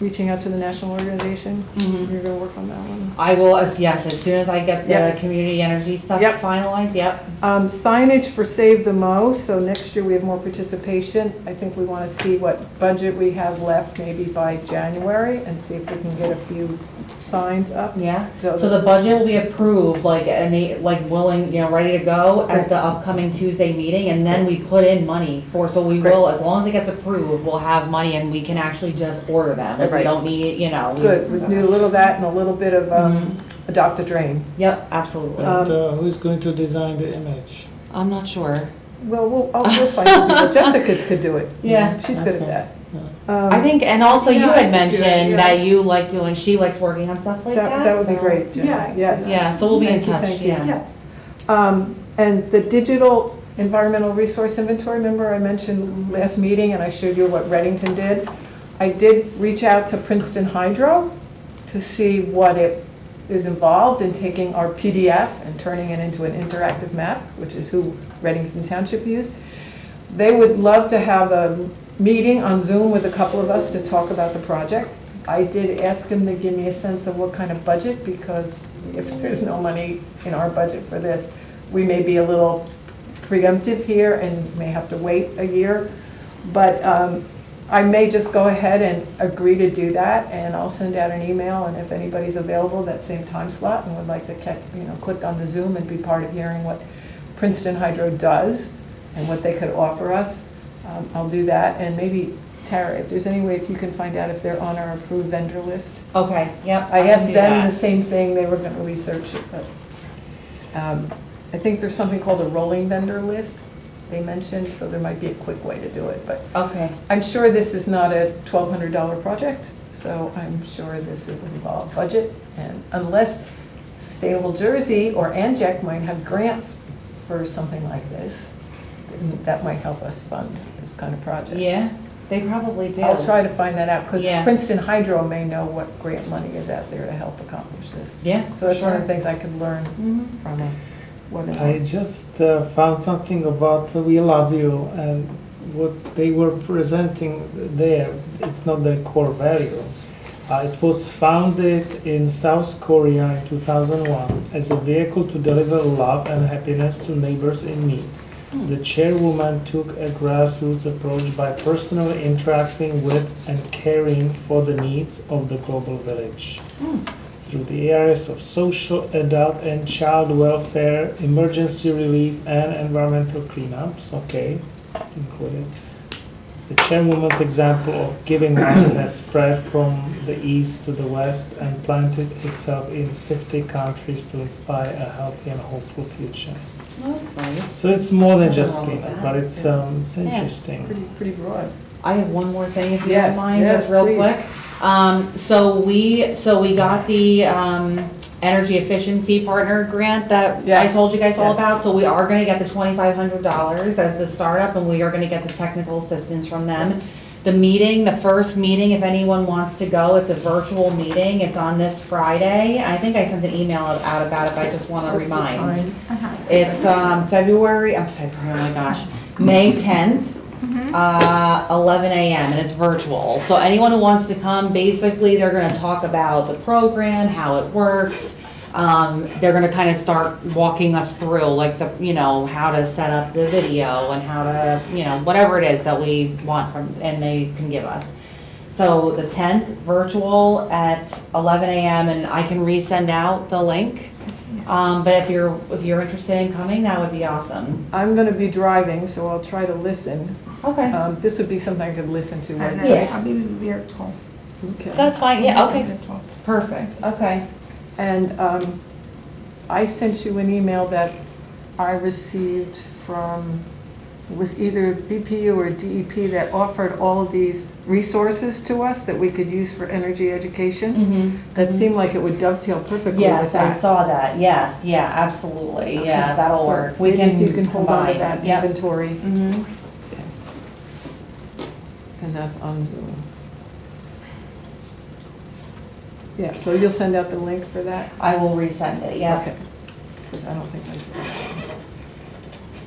reaching out to the national organization. Mhm. You're going to work on that one. I will, yes, as soon as I get the Yep. community energy stuff Yep. finalized, yep. Signage for Save the Mo, so next year we have more participation. I think we want to see what budget we have left, maybe by January, and see if we can get a few signs up. Yeah, so the budget will be approved, like, willing, ready to go at the upcoming Tuesday meeting, and then we put in money so we Great. will, as long as it gets approved, we'll have money and we can actually just order them. Like, we Right. don't need, Good, we do a little of that and a little bit of Adopt a Drain. Yep, absolutely. And who's going to design the image? I'm not sure. Well, we'll find some people. Jessica could do it. Yeah. She's good at that. I think, and also you Yeah, I had could do it, mentioned yeah. that you like she likes working on stuff like that. That would be so- great, Jen. Yeah. Yes. Yeah, so we'll be in Thank you, touch, thank you. yeah. And the digital environmental resource inventory, remember I mentioned last meeting and I showed you what Reddington did? I did reach out to Princeton Hydro to see what it is involved in taking our PDF and turning it into an interactive map, which is who Reddington Township used. They would love to have a meeting on Zoom with a couple of us to talk about the project. I did ask them to give me a sense of what kind of budget, because if there's no money in our budget for this, we may be a little preemptive here and may have to wait a year. But I may just go ahead and agree to do that, and I'll send out an email, and if anybody's available that same time slot and would like to click on the Zoom and be part of hearing what Princeton Hydro does and what they could offer us, I'll do that. And maybe, Tara, if there's any way if you can find out if they're on our approved vendor list. Okay, yep. I can asked do them that. the same thing, they were gonna research it, but I think there's something called a rolling vendor list they mentioned, so there might be a quick way to do it, but Okay, I'm sure this is not a $1,200 project, so I'm sure this is involved budget, and unless Sustainable Jersey or ANJEC might have grants for something like this, that might help us fund this kind of project. yeah, they probably do. I'll try to find that out, because Yeah. Princeton Hydro may know what grant money is out there to help accomplish this. Yeah, So that's one of the sure. things I could learn from a I webinar. just found something about We Love You, and what they were presenting there, it's not their core value. It was founded in South Korea in 2001 as a vehicle to deliver love and happiness to neighbors in need. The chairwoman took a grassroots approach by personally interacting with and caring for the needs of the global village. Through the areas of social, adult, and child welfare, emergency relief, and environmental cleanups, okay, included. The chairwoman's example of giving money has spread from the east to the west and planted itself in 50 countries to inspire a healthy and hopeful future. Well, that's nice. So it's more than I just don't know cleanup, about but it's interesting. Pretty broad. I have one more thing, if you Yes, don't mind, yes, just real please. quick. So we got the energy efficiency partner grant that I Yes, told you guys all yes. about. So we are gonna get the $2,500 as the startup, and we are gonna get the technical assistance from them. The first meeting, if anyone wants to go, it's a virtual meeting. It's on this Friday. I think I sent an email out about it, but I just wanna What's the remind. time? It's oh my gosh, May 10th. 11 a.m. and it's virtual. So anyone who wants to come, basically they're going to talk about the program, how it works. They're going to kind of start walking us through like how to set up the video and how to, whatever it is that we want from, and they can give us. So the 10th, virtual at 11 a.m. and I can resend out the link. But if you're interested in coming, that would be awesome. I'm gonna be driving, so I'll try to listen. Okay. This would be something I could listen to, right? Yeah. I'll be virtual. Okay. That's fine, yeah, okay. Virtual. Perfect, okay. And I sent you an email that I received from, it was either BPU or DEP that offered all of these resources to us that we could use for energy education. That seemed like it would dovetail perfectly with Yes, I that. saw that, yes, yeah, absolutely, yeah, that'll So work. We maybe can if you can hold on to combine. that Yep. inventory, Mhm. and that's on Zoom. Yeah, so you'll send out the link for that? I will resend it, yeah. Okay, because I don't think I saw this.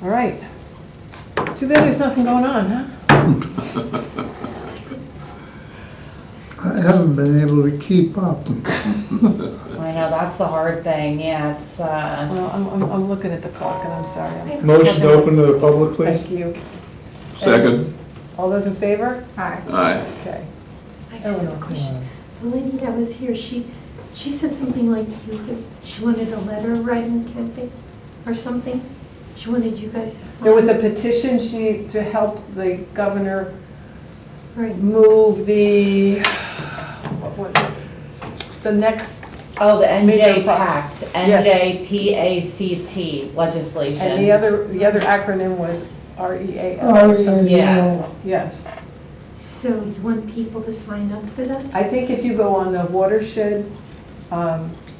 All right. Too bad there's nothing going on, huh? I haven't been able to keep up. I know, that's the hard thing, yeah, it's, Well, I'm looking at the clock, and I'm sorry. Motion to open to the public, please. Thank you. Second? All those in favor? Hi. Aye. Okay. I just have a question. The lady that was here, she said something like she wanted a letter writing campaign or something. She wanted you guys to sign. There was a petition to help the governor Right. move the, what was it? The next, oh, the Major NJ pro- Pact, Yes. NJPACT legislation. and the other acronym was REAL or something. Yeah. Yes. So you want people to sign up for that? I think if you go on the Watershed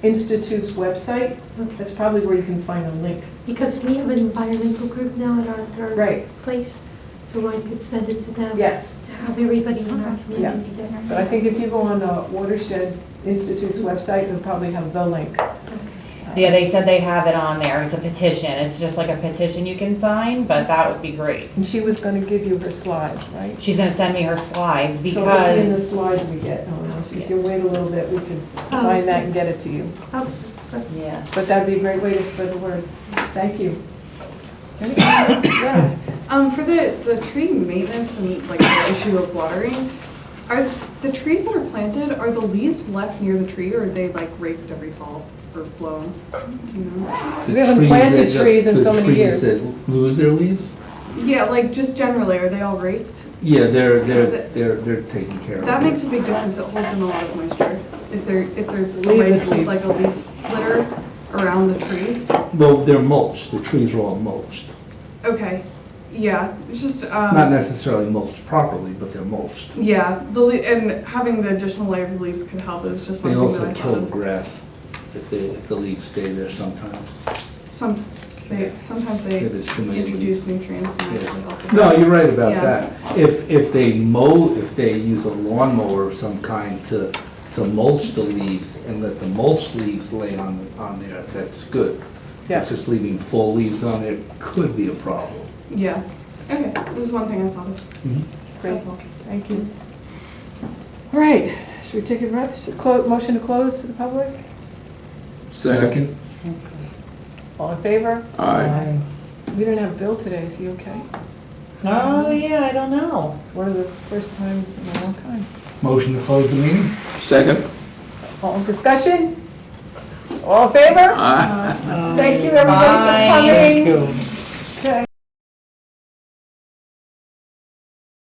Institute's website, that's probably where you can find a link. Because we have an environmental group now at our Right. place, so I could send it to them. Yes. To have everybody in our Yeah. community there. But I think if you go on the Watershed Institute's website, you'll probably have the link. Yeah, they said they have it on there, it's a petition, it's just like a petition you can sign, but that would be great. And she was going to give you her slides, right? She's gonna send me her slides So it'll be in the because, slides we get. So if you wait a little bit, we can find that and get it to you. Oh, good. yeah. But that'd be a great way to spread the word. Thank you. Yeah. For the tree maintenance and like the issue of watering, are the trees that are planted, are the leaves left near the tree or are they like raked every fall or blown? Do you know? We haven't planted trees in so many years. The trees that lose their leaves? Yeah, like just generally, are they all raked? Yeah, they're taken care of. That makes a big difference. It holds in a lot of moisture. If there's Leaflet leaves. like a leaf litter around the tree. Well, they're mulched, the trees are all mulched. Okay, yeah, it's just, Not necessarily mulched properly, but they're mulched. yeah, and having the additional layer of leaves could help. It was just one They thing that also I kill the thought of. grass if the leaves stay there sometimes. Sometimes they If it's too many introduce nutrients and Yeah. actually help. the No, grass. you're right about Yeah. that. If they use a lawnmower of some kind to mulch the leaves and let the mulched leaves lay on there, that's good. Yeah. Just leaving full leaves on there could be a problem. Yeah, okay, it was one thing I thought of. Great, That's all. thank you. All right, should we take a breath? Motion to close to the public? Second. All in favor? Aye. We didn't have Bill today, is he okay? Oh, yeah, I don't know. One of the first times in a long time. Motion to close the meeting? Second? All in discussion? All in favor? Aye. Thank you, everybody, Bye. for coming. Thank you.